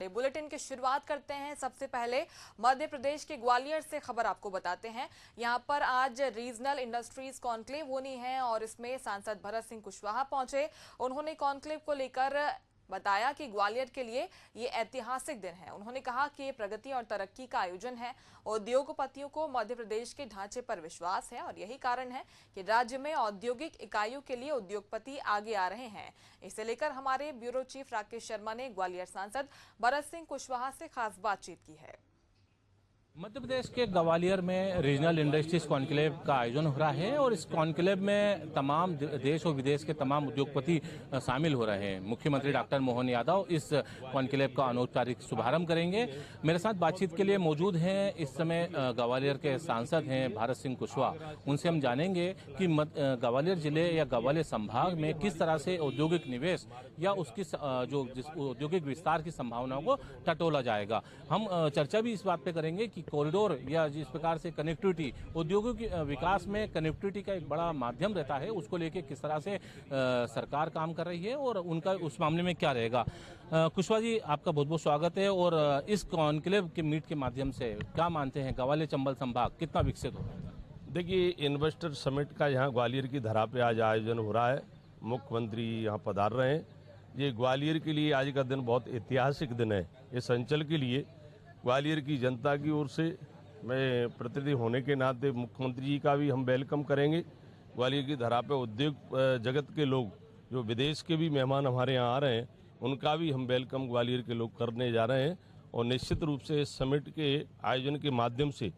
Bulletin की शुरुआत करते हैं। सबसे पहले मध्य प्रदेश के ग्वालियर से खबर आपको बताते हैं। यहां पर आज रीजनल इंडस्ट्रीज कॉन्क्लेव होनी है और इसमें सांसद भरत सिंह कुशवाहा पहुंचे। उन्होंने कॉन्क्लेव को लेकर बताया कि ग्वालियर के लिए ये ऐतिहासिक दिन है। उन्होंने कहा कि ये प्रगति और तरक्की का आयोजन है। उद्योगपतियों को मध्य प्रदेश के ढांचे पर विश्वास है और यही कारण है कि राज्य में औद्योगिक इकाइयों के लिए उद्योगपति आगे आ रहे हैं। इसे लेकर हमारे ब्यूरो चीफ राकेश शर्मा ने ग्वालियर सांसद भरत सिंह कुशवाहा से खास बातचीत की है। मध्य प्रदेश के ग्वालियर में रीजनल इंडस्ट्रीज कॉन्क्लेव का आयोजन हो रहा है और इस कॉन्क्लेव में तमाम देश और विदेश के तमाम उद्योगपति शामिल हो रहे हैं। मुख्यमंत्री डॉक्टर मोहन यादव इस कॉन्क्लेव का औपचारिक शुभारंभ करेंगे। मेरे साथ बातचीत के लिए मौजूद हैं इस समय ग्वालियर के सांसद हैं भरत सिंह कुशवाहा। उनसे हम जानेंगे कि ग्वालियर जिले या ग्वालियर संभाग में किस तरह से औद्योगिक निवेश या उसकी जो औद्योगिक विस्तार की संभावनाओं को टटोला जाएगा। हम चर्चा भी इस बात पे करेंगे कि कॉरिडोर या जिस प्रकार से कनेक्टिविटी उद्योगों के विकास में कनेक्टिविटी का एक बड़ा माध्यम रहता है, उसको लेके किस तरह से सरकार काम कर रही है और उनका उस मामले में क्या रहेगा। कुशवाहा जी, आपका बहुत बहुत स्वागत है। और इस कॉन्क्लेव के मीट के माध्यम से क्या मानते हैं ग्वालियर चंबल संभाग कितना विकसित हो? देखिए, इन्वेस्टर समिट का यहाँ ग्वालियर की धरा पे आज आयोजन हो रहा है। मुख्यमंत्री यहाँ पधार रहे हैं। ये ग्वालियर के लिए आज का दिन बहुत ऐतिहासिक दिन है। इस अंचल के लिए ग्वालियर की जनता की ओर से मैं प्रतिनिधि होने के नाते मुख्यमंत्री जी का भी हम वेलकम करेंगे। ग्वालियर की धरा पे उद्योग जगत के लोग जो विदेश के भी मेहमान हमारे यहाँ आ रहे हैं, उनका भी हम वेलकम ग्वालियर के लोग करने जा रहे हैं। और निश्चित रूप से इस समिट के आयोजन के माध्यम से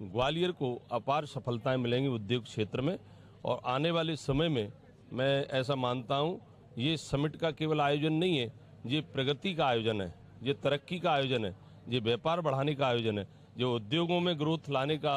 ग्वालियर को अपार सफलताएं मिलेंगी उद्योग क्षेत्र में। और आने वाले समय में मैं ऐसा मानता हूँ, ये समिट का केवल आयोजन नहीं है, ये प्रगति का आयोजन है, ये तरक्की का आयोजन है, ये व्यापार बढ़ाने का आयोजन है, जो उद्योगों में ग्रोथ लाने का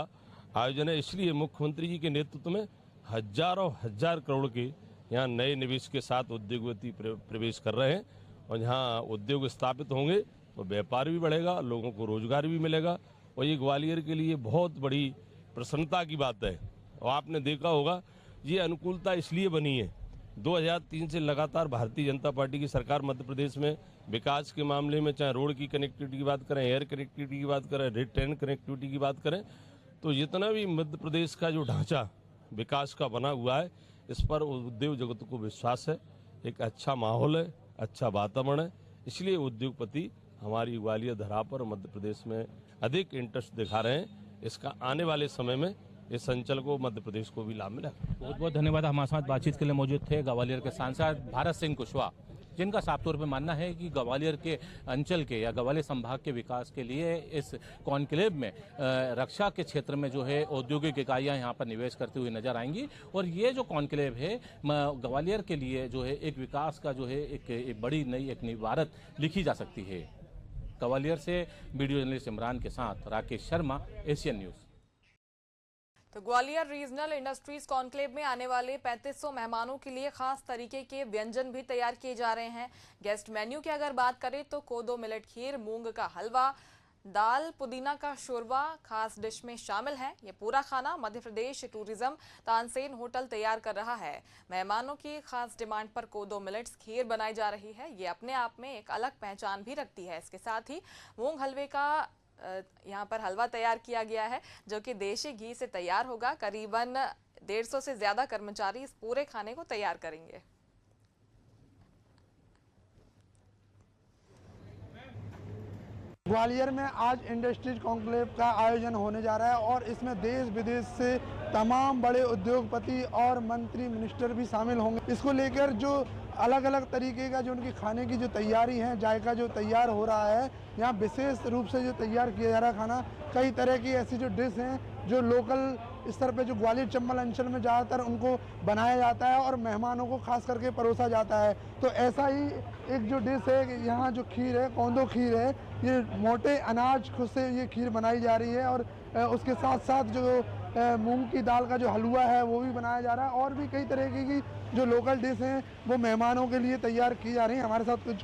आयोजन है। इसलिए मुख्यमंत्री जी के नेतृत्व में हजारों हजार करोड़ के यहाँ नए निवेश के साथ उद्योगपति प्रवेश कर रहे हैं। और यहाँ उद्योग स्थापित होंगे तो व्यापार भी बढ़ेगा, लोगों को रोजगार भी मिलेगा। और ये ग्वालियर के लिए बहुत बड़ी प्रसन्नता की बात है। और आपने देखा होगा, ये अनुकूलता इसलिए बनी है, 2003 से लगातार भारतीय जनता पार्टी की सरकार मध्य प्रदेश में विकास के मामले में, चाहे रोड की कनेक्टिविटी की बात करें, एयर कनेक्टिविटी की बात करें, ट्रेन कनेक्टिविटी की बात करें, तो जितना भी मध्य प्रदेश का जो ढांचा विकास का बना हुआ है, इस पर उद्योग जगत को विश्वास है। एक अच्छा माहौल है, अच्छा वातावरण है। इसलिए उद्योगपति हमारी ग्वालियर धरा पर मध्य प्रदेश में अधिक इंटरेस्ट दिखा रहे हैं। इसका आने वाले समय में इस अंचल को, मध्य प्रदेश को भी लाभ मिला। बहुत बहुत धन्यवाद। हमारे साथ बातचीत के लिए मौजूद थे ग्वालियर के सांसद भरत सिंह कुशवाहा, जिनका साफ तौर पर मानना है कि ग्वालियर के अंचल के या ग्वालियर संभाग के विकास के लिए इस कॉन्क्लेव में रक्षा के क्षेत्र में जो है औद्योगिक इकाइयां यहाँ पर निवेश करती हुई नजर आएंगी। और ये जो कॉन्क्लेव है ग्वालियर के लिए जो है एक विकास का जो है एक बड़ी नई एक इबारत लिखी जा सकती है। ग्वालियर से वीडियो जर्नलिस्ट इमरान के साथ राकेश शर्मा, एशियन न्यूज। तो ग्वालियर रीजनल इंडस्ट्रीज कॉन्क्लेव में आने वाले 3500 मेहमानों के लिए खास तरीके के व्यंजन भी तैयार किए जा रहे हैं। गेस्ट मेन्यू की अगर बात करें तो कोदो मिलेट खीर, मूंग का हलवा, दाल पुदीना का शोरबा खास डिश में शामिल है। ये पूरा खाना मध्य प्रदेश टूरिज्म तानसेन होटल तैयार कर रहा है। मेहमानों की खास डिमांड पर कोदो मिलेट्स खीर बनाई जा रही है। ये अपने आप में एक अलग पहचान भी रखती है। इसके साथ ही मूंग हलवे का यहाँ पर हलवा तैयार किया गया है, जो कि देशी घी से तैयार होगा। करीबन 150 से ज्यादा कर्मचारी इस पूरे खाने को तैयार करेंगे। ग्वालियर में आज इंडस्ट्रीज कॉन्क्लेव का आयोजन होने जा रहा है और इसमें देश विदेश से तमाम बड़े उद्योगपति और मंत्री मिनिस्टर भी शामिल होंगे। इसको लेकर जो अलग अलग तरीके का जो उनकी खाने की जो तैयारी है, जायका जो तैयार हो रहा है, यहाँ विशेष रूप से जो तैयार किया जा रहा है खाना, कई तरह की ऐसी जो डिश हैं जो लोकल स्तर पे जो ग्वालियर चंबल अंचल में ज़्यादातर उनको बनाया जाता है और मेहमानों को खास करके परोसा जाता है। तो ऐसा ही एक जो डिश है, यहाँ जो खीर है, कौंदो खीर है, ये मोटे अनाज खुद से ये खीर बनाई जा रही है। और उसके साथ साथ जो मूंग की दाल का जो हलवा है वो भी बनाया जा रहा है। और भी कई तरह की जो लोकल डिश हैं वो मेहमानों के लिए तैयार की जा रही है। हमारे साथ कुछ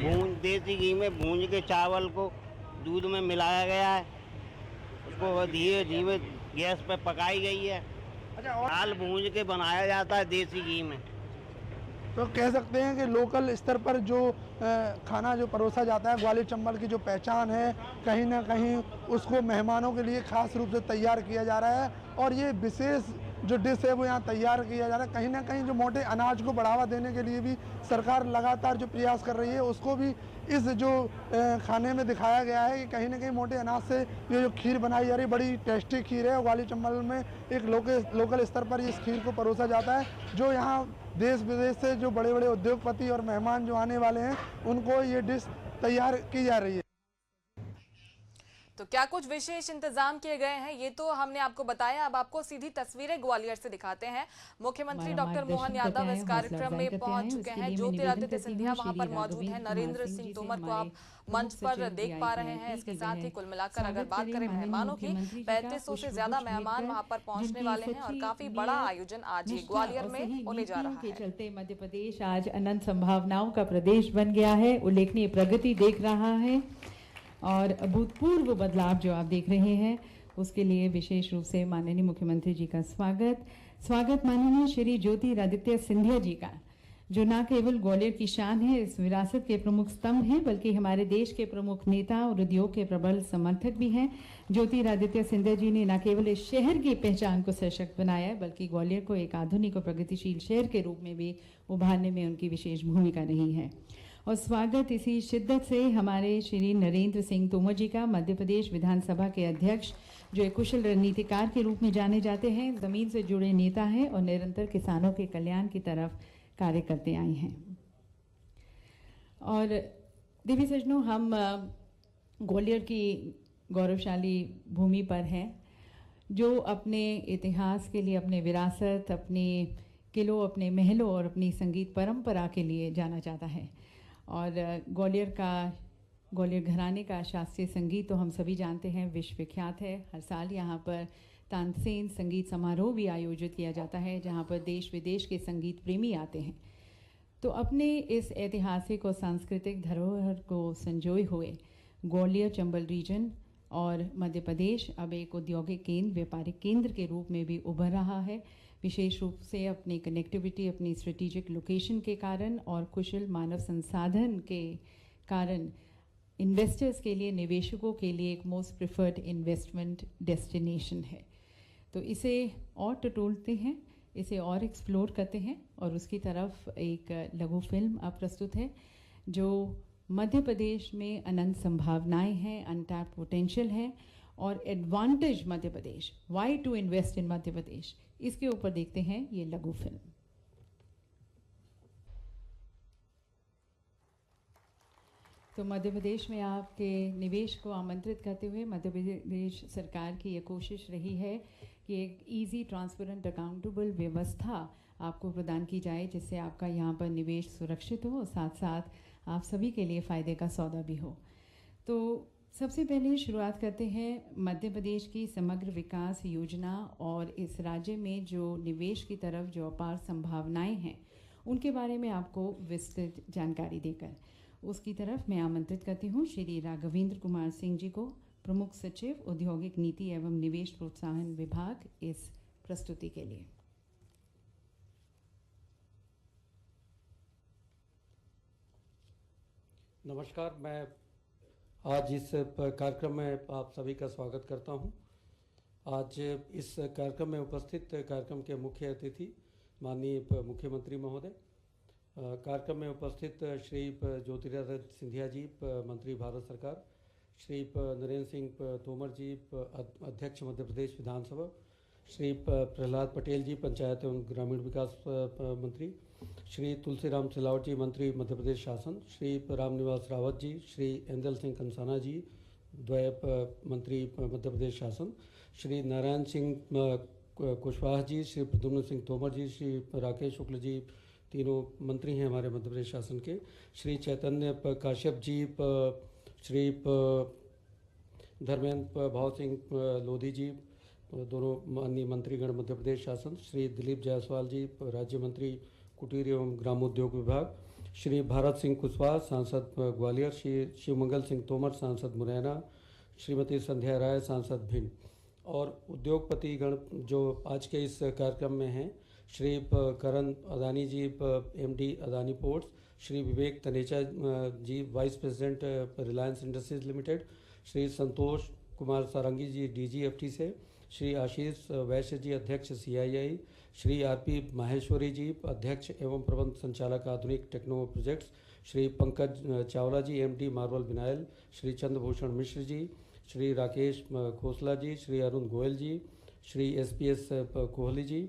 भून देसी घी में भून के चावल को दूध में मिलाया गया है, उसको धीरे धीरे गैस पे पकाई गई है। दाल भून के बनाया जाता है देसी घी में। तो कह सकते हैं कि लोकल स्तर पर जो खाना जो परोसा जाता है, ग्वालियर चंबल की जो पहचान है, कहीं ना कहीं उसको मेहमानों के लिए खास रूप से तैयार किया जा रहा है। और ये विशेष जो डिश है वो यहाँ तैयार किया जा रहा है। कहीं ना कहीं जो मोटे अनाज को बढ़ावा देने के लिए भी सरकार लगातार जो प्रयास कर रही है, उसको भी इस जो खाने में दिखाया गया है कि कहीं ना कहीं मोटे अनाज से ये जो खीर बनाई जा रही है, बड़ी टेस्टी खीर है। ग्वालियर चंबल में एक लोकल स्तर पर इस खीर को परोसा जाता है, जो यहाँ देश विदेश से जो बड़े बड़े उद्योगपति और मेहमान जो आने वाले हैं, उनको ये डिश तैयार की जा रही है। तो क्या कुछ विशेष इंतजाम किए गए हैं, ये तो हमने आपको बताया। अब आपको सीधी तस्वीरें ग्वालियर से दिखाते हैं। मुख्यमंत्री डॉक्टर मोहन यादव इस कार्यक्रम में पहुंच चुके हैं। ज्योतिरादित्य सिंधिया वहां पर मौजूद हैं। नरेंद्र सिंह तोमर को आप मंच पर देख पा रहे हैं। इसके साथ ही कुल मिलाकर अगर बात करें मेहमानों की, 3500 से ज्यादा मेहमान वहां पर पहुंचने वाले हैं और काफी बड़ा आयोजन आज ये ग्वालियर में होने जा रहा है। चलते मध्य प्रदेश आज अनंत संभावनाओं का प्रदेश बन गया है, उल्लेखनीय प्रगति देख रहा है और अभूतपूर्व बदलाव जो आप देख रहे हैं, उसके लिए विशेष रूप से माननीय मुख्यमंत्री जी का स्वागत माननीय श्री ज्योतिरादित्य सिंधिया जी का, जो न केवल ग्वालियर की शान है, इस विरासत के प्रमुख स्तंभ हैं, बल्कि हमारे देश के प्रमुख नेता और उद्योग के प्रबल समर्थक भी हैं। ज्योतिरादित्य सिंधिया जी ने न केवल इस शहर की पहचान को सशक्त बनाया है, बल्कि ग्वालियर को एक आधुनिक और प्रगतिशील शहर के रूप में भी उभारने में उनकी विशेष भूमिका रही है। और स्वागत इसी शिद्दत से हमारे श्री नरेंद्र सिंह तोमर जी का, मध्य प्रदेश विधानसभा के अध्यक्ष, जो एक कुशल रणनीतिकार के रूप में जाने जाते हैं, जमीन से जुड़े नेता हैं और निरंतर किसानों के कल्याण की तरफ कार्य करते आए हैं। और देवी सज्जनों, हम ग्वालियर की गौरवशाली भूमि पर हैं, जो अपने इतिहास के लिए, अपने विरासत, अपने किलों, अपने महलों और अपनी संगीत परंपरा के लिए जाना जाता है। और ग्वालियर घराने का शास्त्रीय संगीत तो हम सभी जानते हैं विश्व विख्यात है। हर साल यहाँ पर तानसेन संगीत समारोह भी आयोजित किया जाता है, जहाँ पर देश विदेश के संगीत प्रेमी आते हैं। तो अपने इस ऐतिहासिक और सांस्कृतिक धरोहर को संजोए हुए ग्वालियर चंबल रीजन और मध्य प्रदेश अब एक औद्योगिक केंद्र, व्यापारिक केंद्र के रूप में भी उभर रहा है, विशेष रूप से अपनी कनेक्टिविटी, अपनी स्ट्रेटेजिक लोकेशन के कारण और कुशल मानव संसाधन के कारण इन्वेस्टर्स के लिए, निवेशकों के लिए एक मोस्ट प्रिफर्ड इन्वेस्टमेंट डेस्टिनेशन है। तो इसे और टटोलते हैं, इसे और एक्सप्लोर करते हैं और उसकी तरफ एक लघु फिल्म अब प्रस्तुत है, जो मध्य प्रदेश में अनंत संभावनाएं हैं, अनटैप्ड पोटेंशियल है और advantage Madhya Pradesh, why to invest in Madhya Pradesh, इसके ऊपर देखते हैं ये लघु फिल्म। तो मध्य प्रदेश में आपके निवेश को आमंत्रित करते हुए मध्य प्रदेश सरकार की ये कोशिश रही है कि एक इजी, ट्रांसपेरेंट, अकाउंटेबल व्यवस्था आपको प्रदान की जाए, जिससे आपका यहाँ पर निवेश सुरक्षित हो और साथ साथ आप सभी के लिए फ़ायदे का सौदा भी हो। तो सबसे पहले शुरुआत करते हैं मध्य प्रदेश की समग्र विकास योजना और इस राज्य में जो निवेश की तरफ जो अपार संभावनाएं हैं, उनके बारे में आपको विस्तृत जानकारी देकर उसकी तरफ मैं आमंत्रित करती हूँ श्री राघवेंद्र कुमार सिंह जी को, प्रमुख सचिव औद्योगिक नीति एवं निवेश प्रोत्साहन विभाग, इस प्रस्तुति के लिए। नमस्कार, मैं आज इस कार्यक्रम में आप सभी का स्वागत करता हूं। आज इस कार्यक्रम में उपस्थित कार्यक्रम के मुख्य अतिथि माननीय मुख्यमंत्री महोदय, कार्यक्रम में उपस्थित श्री ज्योतिरादित्य सिंधिया जी, मंत्री भारत सरकार, श्री नरेंद्र सिंह तोमर जी, अध्यक्ष मध्य प्रदेश विधानसभा, श्री प्रहलाद पटेल जी, पंचायत एवं ग्रामीण विकास मंत्री, श्री तुलसीराम सिलावट जी, मंत्री मध्य प्रदेश शासन, श्री रामनिवास रावत जी, श्री एंदल सिंह कंसाना जी, द्वय मंत्री मध्य प्रदेश शासन, श्री नारायण सिंह कुशवाहा जी, श्री प्रद्युम्न सिंह तोमर जी, श्री राकेश शुक्ल जी, तीनों मंत्री हैं हमारे मध्य प्रदेश शासन के, श्री चैतन्य काश्यप जी, श्री धर्मेंद्र भाव सिंह लोधी जी, दोनों माननीय मंत्रीगण मध्य प्रदेश शासन, श्री दिलीप जायसवाल जी, राज्य मंत्री कुटीर एवं ग्रामोद्योग विभाग, श्री भारत सिंह कुशवाहा, सांसद ग्वालियर, श्री शिवमंगल सिंह तोमर, सांसद मुरैना, श्रीमती संध्या राय, सांसद भिंड, और उद्योगपति गण जो आज के इस कार्यक्रम में हैं, Shri Karan Adani ji MD Adani ports, Shri Vivek Taneja ji vice president Reliance industries limited, Shri Santosh Kumar Sarangi ji DGFT से, श्री आशीष वैश्य जी अध्यक्ष CII, श्री RP माहेश्वरी जी अध्यक्ष एवं प्रबंध संचालक आधुनिक techno projects, Shri Pankaj Chawla ji MD marble vinyl, Shri Chandrabhushan Mishra ji, Shri Rakesh Khosla ji, Shri Arun Goyal ji, Shri SPS Kohli ji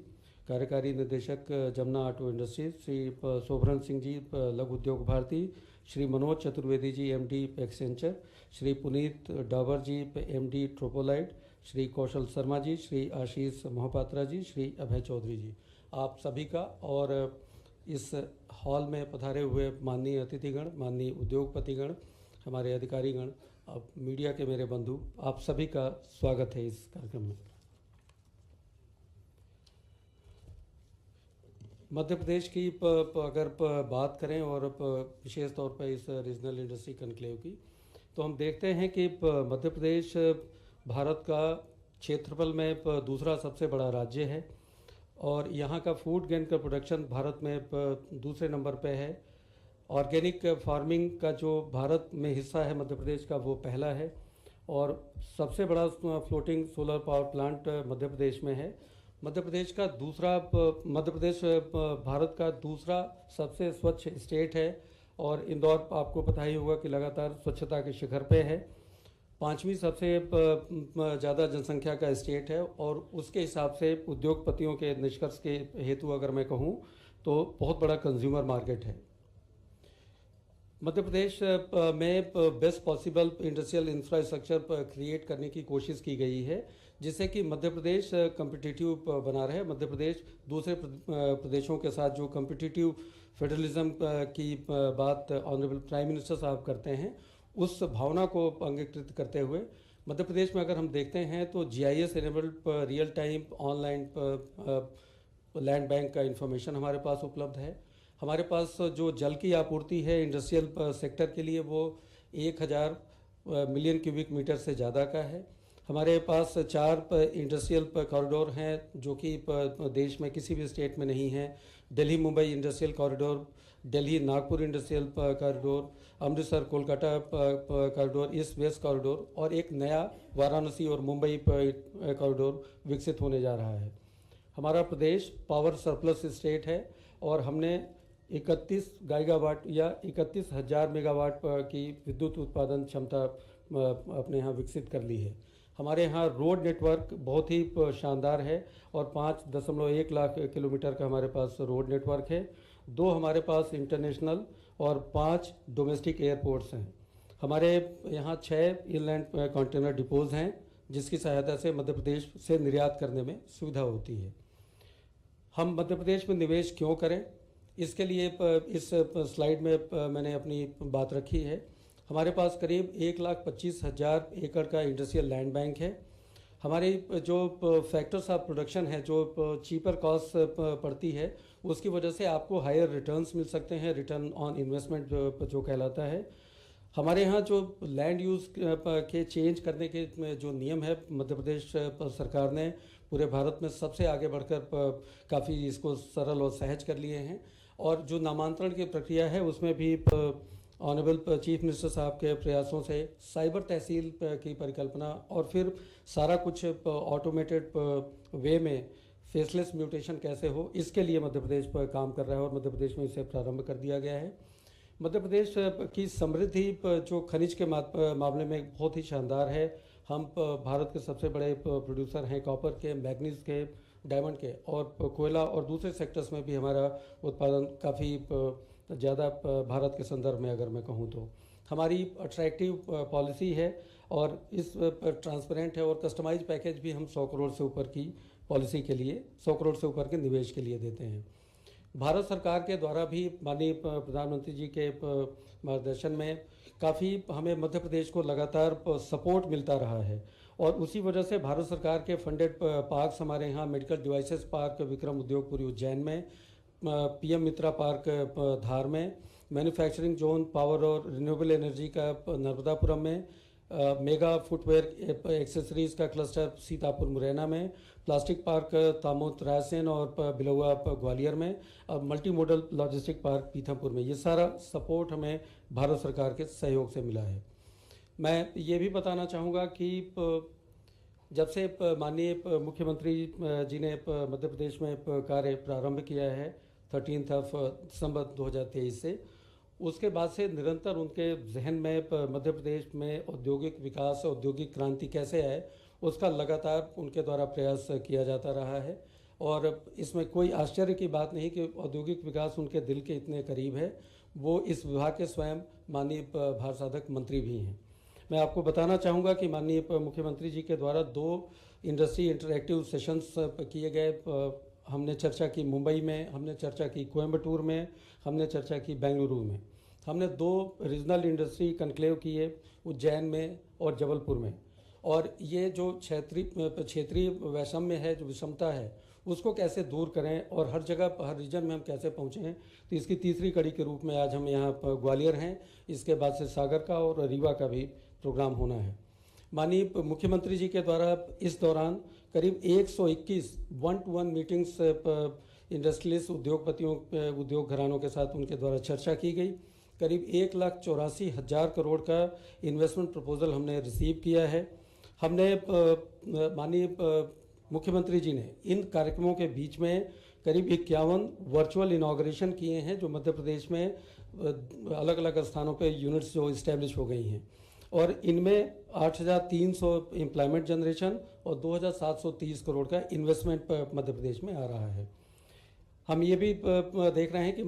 कार्यकारी निदेशक Jamuna auto industries, Shri Shobharan Singh ji Laghu Udyog Bharati, Shri Manoj Chaturvedi ji MD Accenture, Shri Puneet Dabar ji MD Tropolite, Shri Kaushal Sharma ji, Shri Ashish Mohapatra ji, Shri Abhay Chaudhary ji, आप सभी का और इस हॉल में पधारे हुए माननीय अतिथिगण, माननीय उद्योगपतिगण, हमारे अधिकारीगण, अब मीडिया के मेरे बंधु, आप सभी का स्वागत है इस कार्यक्रम में। मध्य प्रदेश की अगर बात करें और विशेष तौर पर इस रीजनल इंडस्ट्री कॉन्क्लेव की, तो हम देखते हैं कि मध्य प्रदेश भारत का क्षेत्रफल में दूसरा सबसे बड़ा राज्य है और यहाँ का फूड ग्रेन का प्रोडक्शन भारत में दूसरे नंबर पे है। ऑर्गेनिक फार्मिंग का जो भारत में हिस्सा है मध्य प्रदेश का वो पहला है और सबसे बड़ा floating solar power plant Madhya Pradesh में है। मध्य प्रदेश भारत का दूसरा सबसे स्वच्छ स्टेट है और इंदौर आपको पता ही होगा कि लगातार स्वच्छता के शिखर पे है। 5वीं सबसे ज़्यादा जनसंख्या का स्टेट है और उसके हिसाब से उद्योगपतियों के निष्कर्ष के हेतु अगर मैं कहूँ तो बहुत बड़ा कंज्यूमर मार्केट है। मध्य प्रदेश में best possible industrial infrastructure create करने की कोशिश की गई है जिससे कि मध्य प्रदेश कम्पिटिटिव बना रहे। मध्य प्रदेश दूसरे प्रदेशों के साथ जो कम्पिटिटिव फेडरलिज्म की बात ऑनरेबल प्राइम मिनिस्टर साहब करते हैं उस भावना को अंगीकृत करते हुए मध्य प्रदेश में अगर हम देखते हैं तो GIS enabled real time online land bank का इंफॉर्मेशन हमारे पास उपलब्ध है। हमारे पास जो जल की आपूर्ति है इंडस्ट्रियल सेक्टर के लिए वो 1000 मिलियन क्यूबिक मीटर से ज़्यादा का है। हमारे पास 4 इंडस्ट्रियल कॉरिडोर हैं जो कि देश में किसी भी स्टेट में नहीं है। Delhi Mumbai industrial corridor, Delhi Nagpur industrial corridor, Amritsar Kolkata corridor, east west corridor और एक नया वाराणसी और मुंबई कॉरिडोर विकसित होने जा रहा है। हमारा प्रदेश पावर सरप्लस स्टेट है और हमने 31 गीगावाट या 31,000 मेगावाट की विद्युत उत्पादन क्षमता अपने यहाँ विकसित कर ली है। हमारे यहाँ रोड नेटवर्क बहुत ही शानदार है और 5.1 लाख किलोमीटर का हमारे पास रोड नेटवर्क है। 2 हमारे पास इंटरनेशनल और 5 डोमेस्टिक एयरपोर्ट्स हैं। हमारे यहाँ 6 इनलैंड कंटेनर डिपोज हैं जिसकी सहायता से मध्य प्रदेश से निर्यात करने में सुविधा होती है। हम मध्य प्रदेश में निवेश क्यों करें, इसके लिए इस स्लाइड में मैंने अपनी बात रखी है। हमारे पास करीब 1,25,000 एकड़ का इंडस्ट्रियल लैंड बैंक है। हमारी जो फैक्टर्स ऑफ प्रोडक्शन है, जो चीपर कॉस्ट पड़ती है, उसकी वजह से आपको हायर रिटर्न्स मिल सकते हैं, रिटर्न ऑन इन्वेस्टमेंट जो कहलाता है। हमारे यहाँ जो लैंड यूज़ के चेंज करने के जो नियम है मध्य प्रदेश सरकार ने पूरे भारत में सबसे आगे बढ़कर काफ़ी इसको सरल और सहज कर लिए हैं और जो नामांतरण की प्रक्रिया है उसमें भी ऑनरेबल चीफ मिनिस्टर साहब के प्रयासों से साइबर तहसील की परिकल्पना और फिर सारा कुछ ऑटोमेटेड वे में फेसलेस म्यूटेशन कैसे हो, इसके लिए मध्य प्रदेश पर काम कर रहा है और मध्य प्रदेश में इसे प्रारंभ कर दिया गया है। मध्य प्रदेश की समृद्धि जो खनिज के मामले में बहुत ही शानदार है। हम भारत के सबसे बड़े प्रोड्यूसर हैं कॉपर के, मैग्नीज के, डायमंड के और कोयला और दूसरे सेक्टर्स में भी हमारा उत्पादन काफ़ी ज़्यादा भारत के संदर्भ में अगर मैं कहूँ तो हमारी अट्रैक्टिव पॉलिसी है और इस ट्रांसपेरेंट है और कस्टमाइज पैकेज भी हम 100 करोड़ से ऊपर की पॉलिसी के लिए 100 करोड़ से ऊपर के निवेश के लिए देते हैं। भारत सरकार के द्वारा भी माननीय प्रधानमंत्री जी के मार्गदर्शन में काफ़ी हमें मध्य प्रदेश को लगातार सपोर्ट मिलता रहा है और उसी वजह से भारत सरकार के फंडेड पार्क्स हमारे यहाँ medical devices park Vikram Udyogpuri Ujjain में, PM मित्रा पार्क धार में, मैन्युफैक्चरिंग जोन पावर और रिन्यूएबल एनर्जी का नर्मदापुरम में, मेगा फुटवेयर एक्सेसरीज का क्लस्टर सीतापुर मुरैना में, प्लास्टिक पार्क तामोद रायसेन और बिलौआ ग्वालियर में, और multi modal logistic park Pithampur में। ये सारा सपोर्ट हमें भारत सरकार के सहयोग से मिला है। मैं ये भी बताना चाहूँगा कि जब से माननीय मुख्यमंत्री जी ने मध्य प्रदेश में कार्य प्रारंभ किया है 13 दिसंबर 2023 से, उसके बाद से निरंतर उनके जहन में मध्य प्रदेश में औद्योगिक विकास, औद्योगिक क्रांति कैसे आए, उसका लगातार उनके द्वारा प्रयास किया जाता रहा है। और इसमें कोई आश्चर्य की बात नहीं कि औद्योगिक विकास उनके दिल के इतने करीब है। वो इस विभाग के स्वयं माननीय भारसाधक मंत्री भी हैं। मैं आपको बताना चाहूँगा कि माननीय मुख्यमंत्री जी के द्वारा 2 इंडस्ट्री इंटरैक्टिव सेशंस किए गए। हमने चर्चा की मुंबई में, हमने चर्चा की कोयम्बटूर में, हमने चर्चा की बेंगलुरु में। हमने 2 रीजनल इंडस्ट्री कन्क्लेव किए, उज्जैन में और जबलपुर में। और ये जो क्षेत्रीय वैषम्य है, जो विषमता है, उसको कैसे दूर करें और हर जगह हर रीजन में हम कैसे पहुँचें, तो इसकी तीसरी कड़ी के रूप में आज हम यहाँ ग्वालियर हैं। इसके बाद से सागर का और रीवा का भी प्रोग्राम होना है। माननीय मुख्यमंत्री जी के द्वारा इस दौरान करीब 121 1-to-1 मीटिंग्स इंडस्ट्रियलिस्ट उद्योगपतियों, उद्योग घरानों के साथ उनके द्वारा चर्चा की गई। करीब 1,84,000 करोड़ का इन्वेस्टमेंट प्रपोजल हमने रिसीव किया है। हमने माननीय मुख्यमंत्री जी ने इन कार्यक्रमों के बीच में करीब 51 वर्चुअल इनॉग्रेशन किए हैं, जो मध्य प्रदेश में अलग अलग स्थानों पे यूनिट्स जो इस्टेब्लिश हो गई हैं। और इनमें 8,300 एम्प्लॉयमेंट जनरेशन और 2,730 करोड़ का इन्वेस्टमेंट मध्य प्रदेश में आ रहा है। हम ये भी देख रहे हैं कि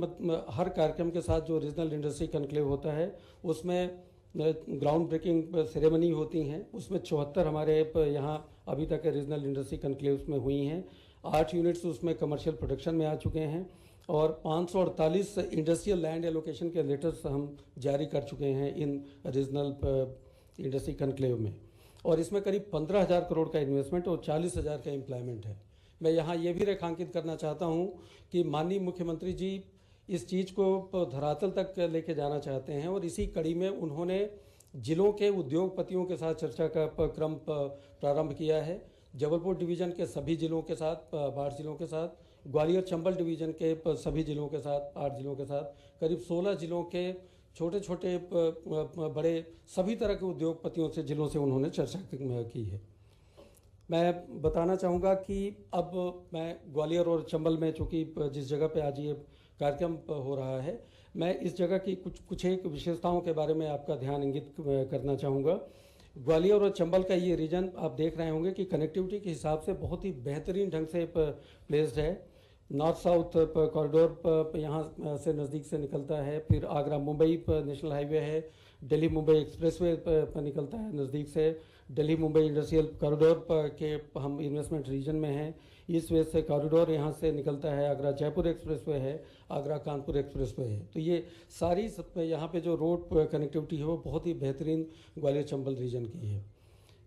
हर कार्यक्रम के साथ जो रीजनल इंडस्ट्री कन्क्लेव होता है, उसमें ग्राउंड ब्रेकिंग सेरेमनी होती हैं। उसमें 74 हमारे यहाँ अभी तक रीजनल इंडस्ट्री कन्क्लेव्स में हुई हैं। 8 यूनिट्स उसमें कमर्शियल प्रोडक्शन में आ चुके हैं और 548 इंडस्ट्रियल लैंड एलोकेशन के लेटर्स हम जारी कर चुके हैं इन रीजनल इंडस्ट्री कन्क्लेव में। और इसमें करीब 15,000 करोड़ का इन्वेस्टमेंट और 40,000 का एम्प्लॉयमेंट है। मैं यहाँ ये भी रेखांकित करना चाहता हूँ कि माननीय मुख्यमंत्री जी इस चीज़ को धरातल तक लेके जाना चाहते हैं और इसी कड़ी में उन्होंने जिलों के उद्योगपतियों के साथ चर्चा का क्रम प्रारंभ किया है। जबलपुर डिवीज़न के सभी जिलों के साथ, 12 जिलों के साथ, ग्वालियर चंबल डिवीज़न के सभी जिलों के साथ, 8 जिलों के साथ, करीब 16 जिलों के छोटे छोटे बड़े सभी तरह के उद्योगपतियों से, जिलों से उन्होंने चर्चा की है। मैं बताना चाहूँगा कि अब मैं ग्वालियर और चंबल में, चूँकि जिस जगह पे आज ये कार्यक्रम हो रहा है, मैं इस जगह की कुछ एक विशेषताओं के बारे में आपका ध्यान इंगित करना चाहूँगा। ग्वालियर और चंबल का ये रीजन आप देख रहे होंगे कि कनेक्टिविटी के हिसाब से बहुत ही बेहतरीन ढंग से प्लेस्ड है। नॉर्थ साउथ कॉरिडोर यहाँ से नज़दीक से निकलता है, फिर आगरा मुंबई पर नेशनल हाईवे है, दिल्ली मुंबई एक्सप्रेसवे पर निकलता है नज़दीक से, दिल्ली मुंबई इंडस्ट्रियल कॉरिडोर के हम इन्वेस्टमेंट रीजन में हैं। ईस्ट वेस्ट से कॉरिडोर यहाँ से निकलता है, आगरा जयपुर एक्सप्रेसवे है, आगरा कानपुर एक्सप्रेसवे है। तो ये सारी यहाँ पे जो रोड कनेक्टिविटी है वो बहुत ही बेहतरीन ग्वालियर चंबल रीजन की है।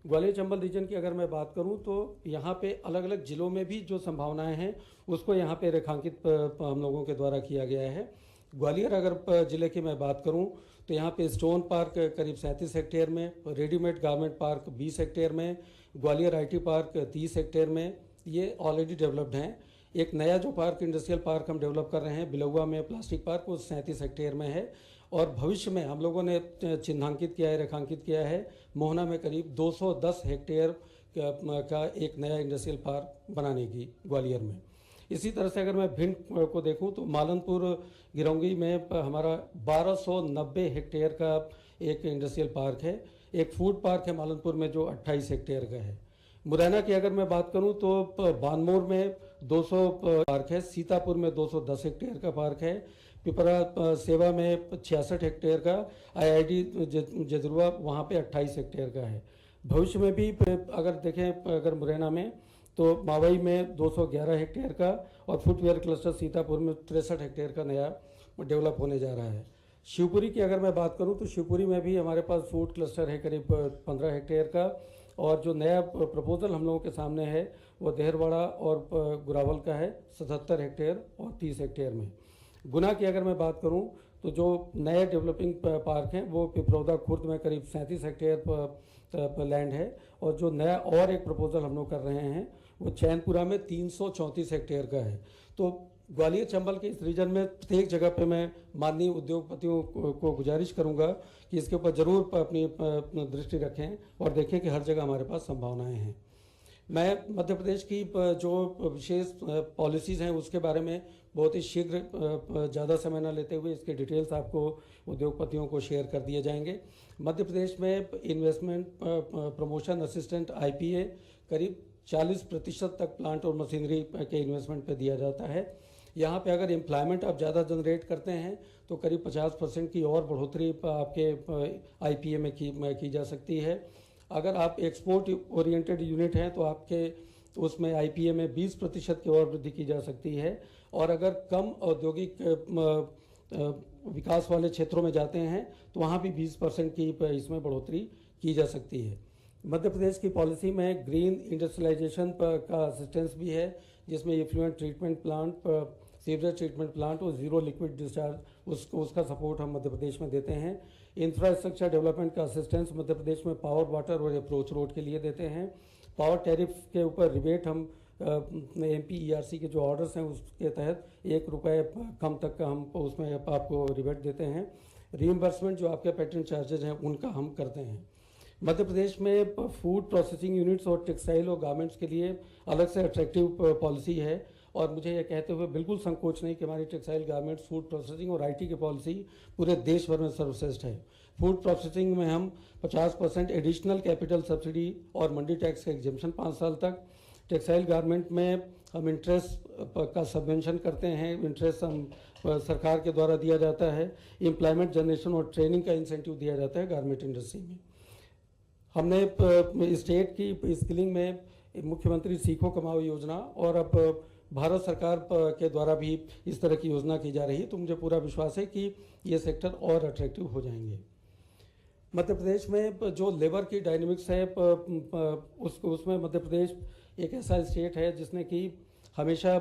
ग्वालियर चंबल रीजन की अगर मैं बात करूं तो यहाँ पे अलग अलग ज़िलों में भी जो संभावनाएं हैं उसको यहाँ पे रेखांकित हम लोगों के द्वारा किया गया है। ग्वालियर अगर ज़िले की मैं बात करूं तो यहाँ पे स्टोन पार्क करीब 37 हेक्टेयर में, रेडीमेड गारमेंट पार्क 20 हेक्टेयर में, ग्वालियर IT पार्क 30 हेक्टेयर में, ये ऑलरेडी डेवलप्ड हैं। एक नया जो पार्क, इंडस्ट्रियल पार्क हम डेवलप कर रहे हैं बिलौआ में, प्लास्टिक पार्क, वो 37 हेक्टेयर में है। और भविष्य में हम लोगों ने चिन्हांकित किया है, रेखांकित किया है, मोहना में करीब 210 हेक्टेयर का एक नया इंडस्ट्रियल पार्क बनाने की ग्वालियर में। इसी तरह से अगर मैं भिंड को देखूं तो मालनपुर गिरौंगी में हमारा 1290 हेक्टेयर का एक इंडस्ट्रियल पार्क है। एक फूड पार्क है मालनपुर में जो 28 हेक्टेयर का है। मुरैना की अगर मैं बात करूं तो बानमोर में 200 पार्क है, सीतापुर में 210 हेक्टेयर का पार्क है, पिपरा सेवा में 66 हेक्टेयर का, IIT जदरुआ वहाँ पे 28 हेक्टेयर का है। भविष्य में भी अगर देखें, अगर मुरैना में तो मावई में 211 हेक्टेयर का और फुटवेयर क्लस्टर सीतापुर में 63 हेक्टेयर का नया डेवलप होने जा रहा है। शिवपुरी की अगर मैं बात करूं तो शिवपुरी में भी हमारे पास फूड क्लस्टर है करीब 15 हेक्टेयर का, और जो नया प्रपोजल हम लोगों के सामने है वो देहरवाड़ा और गुरावल का है 77 हेक्टेयर और 30 हेक्टेयर में। गुना की अगर मैं बात करूं तो जो नए डेवलपिंग पार्क हैं वो पिपरौदा खुर्द में करीब 37 हेक्टेयर लैंड है, और जो नया और एक प्रपोजल हम लोग कर रहे हैं वो चैनपुरा में 334 हेक्टेयर का है। तो ग्वालियर चंबल के इस रीजन में प्रत्येक जगह पे मैं माननीय उद्योगपतियों को गुजारिश करूंगा कि इसके ऊपर ज़रूर अपनी दृष्टि रखें और देखें कि हर जगह हमारे पास संभावनाएं हैं। मैं मध्य प्रदेश की जो विशेष पॉलिसीज़ हैं उसके बारे में बहुत ही शीघ्र ज़्यादा समय न लेते हुए इसके डिटेल्स आपको उद्योगपतियों को शेयर कर दिए जाएंगे। मध्य प्रदेश में इन्वेस्टमेंट प्रमोशन असिस्टेंट IPA करीब 40% तक प्लांट और मशीनरी के इन्वेस्टमेंट पे दिया जाता है। यहाँ पे अगर एम्प्लॉयमेंट आप ज़्यादा जनरेट करते हैं तो करीब 50% की और बढ़ोतरी आपके IPA में की जा सकती है। अगर आप एक्सपोर्ट ओरिएंटेड यूनिट हैं तो आपके उसमें IPA में 20% की और वृद्धि की जा सकती है। और अगर कम औद्योगिक विकास वाले क्षेत्रों में जाते हैं तो वहाँ भी 20% की इसमें बढ़ोतरी की जा सकती है। मध्य प्रदेश की पॉलिसी में ग्रीन इंडस्ट्रियलाइजेशन का असिस्टेंस भी है, जिसमें effluent treatment plant, sewerage treatment plant और ज़ीरो लिक्विड डिस्चार्ज उसका सपोर्ट हम मध्य प्रदेश में देते हैं। इंफ्रास्ट्रक्चर डेवलपमेंट का असिस्टेंस मध्य प्रदेश में पावर, वाटर और अप्रोच रोड के लिए देते हैं। पावर टैरिफ के ऊपर रिबेट हम MP ERC के जो ऑर्डर्स हैं उसके तहत ₹1 कम तक का हम उसमें आपको रिबेट देते हैं। रीइंबर्समेंट जो आपके पेटेंट चार्जेज हैं उनका हम करते हैं। मध्य प्रदेश में फूड प्रोसेसिंग यूनिट्स और टेक्सटाइल और गारमेंट्स के लिए अलग से अट्रैक्टिव पॉलिसी है, और मुझे ये कहते हुए बिल्कुल संकोच नहीं कि हमारी टेक्सटाइल, गारमेंट्स, फूड प्रोसेसिंग और IT की पॉलिसी पूरे देश भर में सर्वश्रेष्ठ है। फूड प्रोसेसिंग में हम 50% एडिशनल कैपिटल सब्सिडी और मंडी टैक्स का एग्जेम्पशन 5 साल तक। टेक्सटाइल गारमेंट में हम इंटरेस्ट का सबवेंशन करते हैं, इंटरेस्ट हम सरकार के द्वारा दिया जाता है। एम्प्लॉयमेंट जनरेशन और ट्रेनिंग का इंसेंटिव दिया जाता है गारमेंट इंडस्ट्री में। हमने स्टेट की स्किलिंग में मुख्यमंत्री सीखो कमाओ योजना और अब भारत सरकार के द्वारा भी इस तरह की योजना की जा रही है, तो मुझे पूरा विश्वास है कि ये सेक्टर और अट्रैक्टिव हो जाएंगे। मध्य प्रदेश में जो लेबर की डायनेमिक्स है उसमें मध्य प्रदेश एक ऐसा स्टेट है जिसने कि हमेशा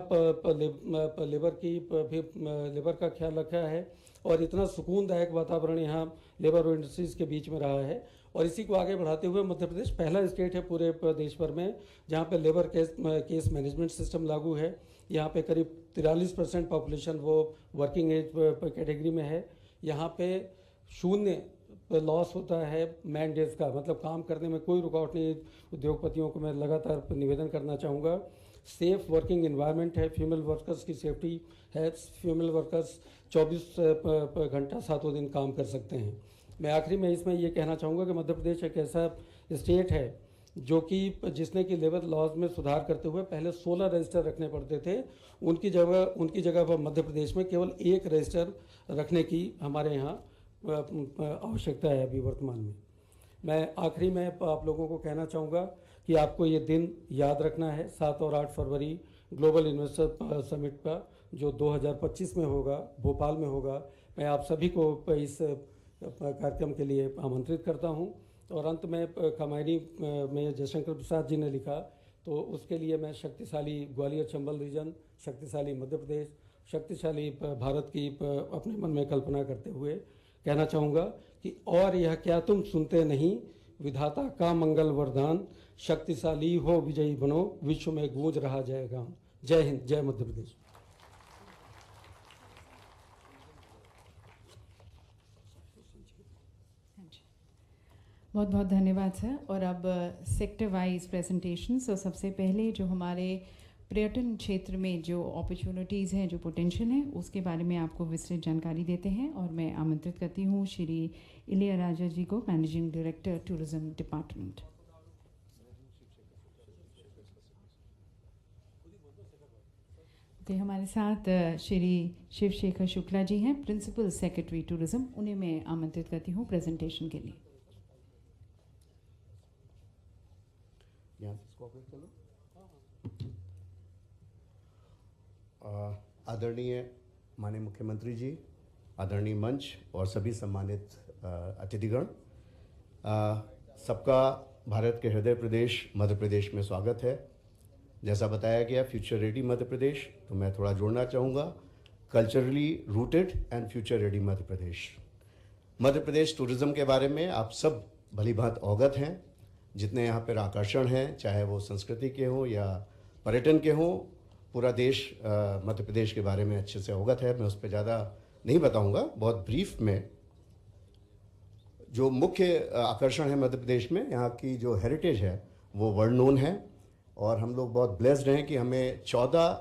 लेबर का ख्याल रखा है, और इतना सुकूनदायक वातावरण यहाँ लेबर और इंडस्ट्रीज़ के बीच में रहा है। और इसी को आगे बढ़ाते हुए मध्य प्रदेश पहला स्टेट है पूरे देश भर में जहाँ पे लेबर केस मैनेजमेंट सिस्टम लागू है। यहाँ पे करीब 43% पॉपुलेशन वो वर्किंग एज कैटेगरी में है। यहाँ पे 0 लॉस होता है मैन डेज का, मतलब काम करने में कोई रुकावट नहीं। उद्योगपतियों को मैं लगातार निवेदन करना चाहूँगा। सेफ वर्किंग एनवायरनमेंट है, फीमेल वर्कर्स की सेफ्टी है, फीमेल वर्कर्स 24 घंटा 7 दिन काम कर सकते हैं। मैं आखिरी में इसमें ये कहना चाहूँगा कि मध्य प्रदेश एक ऐसा स्टेट है जो कि जिसने कि लेबर लॉज में सुधार करते हुए पहले 16 रजिस्टर रखने पड़ते थे, उनकी जगह पर मध्य प्रदेश में केवल 1 रजिस्टर रखने की हमारे यहाँ आवश्यकता है अभी वर्तमान में। मैं आखिरी में आप लोगों को कहना चाहूँगा कि आपको ये दिन याद रखना है, 7 और 8 फरवरी ग्लोबल इन्वेस्टर समिट का जो 2025 में होगा, भोपाल में होगा। मैं आप सभी को इस कार्यक्रम के लिए आमंत्रित करता हूं। और अंत में कमायनी में जयशंकर प्रसाद जी ने लिखा, तो उसके लिए मैं शक्तिशाली ग्वालियर चंबल रीजन, शक्तिशाली मध्य प्रदेश, शक्तिशाली भारत की अपने मन में कल्पना करते हुए कहना चाहूँगा कि और यह क्या तुम सुनते नहीं, विधाता का मंगल वरदान, शक्तिशाली हो विजयी बनो, विश्व में गूंज रहा जाएगा। जय हिंद, जय मध्य प्रदेश। बहुत बहुत धन्यवाद सर। और अब सेक्टर वाइज प्रेजेंटेशन। तो सबसे पहले जो हमारे पर्यटन क्षेत्र में जो अपॉर्चुनिटीज़ हैं, जो पोटेंशियल हैं, उसके बारे में आपको विस्तृत जानकारी देते हैं। और मैं आमंत्रित करती हूँ श्री इलियाराजा जी को, मैनेजिंग डायरेक्टर टूरिज्म डिपार्टमेंट। तो हमारे साथ श्री शिवशेखर शुक्ला जी हैं, प्रिंसिपल सेक्रेटरी टूरिज्म। उन्हें मैं आमंत्रित करती हूँ प्रेजेंटेशन के लिए। आदरणीय माननीय मुख्यमंत्री जी, आदरणीय मंच और सभी सम्मानित अतिथिगण, सबका भारत के हृदय प्रदेश मध्य प्रदेश में स्वागत है। जैसा बताया गया फ्यूचर रेडी मध्य प्रदेश, तो मैं थोड़ा जोड़ना चाहूँगा। Culturally rooted and future ready Madhya Pradesh. Madhya Pradesh tourism के बारे में आप सब भली भांति अवगत हैं। जितने यहाँ पर आकर्षण हैं, चाहे वो संस्कृति के हों या पर्यटन के हों, पूरा देश मध्य प्रदेश के बारे में अच्छे से अवगत है। मैं उस पर ज़्यादा नहीं बताऊंगा, बहुत ब्रीफ में। जो मुख्य आकर्षण है मध्य प्रदेश में, यहाँ की जो हेरिटेज है वो वर्ल्ड नोन है और हम लोग बहुत ब्लेस्ड हैं कि हमें 14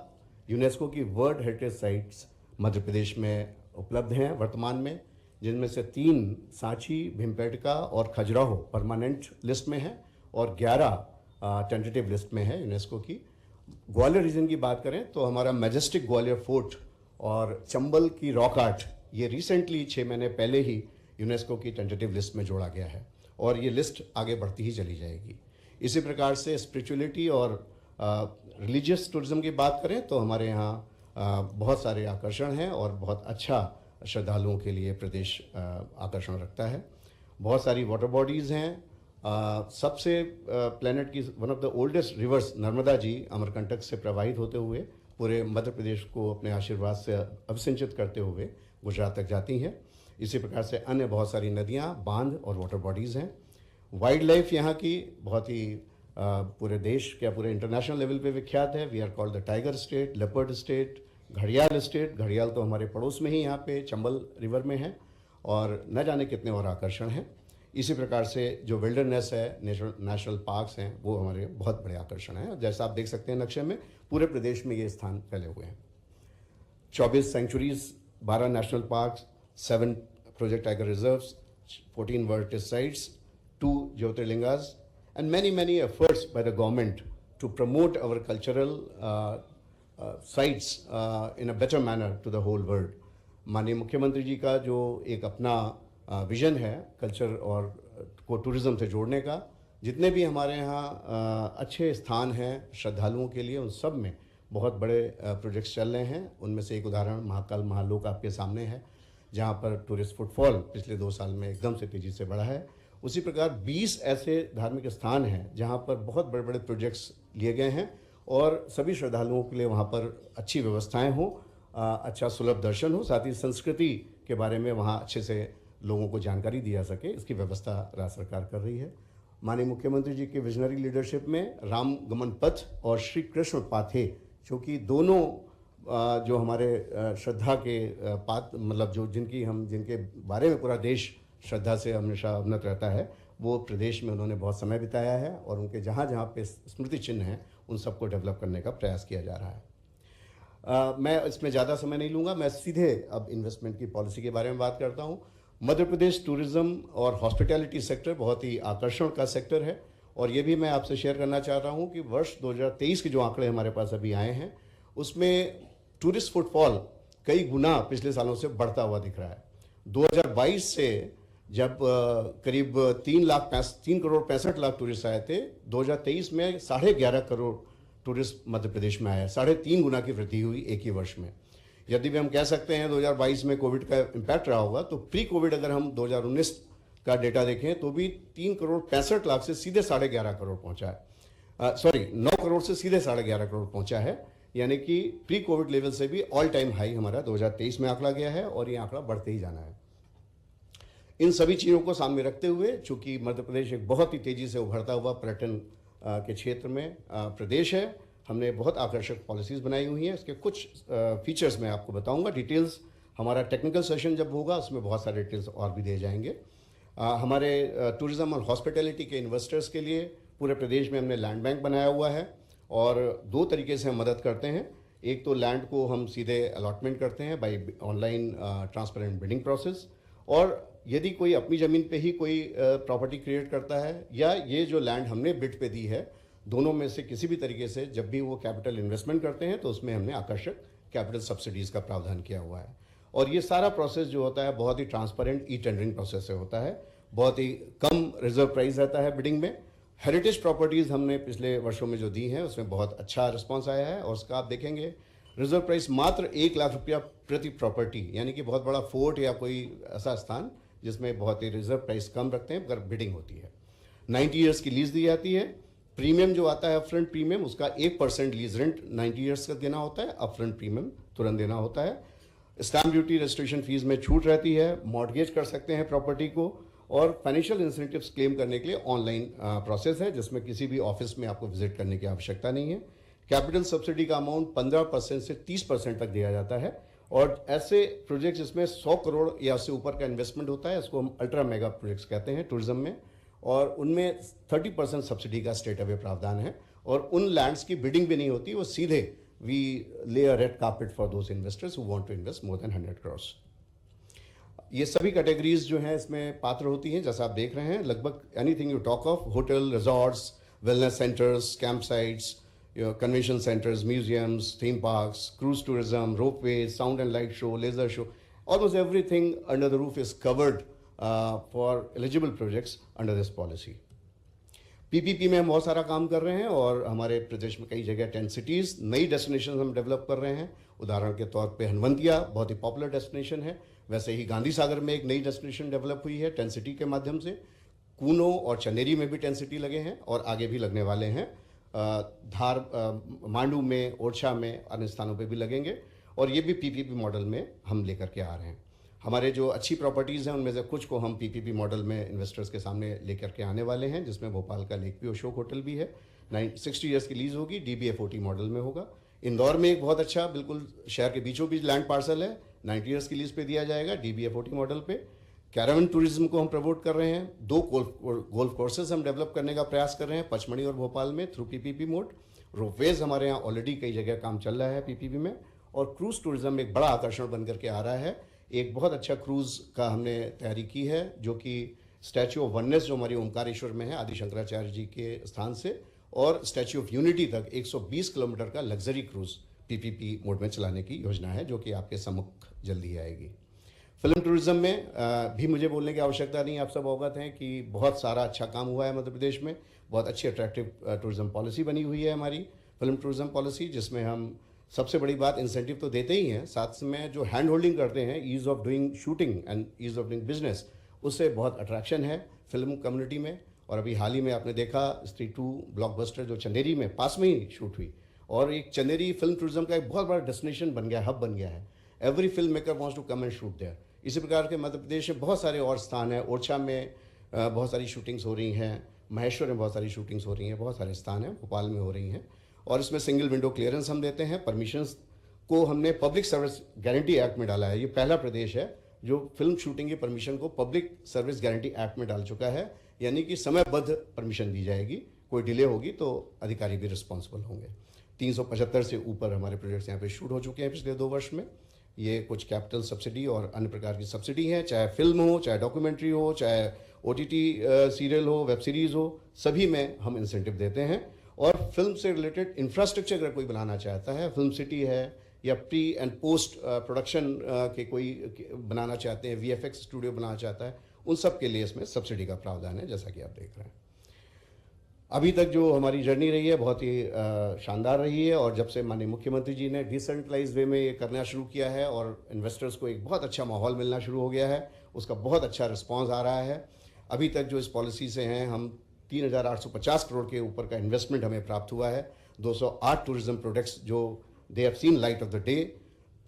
यूनेस्को की world heritage sites Madhya Pradesh में उपलब्ध हैं वर्तमान में, जिनमें से 3 सांची, भीमपेटका और खजुराहो परमानेंट लिस्ट में है और 11 टेंटेटिव लिस्ट में है यूनेस्को की। ग्वालियर रीजन की बात करें तो हमारा मैजेस्टिक ग्वालियर फोर्ट और चंबल की रॉक आर्ट, ये रिसेंटली 6 महीने पहले ही यूनेस्को की टेंटेटिव लिस्ट में जोड़ा गया है और ये लिस्ट आगे बढ़ती ही चली जाएगी। इसी प्रकार से स्पिरिचुअलिटी और रिलीजियस टूरिज्म की बात करें तो हमारे यहाँ बहुत सारे आकर्षण हैं और बहुत अच्छा श्रद्धालुओं के लिए प्रदेश आकर्षण रखता है। बहुत सारी वाटर बॉडीज़ हैं। सबसे प्लेनेट की one of the oldest rivers Narmada ji Amarkantak से प्रवाहित होते हुए पूरे मध्य प्रदेश को अपने आशीर्वाद से अभिसिंचित करते हुए गुजरात तक जाती हैं। इसी प्रकार से अन्य बहुत सारी नदियाँ, बांध और वाटर बॉडीज़ हैं। वाइल्ड लाइफ यहाँ की बहुत ही पूरे देश या पूरे इंटरनेशनल लेवल पे विख्यात है। We are called the tiger state, leopard state, घड़ियाल स्टेट। घड़ियाल तो हमारे पड़ोस में ही यहाँ पे चंबल रिवर में है और न जाने कितने और आकर्षण हैं। इसी प्रकार से जो विल्डरनेस है, नेशनल पार्क्स हैं, वो हमारे बहुत बड़े आकर्षण हैं। जैसा आप देख सकते हैं नक्शे में, पूरे प्रदेश में ये स्थान फैले हुए हैं। 24 sanctuaries, 12 national parks, 7 project tiger reserves, 14 world heritage sites, 2 jyotirlingas and many efforts by the government to promote our cultural sites in a better manner to the whole world। माननीय मुख्यमंत्री जी का जो एक अपना विजन है कल्चर और को टूरिज्म से जोड़ने का, जितने भी हमारे यहाँ अच्छे स्थान हैं श्रद्धालुओं के लिए, उन सब में बहुत बड़े प्रोजेक्ट्स चल रहे हैं। उनमें से एक उदाहरण महाकाल महालोक आपके सामने है, जहाँ पर टूरिस्ट फुटफॉल पिछले 2 साल में एकदम से तेज़ी से बढ़ा है। उसी प्रकार 20 ऐसे धार्मिक स्थान हैं जहाँ पर बहुत बड़े बड़े प्रोजेक्ट्स लिए गए हैं और सभी श्रद्धालुओं के लिए वहाँ पर अच्छी व्यवस्थाएं हों, अच्छा सुलभ दर्शन हो, साथ ही संस्कृति के बारे में वहाँ अच्छे से लोगों को जानकारी दी जा सके, इसकी व्यवस्था राज्य सरकार कर रही है। माननीय मुख्यमंत्री जी के विजनरी लीडरशिप में राम गमन पथ और श्री कृष्ण पाथे, जो कि दोनों जो हमारे श्रद्धा के मतलब जो जिनके बारे में पूरा देश श्रद्धा से हमेशा अवनत रहता है, वो प्रदेश में उन्होंने बहुत समय बिताया है और उनके जहाँ जहाँ पे स्मृति चिन्ह हैं उन सबको डेवलप करने का प्रयास किया जा रहा है। मैं इसमें ज़्यादा समय नहीं लूँगा, मैं सीधे अब इन्वेस्टमेंट की पॉलिसी के बारे में बात करता हूँ। मध्य प्रदेश टूरिज़्म और हॉस्पिटैलिटी सेक्टर बहुत ही आकर्षण का सेक्टर है और ये भी मैं आपसे शेयर करना चाह रहा हूँ कि वर्ष 2023 के जो आंकड़े हमारे पास अभी आए हैं उसमें टूरिस्ट फुटफॉल कई गुना पिछले सालों से बढ़ता हुआ दिख रहा है। 2022 से जब करीब 3 करोड़ 65 लाख टूरिस्ट आए थे, 2023 में 11.5 करोड़ टूरिस्ट मध्य प्रदेश में आया, 3.5 गुना की वृद्धि हुई एक ही वर्ष में। यदि भी हम कह सकते हैं 2022 में कोविड का इम्पैक्ट रहा होगा, तो प्री कोविड अगर हम 2019 का डेटा देखें तो भी 3 करोड़ 65 लाख से सीधे 11.5 करोड़ पहुंचा है। 9 करोड़ से सीधे 11.5 करोड़ पहुंचा है, यानी कि प्री कोविड लेवल से भी ऑल टाइम हाई हमारा 2023 में आंकड़ा गया है और ये आंकड़ा बढ़ते ही जाना है। इन सभी चीज़ों को सामने रखते हुए, चूंकि मध्य प्रदेश एक बहुत ही तेज़ी से उभरता हुआ पर्यटन के क्षेत्र में प्रदेश है, हमने बहुत आकर्षक पॉलिसीज़ बनाई हुई हैं। इसके कुछ फीचर्स मैं आपको बताऊंगा। डिटेल्स हमारा टेक्निकल सेशन जब होगा उसमें बहुत सारे डिटेल्स और भी दिए जाएंगे। हमारे टूरिज़्म और हॉस्पिटैलिटी के इन्वेस्टर्स के लिए पूरे प्रदेश में हमने लैंड बैंक बनाया हुआ है और 2 तरीके से हम मदद करते हैं। एक तो लैंड को हम सीधे अलॉटमेंट करते हैं by online transparent bidding process, और यदि कोई अपनी ज़मीन पे ही कोई प्रॉपर्टी क्रिएट करता है या ये जो लैंड हमने बिड पे दी है, दोनों में से किसी भी तरीके से जब भी वो कैपिटल इन्वेस्टमेंट करते हैं तो उसमें हमने आकर्षक कैपिटल सब्सिडीज़ का प्रावधान किया हुआ है। और ये सारा प्रोसेस जो होता है बहुत ही ट्रांसपेरेंट ई टेंडरिंग प्रोसेस से होता है, बहुत ही कम रिजर्व प्राइस रहता है बिडिंग में। हेरिटेज प्रॉपर्टीज़ हमने पिछले वर्षों में जो दी हैं उसमें बहुत अच्छा रिस्पॉन्स आया है और उसका आप देखेंगे रिजर्व प्राइस मात्र 1 लाख रुपया प्रति प्रॉपर्टी, यानी कि बहुत बड़ा फोर्ट या कोई ऐसा स्थान जिसमें बहुत ही रिजर्व प्राइस कम रखते हैं अगर बिडिंग होती है। 90 ईयर्स की लीज दी जाती है। प्रीमियम जो आता है अपफ्रंट प्रीमियम, उसका 1% लीज रेंट 90 ईयर्स का देना होता है, अपफ्रंट प्रीमियम तुरंत देना होता है। स्टैम्प ड्यूटी रजिस्ट्रेशन फीस में छूट रहती है, मॉर्गेज कर सकते हैं प्रॉपर्टी को, और फाइनेंशियल इंसेंटिव्स क्लेम करने के लिए ऑनलाइन प्रोसेस है जिसमें किसी भी ऑफिस में आपको विजिट करने की आवश्यकता नहीं है। कैपिटल सब्सिडी का अमाउंट 15% से 30% तक दिया जाता है, और ऐसे प्रोजेक्ट्स जिसमें 100 करोड़ या उससे ऊपर का इन्वेस्टमेंट होता है इसको हम अल्ट्रा मेगा प्रोजेक्ट्स कहते हैं टूरिज्म में, और उनमें 30% सब्सिडी का स्टेट अवे प्रावधान है, और उन लैंड्स की बिडिंग भी नहीं होती, वो सीधे we lay a red carpet for those investors who want to invest more than 100 crore. ये सभी कैटेगरीज जो हैं इसमें पात्र होती हैं, जैसा आप देख रहे हैं, लगभग anything you talk of, hotel, resorts, wellness centres, camp sites, convention centres, museums, theme parks, cruise tourism, ropeway, sound and light show, laser show, almost everything under the roof is covered for eligible projects under this policy. PPP में हम बहुत सारा काम कर रहे हैं, और हमारे प्रदेश में कई जगह 10 सिटीज़ नई डेस्टिनेशन हम डेवलप कर रहे हैं। उदाहरण के तौर पे हनवंतिया बहुत ही पॉपुलर डेस्टिनेशन है, वैसे ही गांधी सागर में एक नई डेस्टिनेशन डेवलप हुई है 10 सिटी के माध्यम से। कूनो और चंदेरी में भी 10 सिटी लगे हैं, और आगे भी लगने वाले हैं। धार, मांडू में, ओरछा में, अन्य स्थानों पे भी लगेंगे, और ये भी पीपीपी मॉडल में हम लेकर के आ रहे हैं। हमारे जो अच्छी प्रॉपर्टीज़ हैं उनमें से कुछ को हम पीपीपी मॉडल में इन्वेस्टर्स के सामने लेकर के आने वाले हैं, जिसमें भोपाल का लेक व्यू अशोक होटल भी है, 60 ईयर्स की लीज होगी, DBFOT मॉडल में होगा। इंदौर में एक बहुत अच्छा बिल्कुल शहर के बीचों बीच लैंड पार्सल है, 90 ईयर्स की लीज पे दिया जाएगा DBFOT मॉडल पे। कैरावन टूरिज्म को हम प्रमोट कर रहे हैं, 2 गोल्फ कोर्सेज हम डेवलप करने का प्रयास कर रहे हैं पचमढ़ी और भोपाल में थ्रू पीपीपी मोड। रोपवेज हमारे यहाँ ऑलरेडी कई जगह काम चल रहा है पीपीपी में, और क्रूज टूरिज्म एक बड़ा आकर्षण बन करके आ रहा है। एक बहुत अच्छा क्रूज का हमने तैयारी की है, जो कि स्टैच्यू ऑफ वननेस जो हमारी ओमकारेश्वर में है आदि शंकराचार्य जी के स्थान से, और स्टैच्यू ऑफ यूनिटी तक 120 किलोमीटर का लग्जरी क्रूज पीपीपी मोड में चलाने की योजना है, जो कि आपके सम्मुख जल्दी आएगी। फिल्म टूरिज्म में भी मुझे बोलने की आवश्यकता नहीं, आप सब अवगत हैं कि बहुत सारा अच्छा काम हुआ है मध्य प्रदेश में। बहुत अच्छी अट्रैक्टिव टूरिज्म पॉलिसी बनी हुई है हमारी फिल्म टूरिज्म पॉलिसी, जिसमें हम सबसे बड़ी बात इंसेंटिव तो देते ही हैं, साथ में जो हैंड होल्डिंग करते हैं, ease of doing shooting and ease of doing business, उससे बहुत अट्रैक्शन है फिल्म कम्युनिटी में। और अभी हाल ही में आपने देखा स्त्री 2 ब्लॉकबस्टर जो चंदेरी में पास में ही शूट हुई, और एक चंदेरी फिल्म टूरिज्म का एक बहुत बड़ा डेस्टिनेशन बन गया, हब बन गया है। Every film maker wants to come and shoot there. इसी प्रकार के मध्य प्रदेश में बहुत सारे और स्थान हैं, ओरछा में बहुत सारी शूटिंग्स हो रही हैं, महेश्वर में बहुत सारी शूटिंग्स हो रही हैं, बहुत सारे स्थान हैं, भोपाल में हो रही हैं। और इसमें सिंगल विंडो क्लियरेंस हम देते हैं। परमिशंस को हमने पब्लिक सर्विस गारंटी एक्ट में डाला है। ये पहला प्रदेश है जो फिल्म शूटिंग की परमिशन को पब्लिक सर्विस गारंटी एक्ट में डाल चुका है, यानी कि समयबद्ध परमिशन दी जाएगी, कोई डिले होगी तो अधिकारी भी रिस्पॉन्सिबल होंगे। 375 से ऊपर हमारे प्रोजेक्ट्स यहाँ पे शूट हो चुके हैं पिछले 2 वर्ष में। ये कुछ कैपिटल सब्सिडी और अन्य प्रकार की सब्सिडी है, चाहे फिल्म हो, चाहे डॉक्यूमेंट्री हो, चाहे OTT सीरियल हो, वेब सीरीज़ हो, सभी में हम इंसेंटिव देते हैं। और फिल्म से रिलेटेड इंफ्रास्ट्रक्चर अगर कोई बनाना चाहता है, फिल्म सिटी है या प्री एंड पोस्ट प्रोडक्शन के कोई बनाना चाहते हैं, VFX स्टूडियो बनाना चाहता है, उन सब के लिए इसमें सब्सिडी का प्रावधान है, जैसा कि आप देख रहे हैं। अभी तक जो हमारी जर्नी रही है बहुत ही शानदार रही है, और जब से माननीय मुख्यमंत्री जी ने डिसेंट्रलाइज वे में ये करना शुरू किया है और इन्वेस्टर्स को एक बहुत अच्छा माहौल मिलना शुरू हो गया है, उसका बहुत अच्छा रिस्पॉन्स आ रहा है। अभी तक जो इस पॉलिसी से हैं, हम 3,850 करोड़ के ऊपर का इन्वेस्टमेंट हमें प्राप्त हुआ है। 208 टूरिज्म प्रोडक्ट्स जो they have seen light of the day,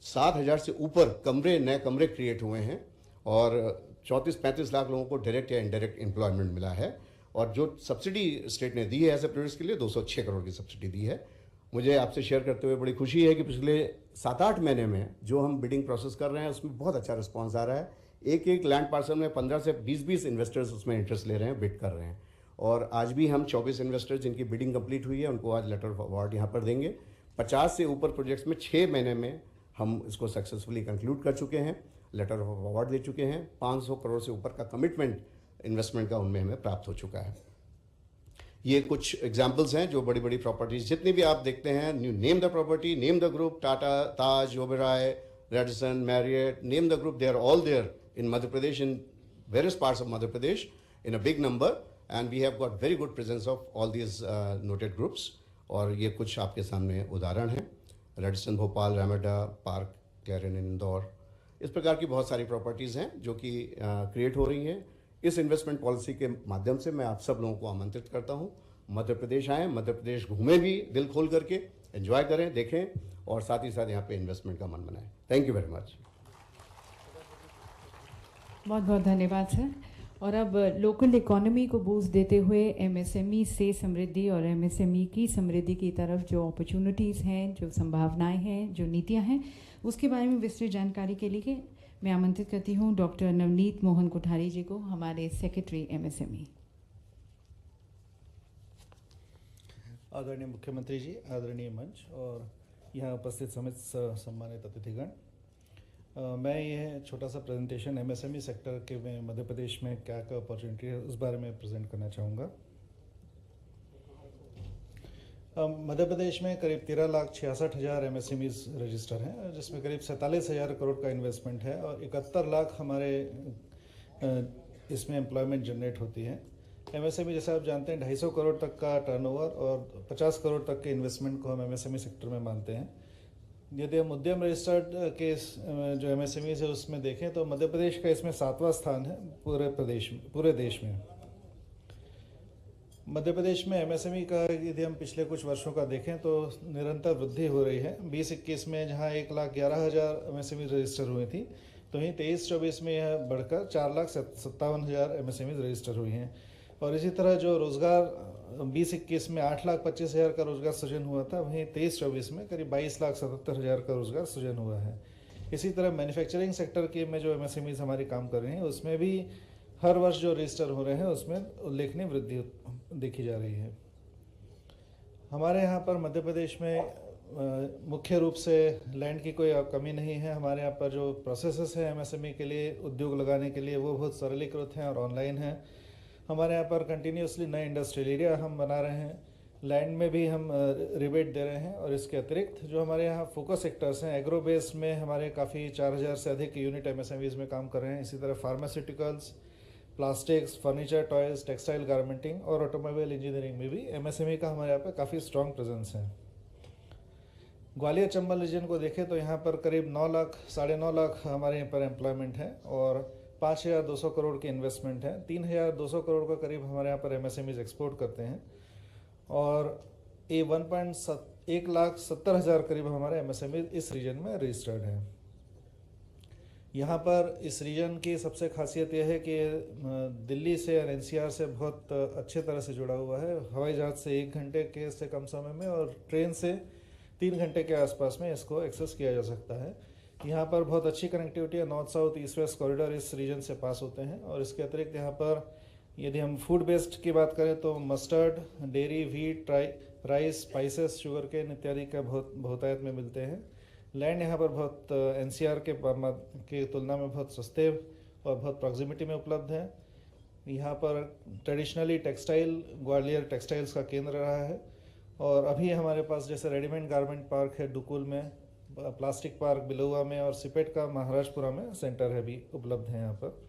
7,000 से ऊपर नए कमरे क्रिएट हुए हैं, और 34-35 लाख लोगों को डायरेक्ट या इनडायरेक्ट एम्प्लॉयमेंट मिला है। और जो सब्सिडी स्टेट ने दी है ऐसे प्रोजेक्ट्स के लिए 206 करोड़ की सब्सिडी दी है। मुझे आपसे शेयर करते हुए बड़ी खुशी है कि पिछले 7-8 महीने में जो हम बिडिंग प्रोसेस कर रहे हैं उसमें बहुत अच्छा रिस्पांस आ रहा है। एक लैंड पार्सल में 15 से 20 इन्वेस्टर्स उसमें इंटरेस्ट ले रहे हैं, बिड कर रहे हैं। और आज भी हम 24 इन्वेस्टर्स जिनकी बिडिंग कंप्लीट हुई है उनको आज लेटर ऑफ अवार्ड यहाँ पर देंगे। 50 से ऊपर प्रोजेक्ट्स में 6 महीने में हम इसको सक्सेसफुली कंक्लूड कर चुके हैं, लेटर ऑफ अवार्ड दे चुके हैं। 500 करोड़ से ऊपर का कमिटमेंट इन्वेस्टमेंट का उनमें हमें प्राप्त हो चुका है। ये कुछ एग्जाम्पल्स हैं जो बड़ी बड़ी प्रॉपर्टीज जितनी भी आप देखते हैं, name the property, name the group, Tata, Taj, Oberoi, Radisson, Marriott, name the group, they are all there in Madhya Pradesh, in various parts of Madhya Pradesh in a big number, and we have got very good presence of all these noted groups. और ये कुछ आपके सामने उदाहरण हैं, Radisson Bhopal, Ramada park, Clarion Indore, इस प्रकार की बहुत सारी प्रॉपर्टीज़ हैं जो कि क्रिएट हो रही हैं। इस इन्वेस्टमेंट पॉलिसी के माध्यम से मैं आप सब लोगों को आमंत्रित करता हूँ, मध्य प्रदेश आएँ, मध्य प्रदेश घूमें भी दिल खोल करके, एंजॉय करें, देखें, और साथ ही साथ यहाँ पे इन्वेस्टमेंट का मन बनाएं। Thank you very much. बहुत बहुत धन्यवाद सर। और अब लोकल इकोनॉमी को बूस्ट देते हुए एमएसएमई से समृद्धि और एमएसएमई की समृद्धि की तरफ जो अपॉर्चुनिटीज़ हैं, जो संभावनाएं हैं, जो नीतियां हैं, उसके बारे में विस्तृत जानकारी के लिए मैं आमंत्रित करती हूं डॉक्टर नवनीत मोहन कोठारी जी को, हमारे सेक्रेटरी एमएसएमई। आदरणीय मुख्यमंत्री जी, आदरणीय मंच और यहाँ उपस्थित समेत सम्मानित अतिथिगण, मैं यह छोटा सा प्रेजेंटेशन एमएसएमई सेक्टर के में मध्य प्रदेश में क्या क्या अपॉर्चुनिटी है उस बारे में प्रेजेंट करना चाहूँगा। मध्य प्रदेश में करीब 13,66,000 एमएसएमईज रजिस्टर हैं, जिसमें करीब 47,000 करोड़ का इन्वेस्टमेंट है और 71 लाख हमारे इसमें एम्प्लॉयमेंट जनरेट होती है। एमएसएमई जैसे आप जानते हैं 250 करोड़ तक का टर्नओवर और 50 करोड़ तक के इन्वेस्टमेंट को हम एमएसएमई सेक्टर में मानते हैं। यदि हम उद्यम रजिस्टर्ड के जो एमएसएमईज है उसमें देखें तो मध्य प्रदेश का इसमें 7वां स्थान है पूरे देश में। मध्य प्रदेश में एमएसएमई का यदि हम पिछले कुछ वर्षों का देखें तो निरंतर वृद्धि हो रही है। 2021 में जहां 1,11,000 एमएसएमई रजिस्टर हुई थी, तो वहीं 23-24 में यह बढ़कर 4,57,000 एमएसएमई रजिस्टर हुई हैं। और इसी तरह जो रोजगार 2021 में 8,25,000 का रोजगार सृजन हुआ था, वहीं 23-24 में करीब 22,77,000 का रोजगार सृजन हुआ है। इसी तरह मैन्युफैक्चरिंग सेक्टर के में जो एमएसएमईज हमारी काम कर रहे हैं उसमें भी हर वर्ष जो रजिस्टर हो रहे हैं उसमें उल्लेखनीय वृद्धि देखी जा रही है। हमारे यहाँ पर मध्य प्रदेश में मुख्य रूप से लैंड की कोई कमी नहीं है। हमारे यहाँ पर जो प्रोसेसेस हैं एमएसएमई के लिए उद्योग लगाने के लिए वो बहुत सरलीकृत हैं और ऑनलाइन हैं। हमारे यहाँ पर कंटिन्यूसली नए इंडस्ट्रियल एरिया हम बना रहे हैं, लैंड में भी हम रिबेट दे रहे हैं। और इसके अतिरिक्त जो हमारे यहाँ फोकस सेक्टर्स हैं, एग्रो बेस्ड में हमारे काफ़ी 4,000 से अधिक यूनिट एमएसएमईज में काम कर रहे हैं। इसी तरह pharmaceuticals, plastics, furniture, toys, textile, garmenting और ऑटोमोबाइल इंजीनियरिंग में भी एमएसएमई का हमारे यहाँ पर काफ़ी स्ट्रॉन्ग प्रेजेंस है। ग्वालियर चंबल रीजन को देखें तो यहाँ पर करीब 9 लाख, 9.5 लाख हमारे यहाँ पर एम्प्लॉयमेंट है और 5,200 करोड़ के इन्वेस्टमेंट है। 3,200 करोड़ का करीब हमारे यहाँ पर एमएसएमईज एक्सपोर्ट करते हैं और ये 1,70,000 करीब हमारे एमएसएमई इस रीजन में रजिस्टर्ड हैं। यहाँ पर इस रीजन की सबसे खासियत यह है कि दिल्ली से और एनसीआर से बहुत अच्छे तरह से जुड़ा हुआ है। हवाई जहाज़ से 1 घंटे के से कम समय में और ट्रेन से 3 घंटे के आसपास में इसको एक्सेस किया जा सकता है। यहाँ पर बहुत अच्छी कनेक्टिविटी है। North south east west corridor इस रीजन से पास होते हैं। और इसके अतिरिक्त यहाँ पर यदि हम फूड बेस्ड की बात करें तो mustard, dairy, wheat, rice, spices, sugar cane इत्यादि का बहुतायत में मिलते हैं। लैंड यहाँ पर बहुत एनसीआर के तुलना में बहुत सस्ते और बहुत प्रॉक्सिमिटी में उपलब्ध है। यहाँ पर ट्रेडिशनली टेक्सटाइल, ग्वालियर टेक्सटाइल्स का केंद्र रहा है और अभी हमारे पास जैसे रेडीमेड गारमेंट पार्क है डुकुल में, प्लास्टिक पार्क बिलुआ में और सिपेट का महाराजपुरा में सेंटर है भी उपलब्ध है। यहाँ पर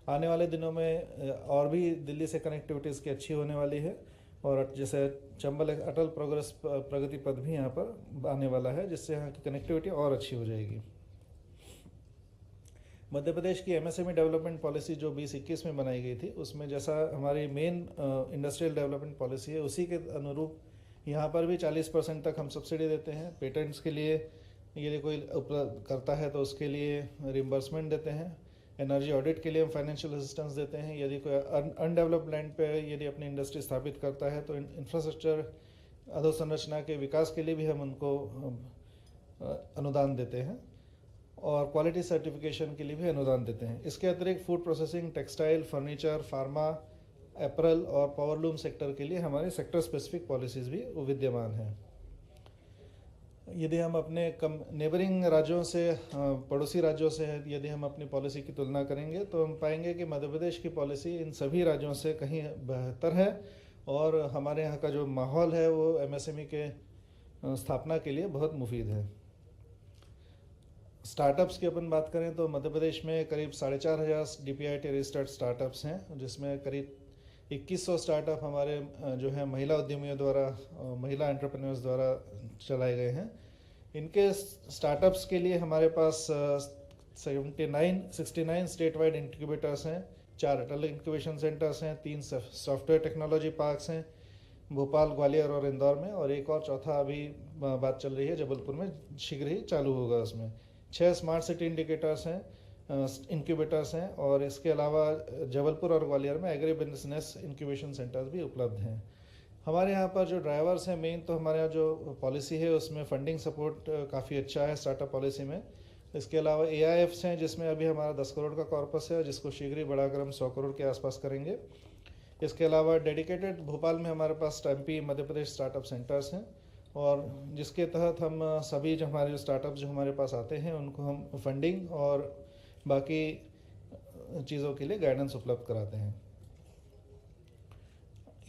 आने वाले दिनों में और भी दिल्ली से कनेक्टिविटीज़ की अच्छी होने वाली है और जैसे चंबल अटल प्रगति पथ भी यहाँ पर आने वाला है, जिससे यहाँ की कनेक्टिविटी और अच्छी हो जाएगी। मध्य प्रदेश की एमएसएमई डेवलपमेंट पॉलिसी जो 2021 में बनाई गई थी, उसमें जैसा हमारी मेन इंडस्ट्रियल डेवलपमेंट पॉलिसी है उसी के अनुरूप यहाँ पर भी 40% तक हम सब्सिडी देते हैं। पेटेंट्स के लिए यदि कोई उपलब्ध करता है तो उसके लिए रिम्बर्समेंट देते हैं। एनर्जी ऑडिट के लिए हम फाइनेंशियल असिस्टेंस देते हैं। यदि कोई अनडेवलप्ड लैंड पे यदि अपनी इंडस्ट्री स्थापित करता है तो इंफ्रास्ट्रक्चर अधोसंरचना के विकास के लिए भी हम उनको अनुदान देते हैं और क्वालिटी सर्टिफिकेशन के लिए भी अनुदान देते हैं। इसके अतिरिक्त food processing, textile, furniture, pharma, apparel और पावरलूम सेक्टर के लिए हमारे सेक्टर स्पेसिफिक पॉलिसीज़ भी विद्यमान हैं। यदि हम अपने नेबरिंग राज्यों से, पड़ोसी राज्यों से यदि हम अपनी पॉलिसी की तुलना करेंगे तो हम पाएंगे कि मध्य प्रदेश की पॉलिसी इन सभी राज्यों से कहीं बेहतर है और हमारे यहाँ का जो माहौल है वो एमएसएमई के स्थापना के लिए बहुत मुफीद है। स्टार्टअप्स की अपन बात करें तो मध्य प्रदेश में करीब 4,500 DPIIT रजिस्टर्ड स्टार्टअप्स हैं, जिसमें करीब 2100 स्टार्टअप हमारे जो है महिला उद्यमियों द्वारा, महिला एंटरप्रेन्योर्स द्वारा चलाए गए हैं। इनके स्टार्टअप्स के लिए हमारे पास 69 स्टेट वाइड इंक्यूबेटर्स हैं, 4 अटल इंक्यूबेशन सेंटर्स हैं, 3 सॉफ्टवेयर टेक्नोलॉजी पार्क्स हैं भोपाल, ग्वालियर और इंदौर में, और एक और चौथा अभी बात चल रही है जबलपुर में, शीघ्र ही चालू होगा। उसमें 6 स्मार्ट सिटी इंडिकेटर्स हैं इंक्यूबेटर्स हैं और इसके अलावा जबलपुर और ग्वालियर में एग्री बिजनेस इंक्यूबेशन सेंटर्स भी उपलब्ध हैं। हमारे यहाँ पर जो ड्राइवर्स हैं मेन, तो हमारे यहाँ जो पॉलिसी है उसमें फंडिंग सपोर्ट काफ़ी अच्छा है स्टार्टअप पॉलिसी में। इसके अलावा AIFs हैं जिसमें अभी हमारा 10 करोड़ का कॉर्पस है, जिसको शीघ्र ही बढ़ाकर हम 100 करोड़ के आसपास करेंगे। इसके अलावा डेडिकेटेड भोपाल में हमारे पास MP Madhya Pradesh startup centres हैं और जिसके तहत हम सभी जो हमारे स्टार्टअप जो हमारे पास आते हैं उनको हम फंडिंग और बाकी चीज़ों के लिए गाइडेंस उपलब्ध कराते हैं।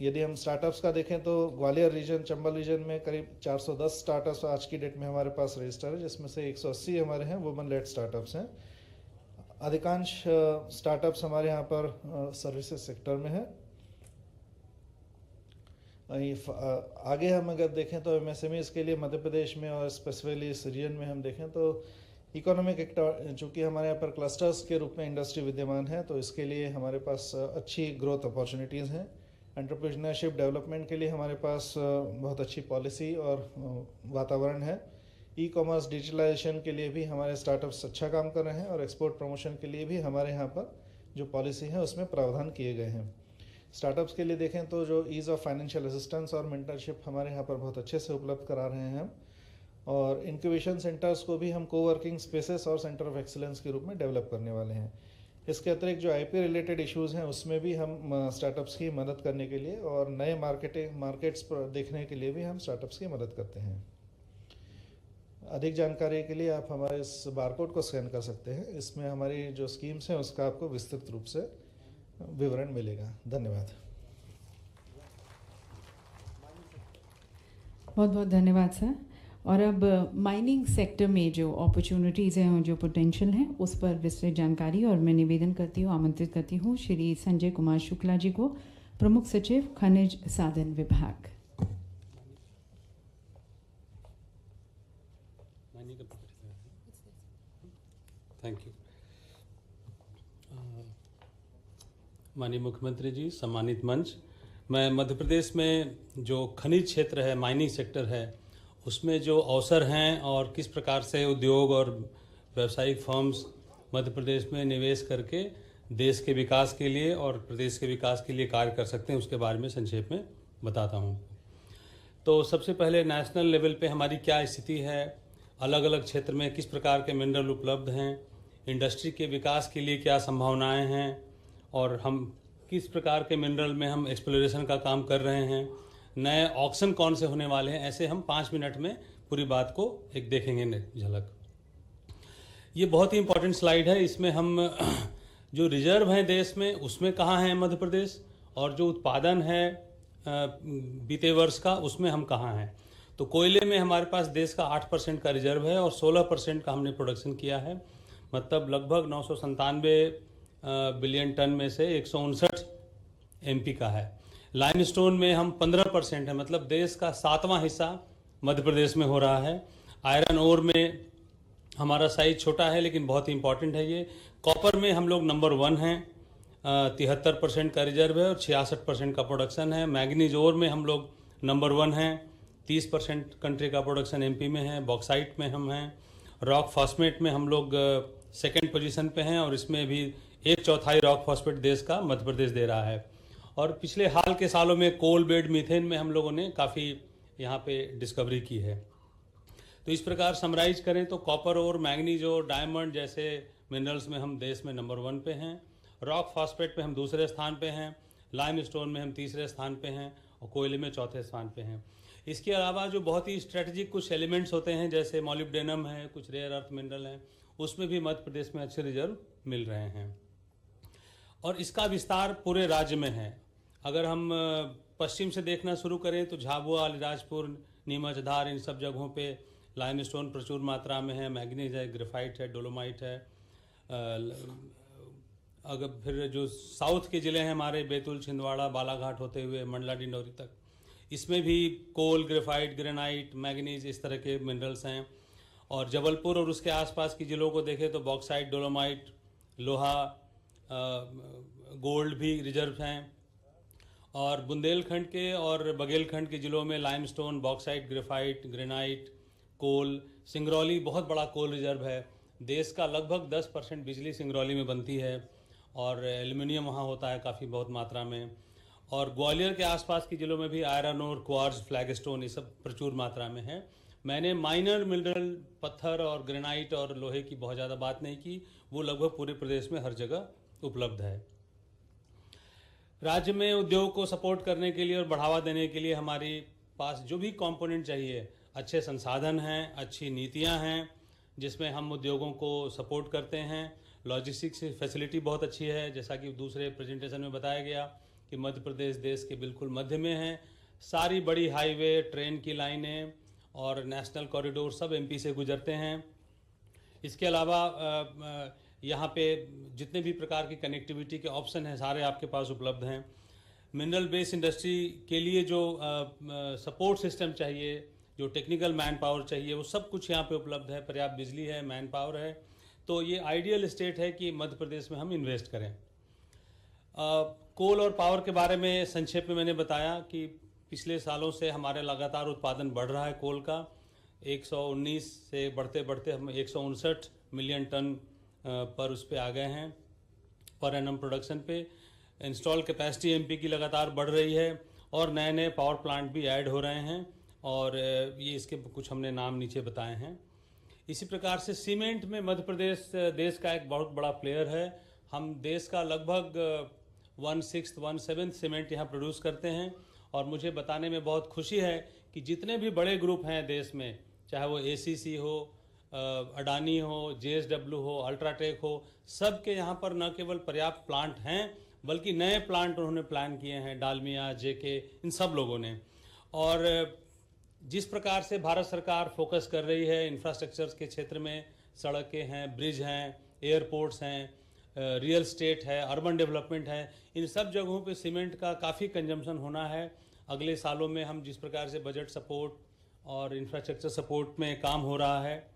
यदि हम स्टार्टअप्स का देखें तो ग्वालियर रीजन, चंबल रीजन में करीब 410 स्टार्टअप्स आज की डेट में हमारे पास रजिस्टर है, जिसमें से 180 हमारे हैं वुमेन लेड स्टार्टअप्स हैं। अधिकांश स्टार्टअप्स हमारे यहाँ पर सर्विसेज सेक्टर में है। आगे हम अगर देखें तो MSMEs के लिए मध्य प्रदेश में और स्पेसिफिकली इस रीजन में हम देखें तो इकोनॉमिक एक्टर, चूँकि हमारे यहाँ पर क्लस्टर्स के रूप में इंडस्ट्री विद्यमान है, तो इसके लिए हमारे पास अच्छी ग्रोथ अपॉर्चुनिटीज़ हैं। एंटरप्रेन्योरशिप डेवलपमेंट के लिए हमारे पास बहुत अच्छी पॉलिसी और वातावरण है। ई-कॉमर्स डिजिटलाइजेशन के लिए भी हमारे स्टार्टअप्स अच्छा काम कर रहे हैं और एक्सपोर्ट प्रमोशन के लिए भी हमारे यहाँ पर जो पॉलिसी है उसमें प्रावधान किए गए हैं। स्टार्टअप्स के लिए देखें तो जो ईज़ ऑफ फाइनेंशियल असिस्टेंस और मेंटरशिप हमारे यहाँ पर बहुत अच्छे से उपलब्ध करा रहे हैं हम, और इंक्यूबेशन सेंटर्स को भी हम कोवर्किंग स्पेसेस और सेंटर ऑफ एक्सीलेंस के रूप में डेवलप करने वाले हैं। इसके अतिरिक्त जो IP रिलेटेड इश्यूज़ हैं उसमें भी हम स्टार्टअप्स की मदद करने के लिए और नए मार्केट्स देखने के लिए भी हम स्टार्टअप्स की मदद करते हैं। अधिक जानकारी के लिए आप हमारे इस बारकोड को स्कैन कर सकते हैं। इसमें हमारी जो स्कीम्स हैं उसका आपको विस्तृत रूप से विवरण मिलेगा। धन्यवाद। बहुत बहुत धन्यवाद सर। और अब माइनिंग सेक्टर में जो अपॉर्चुनिटीज़ हैं और जो पोटेंशियल है उस पर विस्तृत जानकारी और मैं निवेदन करती हूँ, आमंत्रित करती हूँ श्री संजय कुमार शुक्ला जी को, प्रमुख सचिव खनिज साधन विभाग। Thank you. माननीय मुख्यमंत्री जी, सम्मानित मंच, मैं मध्य प्रदेश में जो खनिज क्षेत्र है, माइनिंग सेक्टर है, उसमें जो अवसर हैं और किस प्रकार से उद्योग और व्यावसायिक फर्म्स मध्य प्रदेश में निवेश करके देश के विकास के लिए और प्रदेश के विकास के लिए कार्य कर सकते हैं, उसके बारे में संक्षेप में बताता हूँ। तो सबसे पहले नेशनल लेवल पे हमारी क्या स्थिति है, अलग अलग क्षेत्र में किस प्रकार के मिनरल उपलब्ध हैं, इंडस्ट्री के विकास के लिए क्या संभावनाएं हैं और हम किस प्रकार के मिनरल में हम एक्सप्लोरेशन का काम कर रहे हैं, नए ऑक्शन कौन से होने वाले हैं, ऐसे हम 5 मिनट में पूरी बात को एक देखेंगे झलक। ये बहुत ही इंपॉर्टेंट स्लाइड है। इसमें हम जो रिजर्व हैं देश में उसमें कहाँ हैं मध्य प्रदेश, और जो उत्पादन है बीते वर्ष का उसमें हम कहाँ हैं। तो कोयले में हमारे पास देश का 8% का रिजर्व है और 16% का हमने प्रोडक्शन किया है, मतलब लगभग 997 बिलियन टन में से 159 MP का है। लाइमस्टोन में हम 15% है, मतलब देश का 7वां हिस्सा मध्य प्रदेश में हो रहा है। आयरन ओर में हमारा साइज छोटा है लेकिन बहुत ही इंपॉर्टेंट है ये। कॉपर में हम लोग नंबर 1 हैं, 73% का रिजर्व है और 66% का प्रोडक्शन है। मैग्नीज ओर में हम लोग नंबर 1 हैं, 30% कंट्री का प्रोडक्शन MP में है। बॉक्साइट में हम हैं। रॉक फॉस्फेट में हम लोग सेकेंड पोजीशन पे हैं और इसमें भी 1/4 रॉक फॉस्फेट देश का मध्य प्रदेश दे रहा है। और पिछले हाल के सालों में कोल बेड मीथेन में हम लोगों ने काफ़ी यहाँ पे डिस्कवरी की है। तो इस प्रकार समराइज करें तो कॉपर और मैग्नीज और डायमंड जैसे मिनरल्स में हम देश में नंबर 1 पे हैं। रॉक फॉस्फेट पे हम दूसरे स्थान पे हैं। लाइमस्टोन में हम तीसरे स्थान पे हैं और कोयले में चौथे स्थान पे हैं। इसके अलावा जो बहुत ही स्ट्रेटजिक कुछ एलिमेंट्स होते हैं जैसे मॉलिब्डेनम है, कुछ रेयर अर्थ मिनरल हैं, उसमें भी मध्य प्रदेश में अच्छे रिजर्व मिल रहे हैं और इसका विस्तार पूरे राज्य में है। अगर हम पश्चिम से देखना शुरू करें तो झाबुआ, अलीराजपुर, नीमच, धार, इन सब जगहों पे लाइमस्टोन प्रचुर मात्रा में है, मैग्नीज है, ग्रेफाइट है, डोलोमाइट है। अगर फिर जो साउथ के ज़िले हैं हमारे, बैतूल, छिंदवाड़ा, बालाघाट होते हुए मंडला डिंडौरी तक, इसमें भी कोल, ग्रेफाइट, ग्रेनाइट, मैग्नीज इस तरह के मिनरल्स हैं। और जबलपुर और उसके आसपास के ज़िलों को देखें तो बॉक्साइट, डोलोमाइट, लोहा, गोल्ड भी रिजर्व हैं। और बुंदेलखंड के और बघेलखंड के ज़िलों में लाइमस्टोन, बॉक्साइट, ग्रेफाइट, ग्रेनाइट, कोल, सिंगरौली बहुत बड़ा कोल रिजर्व है। देश का लगभग 10% बिजली सिंगरौली में बनती है और एल्युमिनियम वहाँ होता है काफ़ी बहुत मात्रा में। और ग्वालियर के आसपास के जिलों में भी आयरन और क्वार्ट्ज, फ्लैगस्टोन ये सब प्रचुर मात्रा में है। मैंने माइनर मिनरल पत्थर और ग्रेनाइट और लोहे की बहुत ज़्यादा बात नहीं की, वो लगभग पूरे प्रदेश में हर जगह उपलब्ध है। राज्य में उद्योग को सपोर्ट करने के लिए और बढ़ावा देने के लिए हमारी पास जो भी कंपोनेंट चाहिए, अच्छे संसाधन हैं, अच्छी नीतियां हैं जिसमें हम उद्योगों को सपोर्ट करते हैं। लॉजिस्टिक्स फैसिलिटी बहुत अच्छी है, जैसा कि दूसरे प्रेजेंटेशन में बताया गया कि मध्य प्रदेश देश के बिल्कुल मध्य में है। सारी बड़ी हाईवे, ट्रेन की लाइनें और नेशनल कॉरिडोर सब एमपी से गुजरते हैं। इसके अलावा यहाँ पे जितने भी प्रकार की कनेक्टिविटी के ऑप्शन हैं सारे आपके पास उपलब्ध हैं। मिनरल बेस्ड इंडस्ट्री के लिए जो सपोर्ट सिस्टम चाहिए, जो टेक्निकल मैन पावर चाहिए, वो सब कुछ यहाँ पे उपलब्ध है। पर्याप्त बिजली है, मैन पावर है, तो ये आइडियल स्टेट है कि मध्य प्रदेश में हम इन्वेस्ट करें। कोल और पावर के बारे में संक्षेप में मैंने बताया कि पिछले सालों से हमारे लगातार उत्पादन बढ़ रहा है कोल का। 119 से बढ़ते बढ़ते हम 159 मिलियन टन पर उस पे आ गए हैं पर एनम प्रोडक्शन पे। इंस्टॉल कैपेसिटी एमपी की लगातार बढ़ रही है और नए नए पावर प्लांट भी ऐड हो रहे हैं और ये इसके कुछ हमने नाम नीचे बताए हैं। इसी प्रकार से सीमेंट में मध्य प्रदेश देश का एक बहुत बड़ा प्लेयर है। हम देश का लगभग 1/6 1/7 सीमेंट यहाँ प्रोड्यूस करते हैं और मुझे बताने में बहुत खुशी है कि जितने भी बड़े ग्रुप हैं देश में, चाहे वो एसीसी हो, अडानी हो, जेएसडब्ल्यू हो, अल्ट्राटेक हो, सब के यहाँ पर न केवल पर्याप्त प्लांट हैं बल्कि नए प्लांट उन्होंने प्लान किए हैं, डालमिया, जेके, इन सब लोगों ने। और जिस प्रकार से भारत सरकार फोकस कर रही है इंफ्रास्ट्रक्चर के क्षेत्र में, सड़कें हैं, ब्रिज हैं, एयरपोर्ट्स हैं, रियल एस्टेट है, अर्बन डेवलपमेंट है, इन सब जगहों पे सीमेंट का काफ़ी कंजम्पशन होना है। अगले सालों में हम जिस प्रकार से बजट सपोर्ट और इंफ्रास्ट्रक्चर सपोर्ट में काम हो रहा है,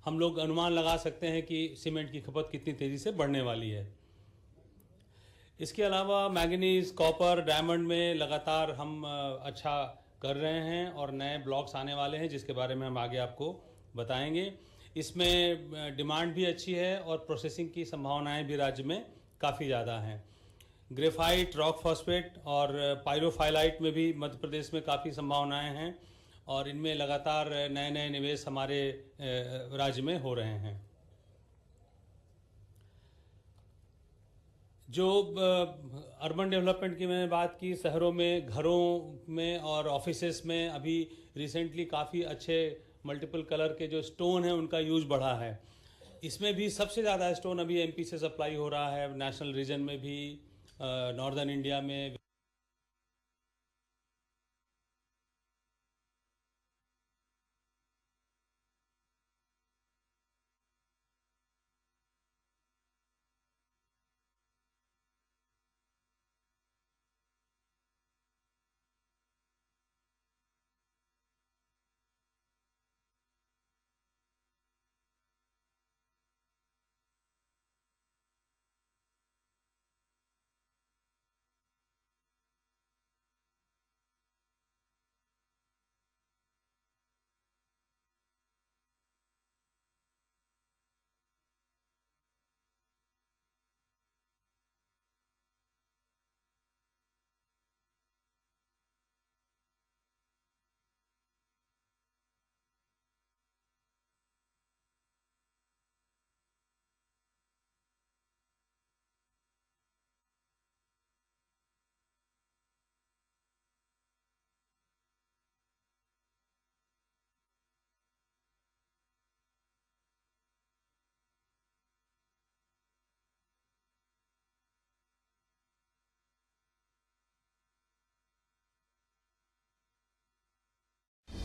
हम लोग अनुमान लगा सकते हैं कि सीमेंट की खपत कितनी तेज़ी से बढ़ने वाली है। इसके अलावा मैंगनीज, कॉपर, डायमंड में लगातार हम अच्छा कर रहे हैं और नए ब्लॉक्स आने वाले हैं जिसके बारे में हम आगे आपको बताएंगे। इसमें डिमांड भी अच्छी है और प्रोसेसिंग की संभावनाएं भी राज्य में काफ़ी ज़्यादा हैं। ग्रेफाइट, रॉक फॉस्फेट और पायरोफाइलाइट में भी मध्य प्रदेश में काफ़ी संभावनाएं हैं और इनमें लगातार नए नए निवेश हमारे राज्य में हो रहे हैं। जो अर्बन डेवलपमेंट की मैंने बात की, शहरों में, घरों में और ऑफिसेस में अभी रिसेंटली काफ़ी अच्छे मल्टीपल कलर के जो स्टोन हैं उनका यूज बढ़ा है। इसमें भी सबसे ज़्यादा स्टोन अभी एमपी से सप्लाई हो रहा है, नेशनल रीजन में भी, नॉर्दर्न इंडिया में।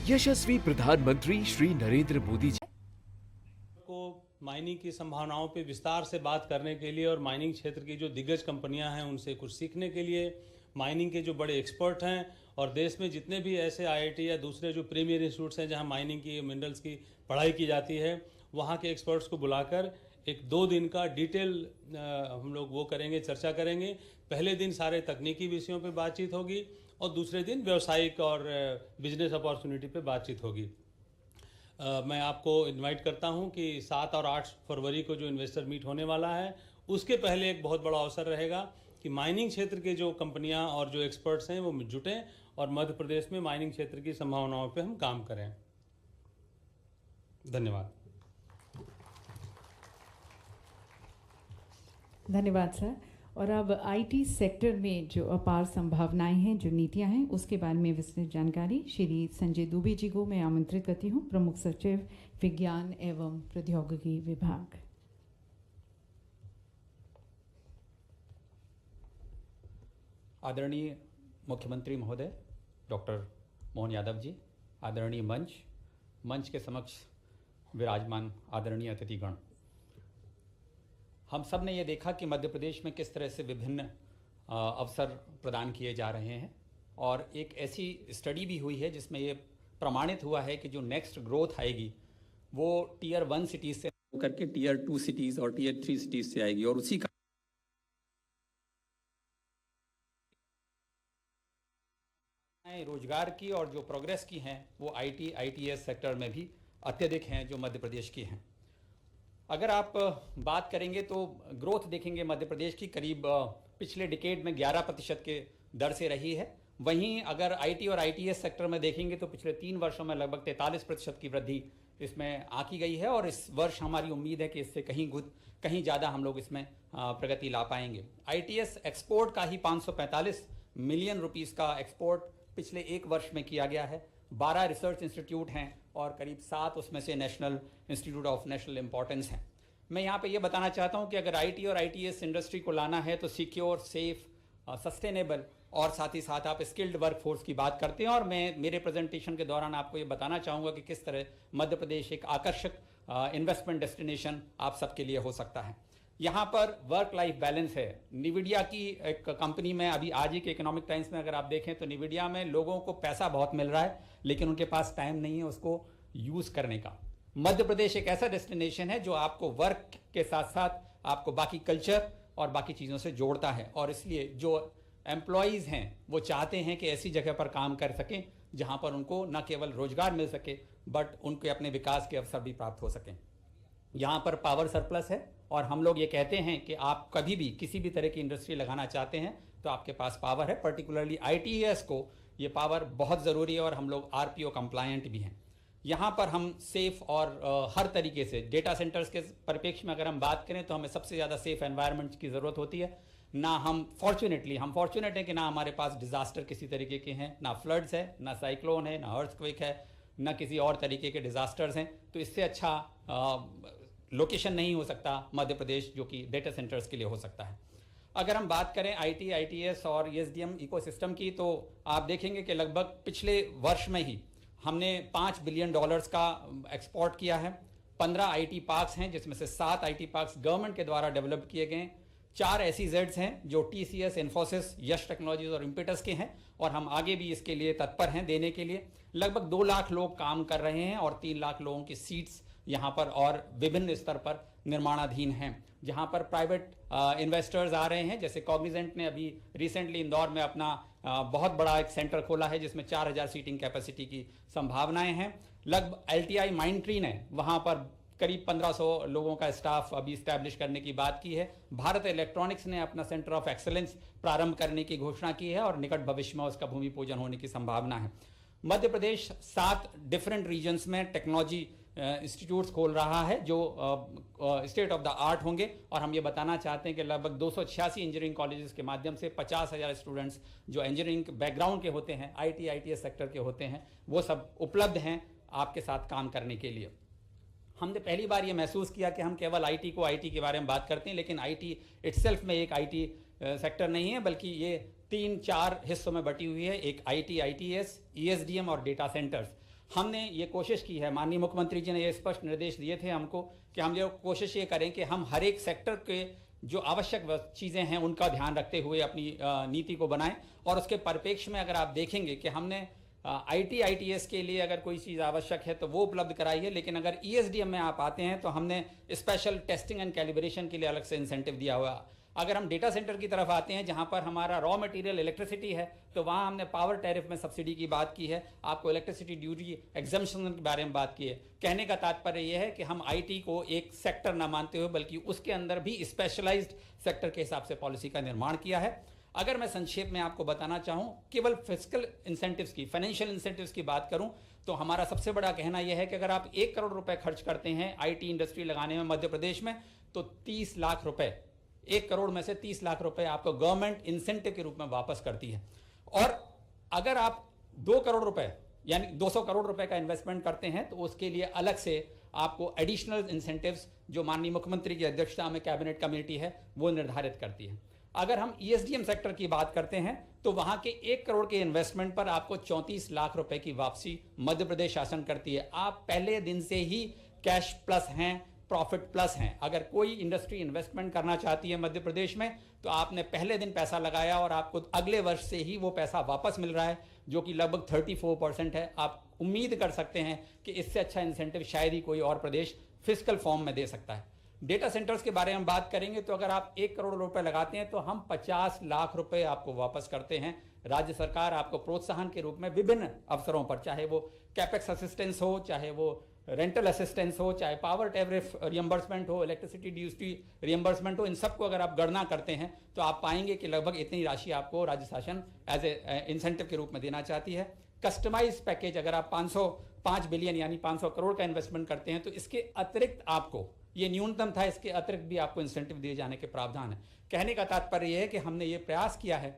यशस्वी प्रधानमंत्री श्री नरेंद्र मोदी जी को माइनिंग की संभावनाओं पे विस्तार से बात करने के लिए और माइनिंग क्षेत्र की जो दिग्गज कंपनियां हैं उनसे कुछ सीखने के लिए, माइनिंग के जो बड़े एक्सपर्ट हैं और देश में जितने भी ऐसे आईआईटी या दूसरे जो प्रीमियर इंस्टीट्यूट्स हैं जहां माइनिंग की, मिनरल्स की पढ़ाई की जाती है, वहां के एक्सपर्ट्स को बुलाकर एक 2 दिन का डिटेल हम लोग वो करेंगे, चर्चा करेंगे। पहले दिन सारे तकनीकी विषयों पे बातचीत होगी और दूसरे दिन व्यावसायिक और बिजनेस अपॉर्चुनिटी पे बातचीत होगी। मैं आपको इनवाइट करता हूं कि 7 और 8 फरवरी को जो इन्वेस्टर मीट होने वाला है उसके पहले एक बहुत बड़ा अवसर रहेगा कि माइनिंग क्षेत्र के जो कंपनियां और जो एक्सपर्ट्स हैं वो जुटें और मध्य प्रदेश में माइनिंग क्षेत्र की संभावनाओं पे हम काम करें। धन्यवाद। धन्यवाद सर। और अब आईटी सेक्टर में जो अपार संभावनाएं हैं, जो नीतियां हैं, उसके बारे में विस्तृत जानकारी श्री संजय दुबे जी को मैं आमंत्रित करती हूं, प्रमुख सचिव विज्ञान एवं प्रौद्योगिकी विभाग। आदरणीय मुख्यमंत्री महोदय डॉक्टर मोहन यादव जी, आदरणीय मंच के समक्ष विराजमान आदरणीय अतिथिगण, हम सब ने ये देखा कि मध्य प्रदेश में किस तरह से विभिन्न अवसर प्रदान किए जा रहे हैं और एक ऐसी स्टडी भी हुई है जिसमें ये प्रमाणित हुआ है कि जो नेक्स्ट ग्रोथ आएगी वो टियर 1 सिटीज़ से करके टियर 2 सिटीज़ और टियर 3 सिटीज़ से आएगी और उसी का रोजगार की और जो प्रोग्रेस की हैं वो आईटीएस सेक्टर में भी अत्यधिक हैं जो मध्य प्रदेश की हैं। अगर आप बात करेंगे तो ग्रोथ देखेंगे मध्य प्रदेश की करीब पिछले डिकेड में 11% के दर से रही है। वहीं अगर आईटी और आईटीएस सेक्टर में देखेंगे तो पिछले 3 वर्षों में लगभग 43% की वृद्धि इसमें आकी गई है और इस वर्ष हमारी उम्मीद है कि इससे कहीं ज़्यादा हम लोग इसमें प्रगति ला पाएंगे। आईटीएस एक्सपोर्ट का ही 545 मिलियन रुपीस का एक्सपोर्ट पिछले 1 वर्ष में किया गया है। 12 रिसर्च इंस्टीट्यूट हैं और करीब 7 उसमें से national institute of national importance हैं। मैं यहाँ पे ये बताना चाहता हूँ कि अगर आईटी और आईटीएस इंडस्ट्री को लाना है तो सिक्योर, सेफ, सस्टेनेबल और साथ ही साथ आप स्किल्ड वर्कफोर्स की बात करते हैं और मैं मेरे प्रेजेंटेशन के दौरान आपको ये बताना चाहूँगा कि किस तरह मध्य प्रदेश एक आकर्षक इन्वेस्टमेंट डेस्टिनेशन आप सबके लिए हो सकता है। यहाँ पर वर्क लाइफ बैलेंस है। निविडिया की एक कंपनी में अभी आज ही के इकोनॉमिक टाइम्स में अगर आप देखें तो निविडिया में लोगों को पैसा बहुत मिल रहा है लेकिन उनके पास टाइम नहीं है उसको यूज़ करने का। मध्य प्रदेश एक ऐसा डेस्टिनेशन है जो आपको वर्क के साथ साथ आपको बाकी कल्चर और बाकी चीज़ों से जोड़ता है और इसलिए जो एम्प्लॉयज़ हैं वो चाहते हैं कि ऐसी जगह पर काम कर सकें जहाँ पर उनको न केवल रोजगार मिल सके बट उनके अपने विकास के अवसर भी प्राप्त हो सकें। यहाँ पर पावर सरप्लस है और हम लोग ये कहते हैं कि आप कभी भी किसी भी तरह की इंडस्ट्री लगाना चाहते हैं तो आपके पास पावर है। पर्टिकुलरली आईटीएस को ये पावर बहुत ज़रूरी है और हम लोग आरपीओ कंप्लायंट भी हैं। यहाँ पर हम सेफ और हर तरीके से डेटा सेंटर्स के परिप्रेक्ष्य में अगर हम बात करें तो हमें सबसे ज़्यादा सेफ एनवायरनमेंट की ज़रूरत होती है। ना हम फॉर्चुनेट हैं कि ना हमारे पास डिज़ास्टर किसी तरीके के हैं, ना फ्लड्स है, ना साइक्लोन है, ना अर्थक्वेक है, ना किसी और तरीके के डिज़ास्टर्स हैं। तो इससे अच्छा लोकेशन नहीं हो सकता मध्य प्रदेश जो कि डेटा सेंटर्स के लिए हो सकता है। अगर हम बात करें आईटी, आईटीएस और ईएसडीएम इकोसिस्टम की तो आप देखेंगे कि लगभग पिछले वर्ष में ही हमने $5 बिलियन का एक्सपोर्ट किया है। 15 आईटी पार्क्स हैं जिसमें से 7 आईटी पार्क्स गवर्नमेंट के द्वारा डेवलप किए गए। 4 SEZs हैं जो टीसीएस, इन्फोसिस, यश टेक्नोलॉजीज और इम्पेटस के हैं और हम आगे भी इसके लिए तत्पर हैं देने के लिए। लगभग 2 लाख लोग काम कर रहे हैं और 3 लाख लोगों की सीट्स यहाँ पर और विभिन्न स्तर पर निर्माणाधीन हैं जहाँ पर प्राइवेट इन्वेस्टर्स आ रहे हैं। जैसे कॉग्निजेंट ने अभी रिसेंटली इंदौर में अपना बहुत बड़ा एक सेंटर खोला है जिसमें 4000 सीटिंग कैपेसिटी की संभावनाएं हैं। लगभग LTI माइंडट्री ने वहाँ पर करीब 1500 लोगों का स्टाफ अभी इस्टेब्लिश करने की बात की है। भारत इलेक्ट्रॉनिक्स ने अपना सेंटर ऑफ एक्सेलेंस प्रारंभ करने की घोषणा की है और निकट भविष्य में उसका भूमि पूजन होने की संभावना है। मध्य प्रदेश 7 डिफरेंट रीजन्स में टेक्नोलॉजी इंस्टीट्यूट्स खोल रहा है जो स्टेट ऑफ द आर्ट होंगे और हम ये बताना चाहते हैं कि लगभग 286 इंजीनियरिंग कॉलेजेस के माध्यम से 50,000 स्टूडेंट्स जो इंजीनियरिंग बैकग्राउंड के होते हैं, आईटी, आईटीएस सेक्टर के होते हैं, वो सब उपलब्ध हैं आपके साथ काम करने के लिए। हमने पहली बार ये महसूस किया कि हम केवल आईटी को आईटी के बारे में बात करते हैं लेकिन आईटी इटसेल्फ में एक आईटी सेक्टर नहीं है बल्कि ये 3-4 हिस्सों में बटी हुई है। एक आईटी, आईटीएस, ईएसडीएम और डेटा सेंटर्स। हमने ये कोशिश की है, माननीय मुख्यमंत्री जी ने ये स्पष्ट निर्देश दिए थे हमको कि हम ये कोशिश ये करें कि हम हर एक सेक्टर के जो आवश्यक चीज़ें हैं उनका ध्यान रखते हुए अपनी नीति को बनाएं और उसके परिप्रेक्ष्य में अगर आप देखेंगे कि हमने आईटी, आईटीएस के लिए अगर कोई चीज़ आवश्यक है तो वो उपलब्ध कराई है। लेकिन अगर ईएसडीएम में आप आते हैं तो हमने स्पेशल टेस्टिंग एंड कैलिब्रेशन के लिए अलग से इंसेंटिव दिया हुआ। अगर हम डेटा सेंटर की तरफ आते हैं जहां पर हमारा रॉ मटेरियल इलेक्ट्रिसिटी है, तो वहां हमने पावर टैरिफ में सब्सिडी की बात की है, आपको इलेक्ट्रिसिटी ड्यूटी एग्जम्पशन के बारे में बात की है। कहने का तात्पर्य यह है कि हम आईटी को एक सेक्टर ना मानते हुए बल्कि उसके अंदर भी स्पेशलाइज्ड सेक्टर के हिसाब से पॉलिसी का निर्माण किया है। अगर मैं संक्षेप में आपको बताना चाहूं, केवल फिस्कल इंसेंटिव्स की, फाइनेंशियल इंसेंटिव्स की बात करूं तो हमारा सबसे बड़ा कहना यह है कि अगर आप 1 करोड़ रुपए खर्च करते हैं आईटी इंडस्ट्री लगाने में मध्य प्रदेश में, तो 30 लाख रुपए, 1 करोड़ में से 30 लाख रुपए आपको गवर्नमेंट इंसेंटिव के रूप में वापस करती है। और अगर आप 2 करोड़ रुपए यानी 200 करोड़ रुपए का इन्वेस्टमेंट करते हैं तो उसके लिए अलग से आपको एडिशनल इंसेंटिव्स जो माननीय मुख्यमंत्री की अध्यक्षता में कैबिनेट कमेटी है वो निर्धारित करती है। अगर हम ईएसडीएम सेक्टर की बात करते हैं तो वहां के 1 करोड़ के इन्वेस्टमेंट पर आपको 34 लाख रुपए की वापसी मध्य प्रदेश शासन करती है। आप पहले दिन से ही कैश प्लस हैं, प्रॉफिट प्लस हैं। अगर कोई इंडस्ट्री इन्वेस्टमेंट करना चाहती है मध्य प्रदेश में तो आपने पहले दिन पैसा लगाया और आपको अगले वर्ष से ही वो पैसा वापस मिल रहा है, जो कि लगभग 34% है। आप उम्मीद कर सकते हैं कि इससे अच्छा इंसेंटिव शायद ही कोई और प्रदेश फिस्कल फॉर्म में दे सकता है। डेटा सेंटर्स के बारे में बात करेंगे तो अगर आप 1 करोड़ रुपए लगाते हैं तो हम 50 लाख रुपए आपको वापस करते हैं। राज्य सरकार आपको प्रोत्साहन के रूप में विभिन्न अवसरों पर, चाहे वो कैपेक्स असिस्टेंस हो, चाहे वो रेंटल असिस्टेंस हो, चाहे पावर टैरिफ रियम्बर्समेंट हो, इलेक्ट्रिसिटी ड्यूटी रियम्बर्समेंट हो, इन सबको अगर आप गणना करते हैं तो आप पाएंगे कि लगभग इतनी राशि आपको राज्य शासन एज ए इंसेंटिव के रूप में देना चाहती है। कस्टमाइज पैकेज, अगर आप 5 बिलियन यानी 500 करोड़ का इन्वेस्टमेंट करते हैं तो इसके अतिरिक्त आपको, ये न्यूनतम था, इसके अतिरिक्त भी आपको इंसेंटिव दिए जाने के प्रावधान है। कहने का तात्पर्य यह है कि हमने ये प्रयास किया है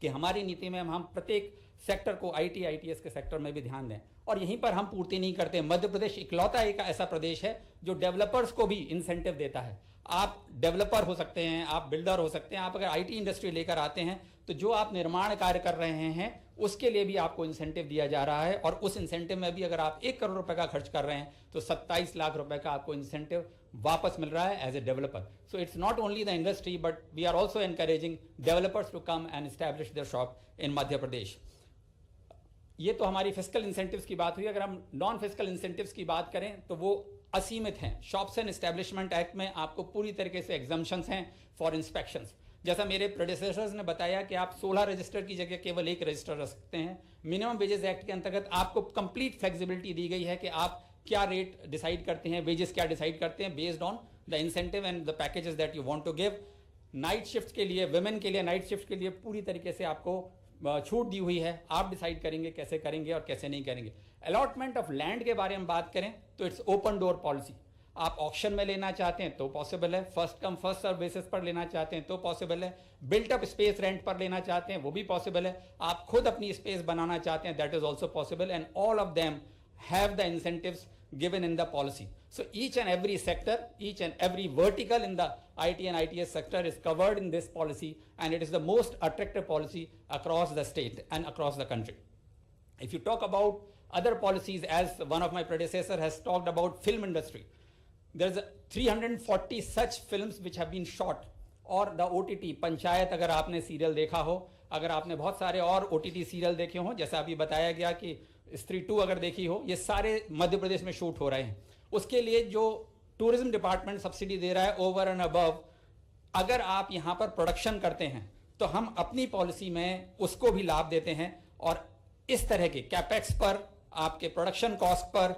कि हमारी नीति में हम प्रत्येक सेक्टर को आईटी आईटीएस के सेक्टर में भी ध्यान दें। और यहीं पर हम पूर्ति नहीं करते, मध्य प्रदेश इकलौता एक ऐसा प्रदेश है जो डेवलपर्स को भी इंसेंटिव देता है। आप डेवलपर हो सकते हैं, आप बिल्डर हो सकते हैं, आप अगर आईटी इंडस्ट्री लेकर आते हैं तो जो आप निर्माण कार्य कर रहे हैं उसके लिए भी आपको इंसेंटिव दिया जा रहा है। और उस इंसेंटिव में भी अगर आप 1 करोड़ रुपए का खर्च कर रहे हैं तो 27 लाख रुपए का आपको इंसेंटिव वापस मिल रहा है as a developer. So it's not only the industry but we are also encouraging developers to come and establish their shop in Madhya Pradesh. ये तो हमारी फिस्कल इंसेंटिव्स की बात हुई। अगर हम नॉन फिस्कल इंसेंटिव्स की बात करें तो वो असीमित हैं। शॉप्स एंड एस्टैब्लिशमेंट एक्ट में आपको पूरी तरीके से एग्जम्पशंस हैं फॉर इंस्पेक्शंस। जैसा मेरे प्रेडिसेसर्स ने बताया कि आप 16 रजिस्टर की जगह केवल 1 रजिस्टर रख सकते हैं। मिनिमम वेजेस एक्ट के अंतर्गत आपको कंप्लीट फ्लेक्सिबिलिटी दी गई है कि आप क्या रेट डिसाइड करते हैं, वेजेस क्या डिसाइड करते हैं based on the incentive and the packages that you want to give. Night shift के लिए, वुमेन के लिए नाइट शिफ्ट के लिए पूरी तरीके से आपको छूट दी हुई है। आप डिसाइड करेंगे कैसे करेंगे और कैसे नहीं करेंगे। अलॉटमेंट ऑफ लैंड के बारे में बात करें तो इट्स ओपन डोर पॉलिसी। आप ऑक्शन में लेना चाहते हैं तो पॉसिबल है, first come first serve basis पर लेना चाहते हैं तो पॉसिबल है, बिल्ट अप स्पेस रेंट पर लेना चाहते हैं वो भी पॉसिबल है, आप खुद अपनी स्पेस बनाना चाहते हैं that is also possible, and all of them have the incentives given in the policy. So each and every sector, each and every vertical in the IT and ITS sector is covered in this policy, and it is the most attractive policy across the state and across the country. If you talk about other policies, as one of my predecessor has talked about film industry, there's 340 such films which have been shot. और the OTT panchayat, अगर आपने serial देखा हो, अगर आपने बहुत सारे और OTT सीरियल देखे हो, जैसा अभी बताया गया कि स्त्री 2 अगर देखी हो, ये सारे मध्य प्रदेश में शूट हो रहे हैं। उसके लिए जो टूरिज्म डिपार्टमेंट सब्सिडी दे रहा है ओवर एंड अबव, अगर आप यहाँ पर प्रोडक्शन करते हैं तो हम अपनी पॉलिसी में उसको भी लाभ देते हैं। और इस तरह के कैपेक्स पर, आपके प्रोडक्शन कॉस्ट पर,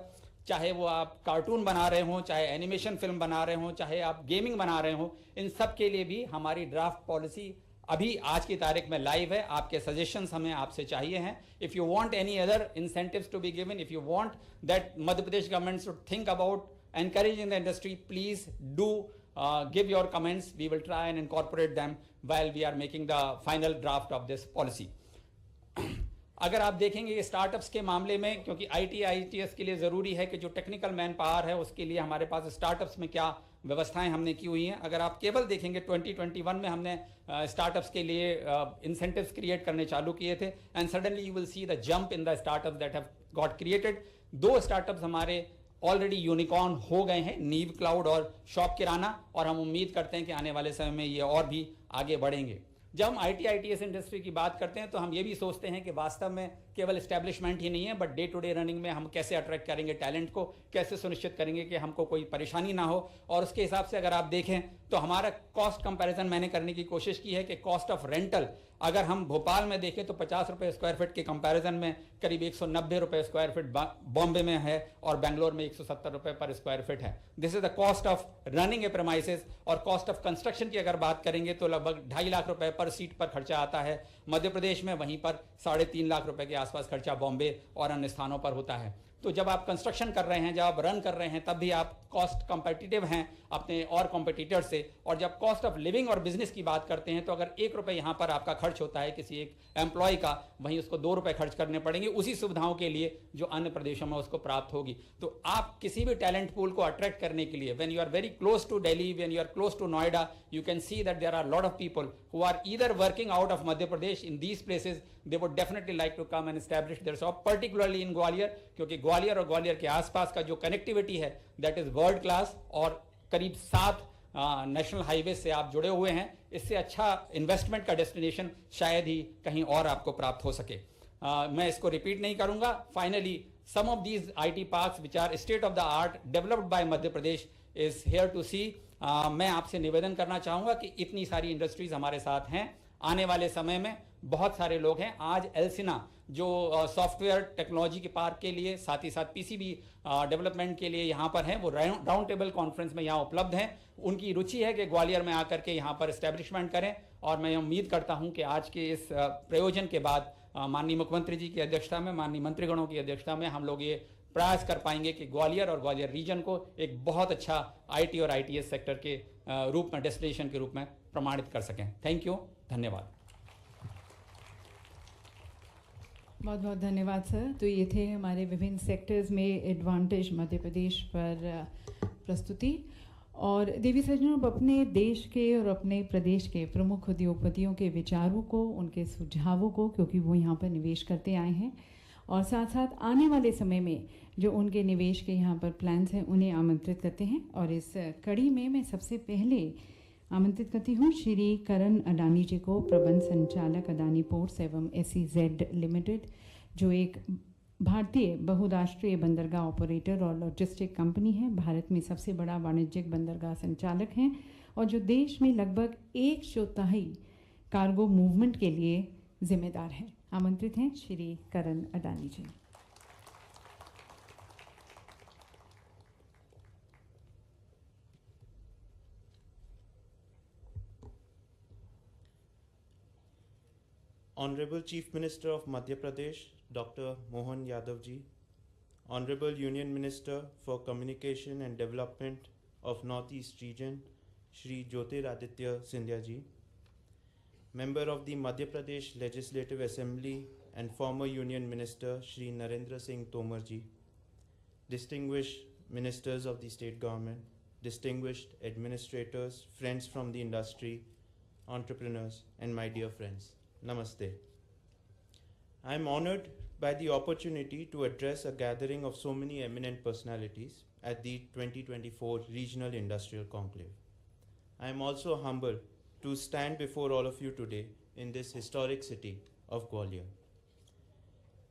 चाहे वो आप कार्टून बना रहे हो, चाहे एनिमेशन फिल्म बना रहे हो, चाहे आप गेमिंग बना रहे हो, इन सब के लिए भी हमारी ड्राफ्ट पॉलिसी अभी आज की तारीख में लाइव है। आपके सजेशंस हमें आपसे चाहिए हैं। If you want any other incentives to be given, if you want that Madhya Pradesh government should think about encouraging the industry, please do give your comments. We will try and incorporate them while we are making the final draft of this policy. अगर आप देखेंगे ये startups के मामले में, क्योंकि IT ITS के लिए ज़रूरी है कि जो टेक्निकल मैन पावर है उसके लिए हमारे पास स्टार्टअप्स में क्या व्यवस्थाएं हमने की हुई हैं। अगर आप केवल देखेंगे 2021 में हमने स्टार्टअप्स के लिए इंसेंटिव्स क्रिएट करने चालू किए थे, and suddenly you will see the jump in the startups that have got created. 2 startups हमारे ऑलरेडी यूनिकॉर्न हो गए हैं, नीव क्लाउड और शॉप किराना, और हम उम्मीद करते हैं कि आने वाले समय में ये और भी आगे बढ़ेंगे। जब हम IT ITS इंडस्ट्री की बात करते हैं तो हम ये भी सोचते हैं कि वास्तव में केवल एस्टैब्लिशमेंट ही नहीं है, but day to day running में हम कैसे अट्रैक्ट करेंगे टैलेंट को, कैसे सुनिश्चित करेंगे कि हमको कोई परेशानी ना हो। और उसके हिसाब से अगर आप देखें तो हमारा कॉस्ट कंपैरिजन मैंने करने की कोशिश की है कि कॉस्ट ऑफ रेंटल अगर हम भोपाल में देखें तो 50 रुपये स्क्वायर फीट के कंपैरिजन में करीब 190 रुपये स्क्वायर फीट बॉम्बे में है और बेंगलोर में 170 रुपये पर स्क्वायर फीट है। This is the cost of running A premises. और कॉस्ट ऑफ कंस्ट्रक्शन की अगर बात करेंगे तो लगभग 2.5 लाख रुपए पर सीट पर खर्चा आता है मध्य प्रदेश में, वहीं पर 3.5 लाख रुपए के आसपास खर्चा बॉम्बे और अन्य स्थानों पर होता है। तो जब आप कंस्ट्रक्शन कर रहे हैं, जब आप रन कर रहे हैं, तब भी आप कॉस्ट कंपेटिटिव हैं अपने और कॉम्पिटिटर से। और जब कॉस्ट ऑफ लिविंग और बिजनेस की बात करते हैं तो अगर 1 रुपये यहाँ पर आपका खर्च होता है किसी एक एम्प्लॉय का, वहीं उसको 2 रुपये खर्च करने पड़ेंगे उसी सुविधाओं के लिए जो अन्य प्रदेशों में उसको प्राप्त होगी। तो आप किसी भी टैलेंट पूल को अट्रैक्ट करने के लिए, when you are very close to Delhi, when you are close to Noida, you can see that there are lot of people who are either working out of Madhya Pradesh in these places, they would definitely like to come and establish their shop, particularly in Gwalior, क्योंकि ग्वालियर और ग्वालियर के आसपास का जो connectivity है that is world class और करीब 7 national highway से आप जुड़े हुए हैं। इससे अच्छा इन्वेस्टमेंट का डेस्टिनेशन शायद ही कहीं और आपको प्राप्त हो सके। मैं इसको रिपीट नहीं करूंगा। Finally some of these IT parks which are state of the art developed by Madhya Pradesh is here to see. मैं आपसे निवेदन करना चाहूंगा कि इतनी सारी इंडस्ट्रीज हमारे साथ हैं, आने वाले समय में बहुत सारे लोग हैं। आज एल्सिना जो सॉफ्टवेयर टेक्नोलॉजी के पार्क के लिए, साथ ही साथ PCB डेवलपमेंट के लिए यहाँ पर हैं, वो राउंड टेबल कॉन्फ्रेंस में यहाँ उपलब्ध हैं। उनकी रुचि है कि ग्वालियर में आकर के यहाँ पर एस्टेब्लिशमेंट करें और मैं उम्मीद करता हूँ कि आज के इस प्रयोजन के बाद माननीय मुख्यमंत्री जी की अध्यक्षता में, माननीय मंत्रीगणों की अध्यक्षता में हम लोग ये प्रयास कर पाएंगे कि ग्वालियर और ग्वालियर रीजन को एक बहुत अच्छा IT और ITS सेक्टर के रूप में, डेस्टिनेशन के रूप में प्रमाणित कर सकें। थैंक यू, धन्यवाद। बहुत बहुत धन्यवाद सर। तो ये थे हमारे विभिन्न सेक्टर्स में एडवांटेज मध्य प्रदेश पर प्रस्तुति। और देवी सज्जनों, अब अपने देश के और अपने प्रदेश के प्रमुख उद्योगपतियों के विचारों को, उनके सुझावों को, क्योंकि वो यहाँ पर निवेश करते आए हैं और साथ साथ आने वाले समय में जो उनके निवेश के यहाँ पर प्लान्स हैं उन्हें आमंत्रित करते हैं। और इस कड़ी में मैं सबसे पहले आमंत्रित करती हूँ श्री करण अडानी जी को, प्रबंध संचालक अडानी पोर्ट्स एवं SEZ लिमिटेड, जो एक भारतीय बहुराष्ट्रीय बंदरगाह ऑपरेटर और लॉजिस्टिक कंपनी है, भारत में सबसे बड़ा वाणिज्यिक बंदरगाह संचालक हैं और जो देश में लगभग 1/4 कार्गो मूवमेंट के लिए जिम्मेदार है। आमंत्रित हैं श्री करण अडानी जी। Honorable Chief Minister of Madhya Pradesh, Dr. Mohan Yadav ji, Honorable Union Minister for Communication and Development of Northeast Region, Shri Jyotiraditya Scindia ji, Member of the Madhya Pradesh Legislative Assembly and former Union Minister Shri Narendra Singh Tomar ji, distinguished ministers of the state government, distinguished administrators, friends from the industry, entrepreneurs, and my dear friends. Namaste. I am honored by the opportunity to address a gathering of so many eminent personalities at the 2024 Regional Industrial Conclave. I am also humbled to stand before all of you today in this historic city of Gwalior.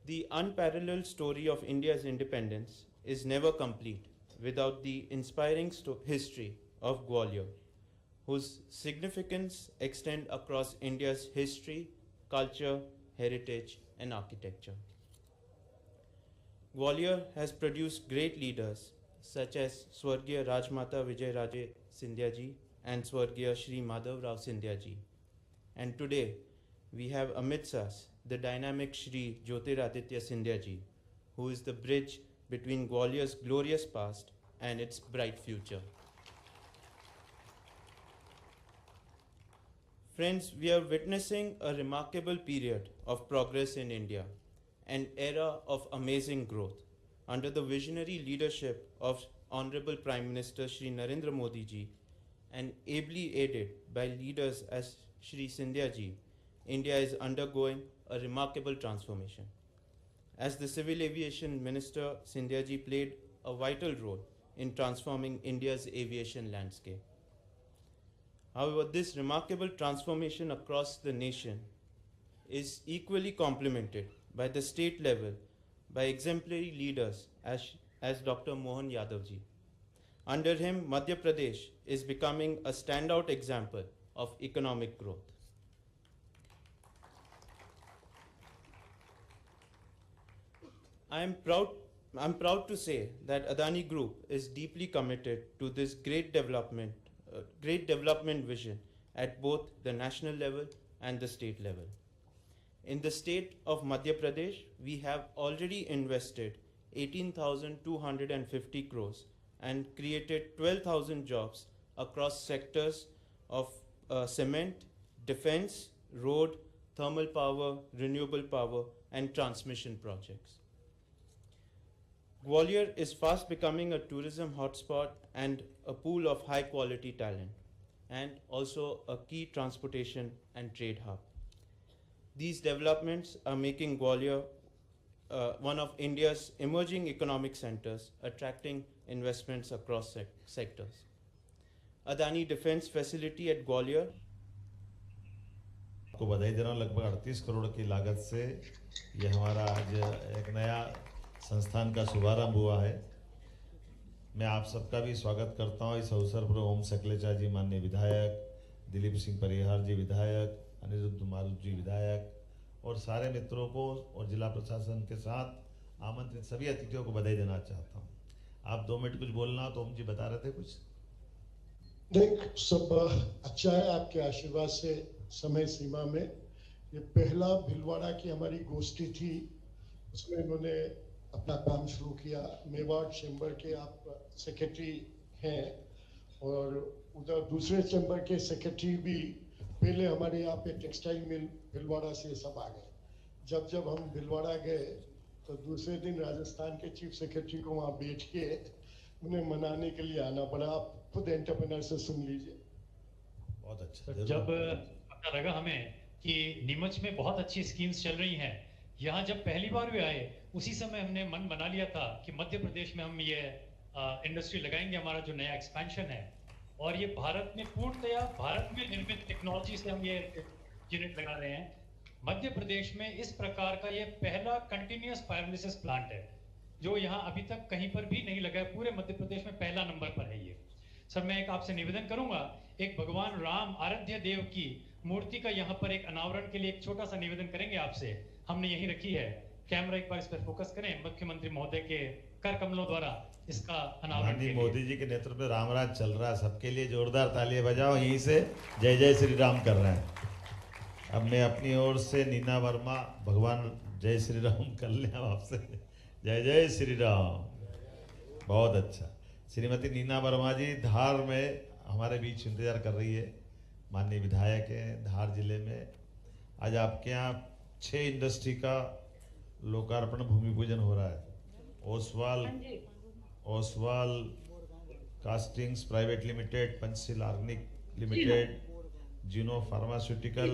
The unparalleled story of India's independence is never complete without the inspiring history of Gwalior, whose significance extends across India's history, culture, heritage, and architecture. Gwalior has produced great leaders such as Swargiya Rajmata Vijay Raje Scindia ji and Swargiya Shri Madhav Rao Scindia ji. And today we have amidst us the dynamic Shri Jyotiraditya Scindia ji, who is the bridge between Gwalior's glorious past and its bright future. Friends, we are witnessing a remarkable period of progress in India, an era of amazing growth under the visionary leadership of Honorable Prime Minister Shri Narendra Modi ji and ably aided by leaders as Shri Scindia ji. India is undergoing a remarkable transformation. As the Civil Aviation Minister, Scindia ji played a vital role in transforming India's aviation landscape. However, this remarkable transformation across the nation is equally complemented by the state level by exemplary leaders as Dr. Mohan Yadav ji. Under him, Madhya Pradesh is becoming a standout example of economic growth. I'm proud to say that Adani Group is deeply committed to this great development vision at both the national level and the state level. In the state of Madhya Pradesh, we have already invested 18,250 crores and created 12,000 jobs across sectors of cement, defense, road, thermal power, renewable power, and transmission projects. Gwalior is fast becoming a tourism hotspot and a pool of high quality talent, and also a key transportation and trade hub. These developments are making Gwalior one of India's emerging economic centers, attracting investments across sectors. Adani Defense Facility at Gwalior. आपको बधाई देना हूं, लगभग 38 करोड़ की लागत से ये हमारा आज एक नया संस्थान का शुभारंभ हुआ है। मैं आप सबका भी स्वागत करता हूं इस अवसर पर। ओम सकलेचा जी माननीय विधायक, दिलीप सिंह परिहार जी विधायक, अनिरुद्ध मारुत जी विधायक और सारे मित्रों को और जिला प्रशासन के साथ आमंत्रित सभी अतिथियों को बधाई देना चाहता हूं। आप 2 मिनट कुछ बोलना तो ओम जी बता रहे थे कुछ। देख सब अच्छा है, आपके आशीर्वाद से समय सीमा में ये पहला भिलवाड़ा की हमारी गोष्ठी थी, उसमें इन्होंने अपना काम शुरू किया। मेवाड़ चैम्बर के आप सेक्रेटरी हैं और उधर दूसरे चैम्बर के सेक्रेटरी भी पहले हमारे यहाँ पे टेक्सटाइल मिल भिलवाड़ा से सब आ गए। जब हम भिलवाड़ा गए तो दूसरे दिन राजस्थान के चीफ सेक्रेटरी को वहाँ बैठ के उन्हें मनाने के लिए आना पड़ा। आप खुद एंटरप्रेन्योर से सुन लीजिए। बहुत अच्छा। जब पता लगा हमें कि नीमच में बहुत अच्छी स्कीम्स चल रही हैं, यहाँ जब पहली बार भी आए उसी समय हमने मन बना लिया था कि मध्य प्रदेश में हम ये इंडस्ट्री लगाएंगे, हमारा जो नया एक्सपेंशन है। और ये भारत में पूर्णतया भारत में निर्मित टेक्नोलॉजी से हम ये यूनिट लगा रहे हैं। मध्य प्रदेश में इस प्रकार का ये पहला कंटिन्यूअस पायरोलिसिस प्लांट है जो यहाँ अभी तक कहीं पर भी नहीं लगा है। पूरे मध्य प्रदेश में पहला नंबर पर है ये। सर मैं एक आपसे निवेदन करूंगा, एक भगवान राम आराध्य देव की मूर्ति का यहाँ पर एक अनावरण के लिए एक छोटा सा निवेदन करेंगे आपसे। हमने यहीं रखी है, कैमरा एक बार इस पर फोकस करें। मुख्यमंत्री महोदय के कर कमलों द्वारा इसका अनावरण के लिए मोदी जी के नेतृत्व में रामराज चल रहा है, सबके लिए जोरदार तालियां बजाओ। यहीं से जय जय श्री राम कर रहे हैं। अब मैं अपनी ओर से नीना वर्मा भगवान जय श्री राम कर लें आपसे। जय जय श्री राम। बहुत अच्छा। श्रीमती नीना वर्मा जी धार में हमारे बीच इंतजार कर रही है, माननीय विधायक हैं धार जिले में। आज आपके यहाँ 6 इंडस्ट्री का लोकार्पण भूमि पूजन हो रहा है। Oswal castings private limited, Panchsheel organic limited, जिनो फार्मास्यूटिकल,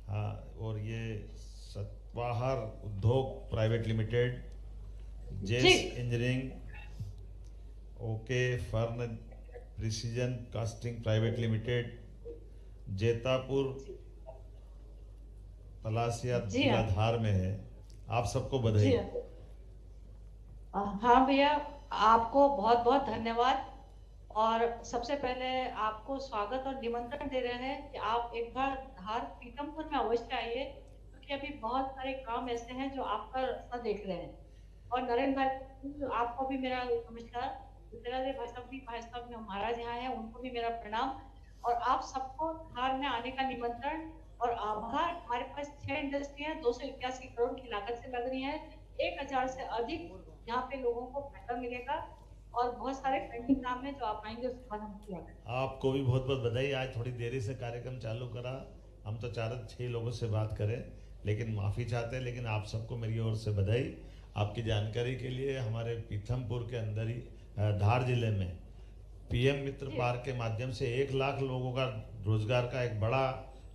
हाँ, और ये सतवाहर उद्योग प्राइवेट लिमिटेड, जेस engineering, okay fern precision casting private limited, Jaitapur Palasia जिला धार में है। आप सबको बधाई। हाँ भैया, आपको बहुत बहुत धन्यवाद। और सबसे पहले आपको स्वागत और निमंत्रण दे रहे हैं कि आप एक बार धार पीतमपुर में अवश्य आइए, क्योंकि अभी बहुत सारे काम ऐसे हैं जो आपका रास्ता देख रहे हैं। और नरेंद्र भाई आपको भी मेरा नमस्कार। भाई साहब महाराज यहाँ हैं, उनको भी मेरा प्रणाम। और आप सबको धार में आने का निमंत्रण और आभार। हमारे पास 6 इंडस्ट्री है, 281 करोड़ की लागत से लग रही है। 1000 से अधिक यहाँ पे लोगों को फायदा मिलेगा और बहुत सारे पेंडिंग काम है जो आप आएंगे उसके बाद हम किया। आपको भी बहुत बहुत बधाई। आज थोड़ी देरी से कार्यक्रम चालू करा, हम तो 4-6 लोगों से बात करें, लेकिन माफ़ी चाहते हैं। लेकिन आप सबको मेरी ओर से बधाई। आपकी जानकारी के लिए हमारे पीथमपुर के अंदर ही धार जिले में पीएम मित्र पार्क के माध्यम से 1 लाख लोगों का रोजगार का एक बड़ा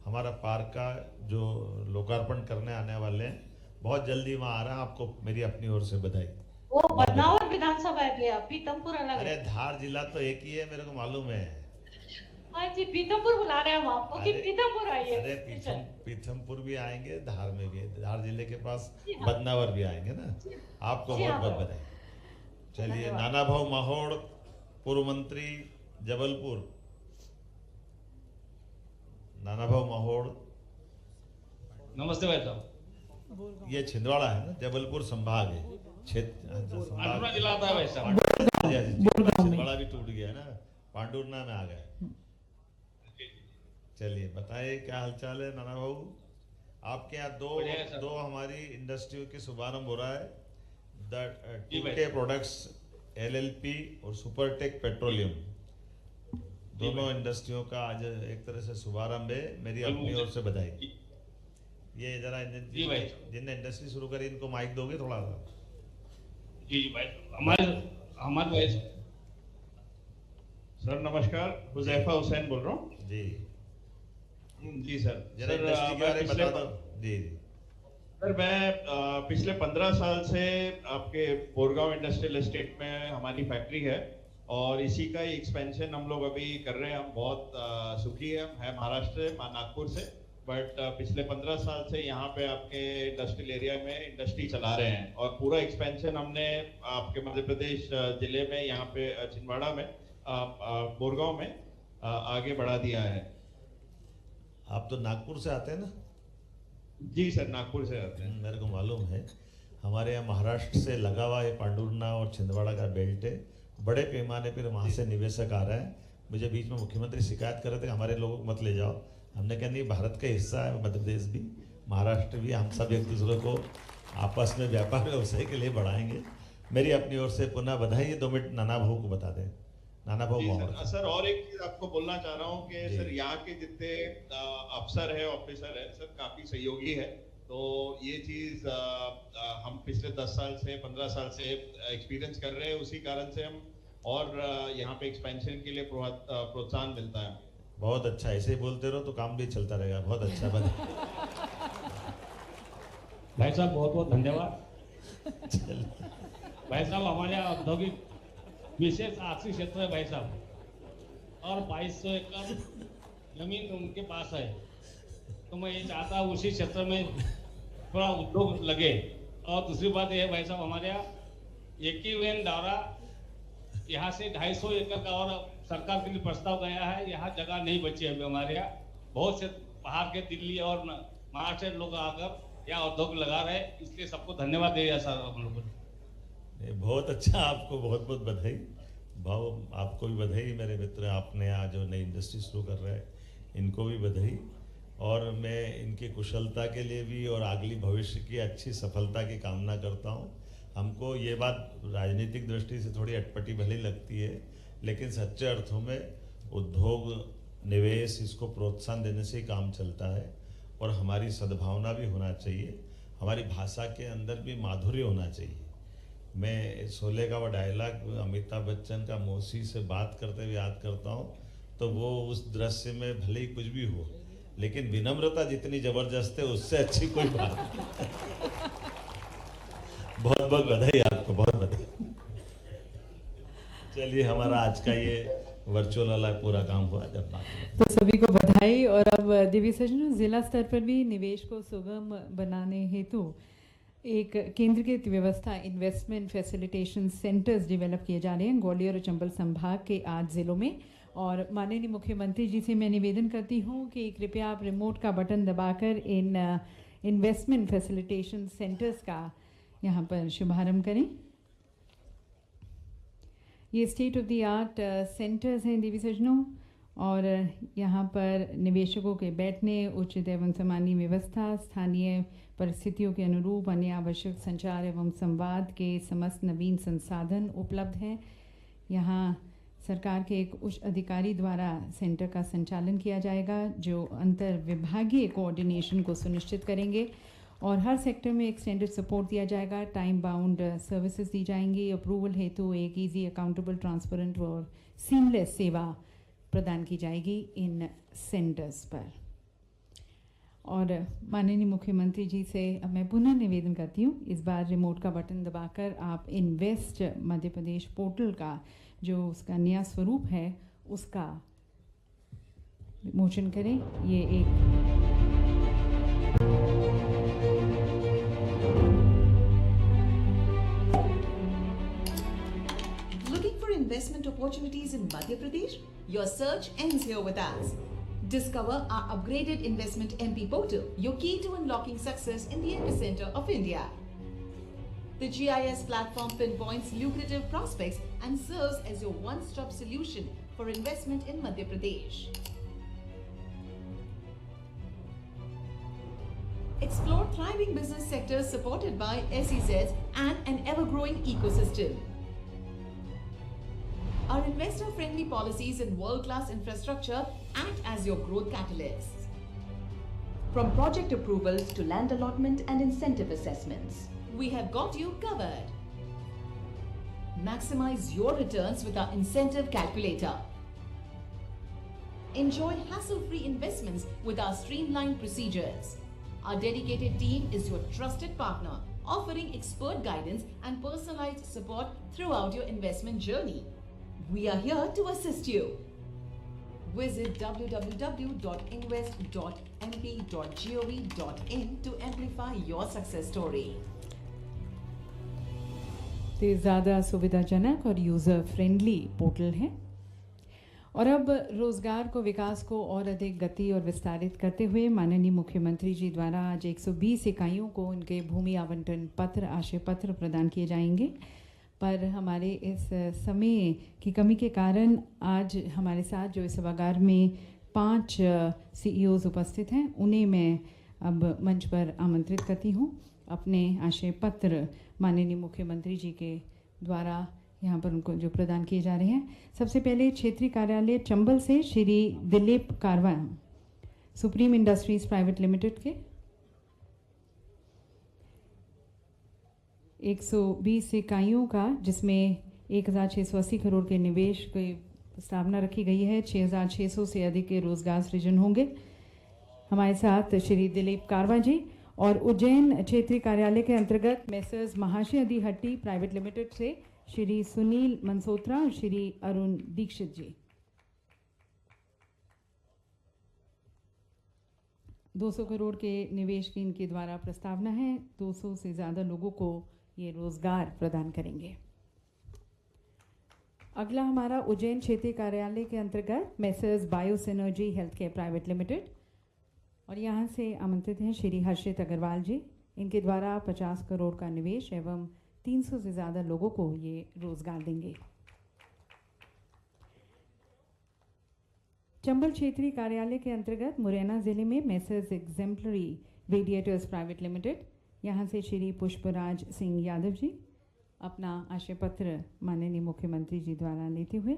हमारा पार्क का जो लोकार्पण करने आने वाले हैं, बहुत जल्दी वहाँ आ रहा है। आपको मेरी अपनी ओर से बधाई। वो बदनावर विधानसभा है भैया, पीतमपुर अलग है। अरे धार जिला तो एक ही है, मेरे को मालूम है। हाँ जी, पीथमपुर बुला रहे हैं हम आपको कि पीथमपुर आइए। अरे पीथमपुर भी आएंगे, धार में भी, धार जिले के पास जी हाँ। बदनावर भी आएंगे ना। आपको जी बहुत हाँ। बहुत बधाई। चलिए, नाना भाऊ महोड़, पूर्व मंत्री जबलपुर। नाना भाऊ महोड़। नमस्ते भाई साहब। ये छिंदवाड़ा है ना, जबलपुर संभाग है, क्षेत्र पांडुर्ना जिला आता है भाई साहब। छिंदवाड़ा भी टूट गया ना, पांडुर्ना में आ गए। चलिए, बताइए क्या हालचाल है नाना भाऊ। आपके यहाँ दो हमारी इंडस्ट्रियों के शुभारंभ हो रहा है, द प्रोडक्ट्स LLP और सुपरटेक पेट्रोलियम। दोनों इंडस्ट्रियों का आज एक तरह से शुभारंभ है, मेरी अपनी ओर से बधाई। ये जरा जिनने इंडस्ट्री शुरू करी इनको माइक दोगे थोड़ा सा। जी भाई, हमारे भाई सर नमस्कार, हुजैफा हुसैन बोल रहा हूँ। जी सर। जरा इंडस्ट्री के बारे में बता दो। जी सर, मैं पिछले 15 साल से आपके बोरगांव इंडस्ट्रियल एस्टेट में हमारी फैक्ट्री है और इसी का ही एक्सपेंशन हम लोग अभी कर रहे हैं। हम बहुत सुखी है महाराष्ट्र से, नागपुर से, बट पिछले 15 साल से यहाँ पे आपके इंडस्ट्रियल एरिया में इंडस्ट्री चला रहे हैं और पूरा एक्सपेंशन हमने आपके मध्य प्रदेश जिले में यहाँ पे छिंदवाड़ा में बोरगांव में आगे बढ़ा दिया है। आप तो नागपुर से आते हैं ना? जी सर, नागपुर से आते हैं। मेरे को मालूम है, हमारे यहाँ महाराष्ट्र से लगा हुआ है पांडुर्ना और छिंदवाड़ा का बेल्ट है, बड़े पैमाने पर वहाँ से निवेशक आ रहे हैं। मुझे बीच में मुख्यमंत्री शिकायत कर रहे थे हमारे लोगों को मत ले जाओ। हमने कहा नहीं, भारत का हिस्सा है मध्य प्रदेश भी, महाराष्ट्र भी, हम सब एक दूसरे को आपस में व्यापार व्यवसाय के लिए बढ़ाएंगे। मेरी अपनी ओर से पुनः बधाई। 2 मिनट नाना भाऊ को बता दें। नाना भाऊ महोड़। सर, और एक चीज आपको बोलना चाह रहा हूँ कि सर यहाँ के जितने अफसर है, ऑफिसर है, सर काफी सहयोगी है। तो ये चीज हम पिछले 10 साल से 15 साल से एक्सपीरियंस कर रहे हैं, उसी कारण से हम और यहाँ पे एक्सपेंशन के लिए प्रोत्साहन मिलता है। बहुत अच्छा, ऐसे ही बोलते रहो तो काम भी चलता रहेगा। बहुत अच्छा बने। भाई साहब बहुत बहुत धन्यवाद। भाई साहब, हमारे यहाँ औद्योगिक विशेष आर्थिक क्षेत्र है भाई साहब, और 2200 एकड़ जमीन उनके पास है। तो मैं ये चाहता हूँ उसी क्षेत्र में थोड़ा उद्योग लगे। और दूसरी बात यह है भाई साहब, हमारे यहाँ एक ही वेन दौरा यहाँ से 250 एकड़ का और सरकार के लिए प्रस्ताव गया है। यहाँ जगह नहीं बची है हमारे यहाँ। बहुत से बाहर के दिल्ली और महाराष्ट्र लोग आकर यहाँ उद्योग लगा रहे हैं, इसलिए सबको धन्यवाद देगा सर हम लोगों को। बहुत अच्छा, आपको बहुत बहुत बधाई भाव। आपको भी बधाई मेरे मित्र, आपने आज जो नई इंडस्ट्री शुरू कर रहे हैं इनको भी बधाई। और मैं इनकी कुशलता के लिए भी और अगली भविष्य की अच्छी सफलता की कामना करता हूँ। हमको ये बात राजनीतिक दृष्टि से थोड़ी अटपटी भली लगती है, लेकिन सच्चे अर्थों में उद्योग निवेश इसको प्रोत्साहन देने से ही काम चलता है। और हमारी सद्भावना भी होना चाहिए, हमारी भाषा के अंदर भी माधुर्य होना चाहिए। मैं शोले का वो डायलॉग अमिताभ बच्चन का मौसी से बात करते हुए याद करता हूँ, तो वो उस दृश्य में भले ही कुछ भी हो, लेकिन विनम्रता जितनी जबरदस्त है उससे अच्छी कोई बात नहीं। बहुत बहुत बधाई आपको, बहुत बधाई। चलिए, हमारा आज का ये वर्चुअल वाला पूरा काम हुआ। जब बात तो सभी को बधाई। और अब दिव्य सज्जनों, जिला स्तर पर भी निवेश को सुगम बनाने हेतु एक केंद्रीकृत व्यवस्था इन्वेस्टमेंट फैसिलिटेशन सेंटर्स डेवलप किए जा रहे हैं ग्वालियर और चंबल संभाग के 8 जिलों में। और माननीय मुख्यमंत्री जी से मैं निवेदन करती हूँ कि कृपया आप रिमोट का बटन दबाकर इन इन्वेस्टमेंट फैसिलिटेशन सेंटर्स का यहाँ पर शुभारंभ करें। ये state of the art centres हैं देवी सज्जनों, और यहाँ पर निवेशकों के बैठने, उचित एवं सामान्य व्यवस्था, स्थानीय परिस्थितियों के अनुरूप अन्य आवश्यक संचार एवं संवाद के समस्त नवीन संसाधन उपलब्ध हैं। यहाँ सरकार के एक उच्च अधिकारी द्वारा सेंटर का संचालन किया जाएगा, जो अंतर विभागीय कोऑर्डिनेशन को सुनिश्चित करेंगे। और हर सेक्टर में एक्सटेंडेड सपोर्ट दिया जाएगा, टाइम बाउंड सर्विसेज दी जाएंगी। अप्रूवल हेतु एक ईजी, अकाउंटेबल, ट्रांसपेरेंट और सीमलेस सेवा प्रदान की जाएगी इन सेंटर्स पर। और माननीय मुख्यमंत्री जी से अब मैं पुनः निवेदन करती हूँ, इस बार रिमोट का बटन दबाकर आप इन्वेस्ट मध्य प्रदेश पोर्टल का जो उसका नया स्वरूप है उसका विमोचन करें। ये एक Looking for investment opportunities in Madhya Pradesh? Your search ends here with us. Discover our upgraded investment MP portal, your key to unlocking success in the epicenter of India. The GIS platform pinpoints lucrative prospects and serves as your one-stop solution for investment in Madhya Pradesh. Explore thriving business sectors supported by SEZs and an ever-growing ecosystem. Our investor-friendly policies and world-class infrastructure act as your growth catalysts. From project approvals to land allotment and incentive assessments, we have got you covered. Maximize your returns with our incentive calculator. Enjoy hassle-free investments with our streamlined procedures. Our dedicated team is your trusted partner, offering expert guidance and personalized support throughout your investment journey. We are here to assist you. Visit www.invest.mp.gov.in to amplify your success story. ये ज़्यादा सुविधाजनक और user friendly portal है। और अब रोज़गार को विकास को और अधिक गति और विस्तारित करते हुए माननीय मुख्यमंत्री जी द्वारा आज 120 इकाइयों को उनके भूमि आवंटन पत्र आशय पत्र प्रदान किए जाएंगे। पर हमारे इस समय की कमी के कारण आज हमारे साथ जो इस सभागार में 5 CEOs उपस्थित हैं, उन्हें मैं अब मंच पर आमंत्रित करती हूँ अपने आशय पत्र माननीय मुख्यमंत्री जी के द्वारा यहाँ पर उनको जो प्रदान किए जा रहे हैं। सबसे पहले क्षेत्रीय कार्यालय चंबल से श्री दिलीप कारवा, सुप्रीम इंडस्ट्रीज प्राइवेट लिमिटेड के 120 इकाइयों का, जिसमें 1680 करोड़ के निवेश की प्रस्तावना रखी गई है। 6600 से अधिक के रोजगार सृजन होंगे। हमारे साथ श्री दिलीप कारवा जी और उज्जैन क्षेत्रीय कार्यालय के अंतर्गत मेसर्स महाशय अदी हट्टी प्राइवेट लिमिटेड से श्री सुनील मनसोत्रा और श्री अरुण दीक्षित जी। 200 करोड़ के निवेश की इनके द्वारा प्रस्तावना है। 200 से ज़्यादा लोगों को ये रोजगार प्रदान करेंगे। अगला हमारा उज्जैन क्षेत्रीय कार्यालय के अंतर्गत messrs bio synergy health care private limited, और यहाँ से आमंत्रित हैं श्री हर्षित अग्रवाल जी। इनके द्वारा 50 करोड़ का निवेश एवं 300 से ज़्यादा लोगों को ये रोजगार देंगे। चंबल क्षेत्रीय कार्यालय के अंतर्गत मुरैना जिले में messrs exemplary radiators private limited, यहाँ से श्री पुष्पराज सिंह यादव जी अपना आशय पत्र माननीय मुख्यमंत्री जी द्वारा लेते हुए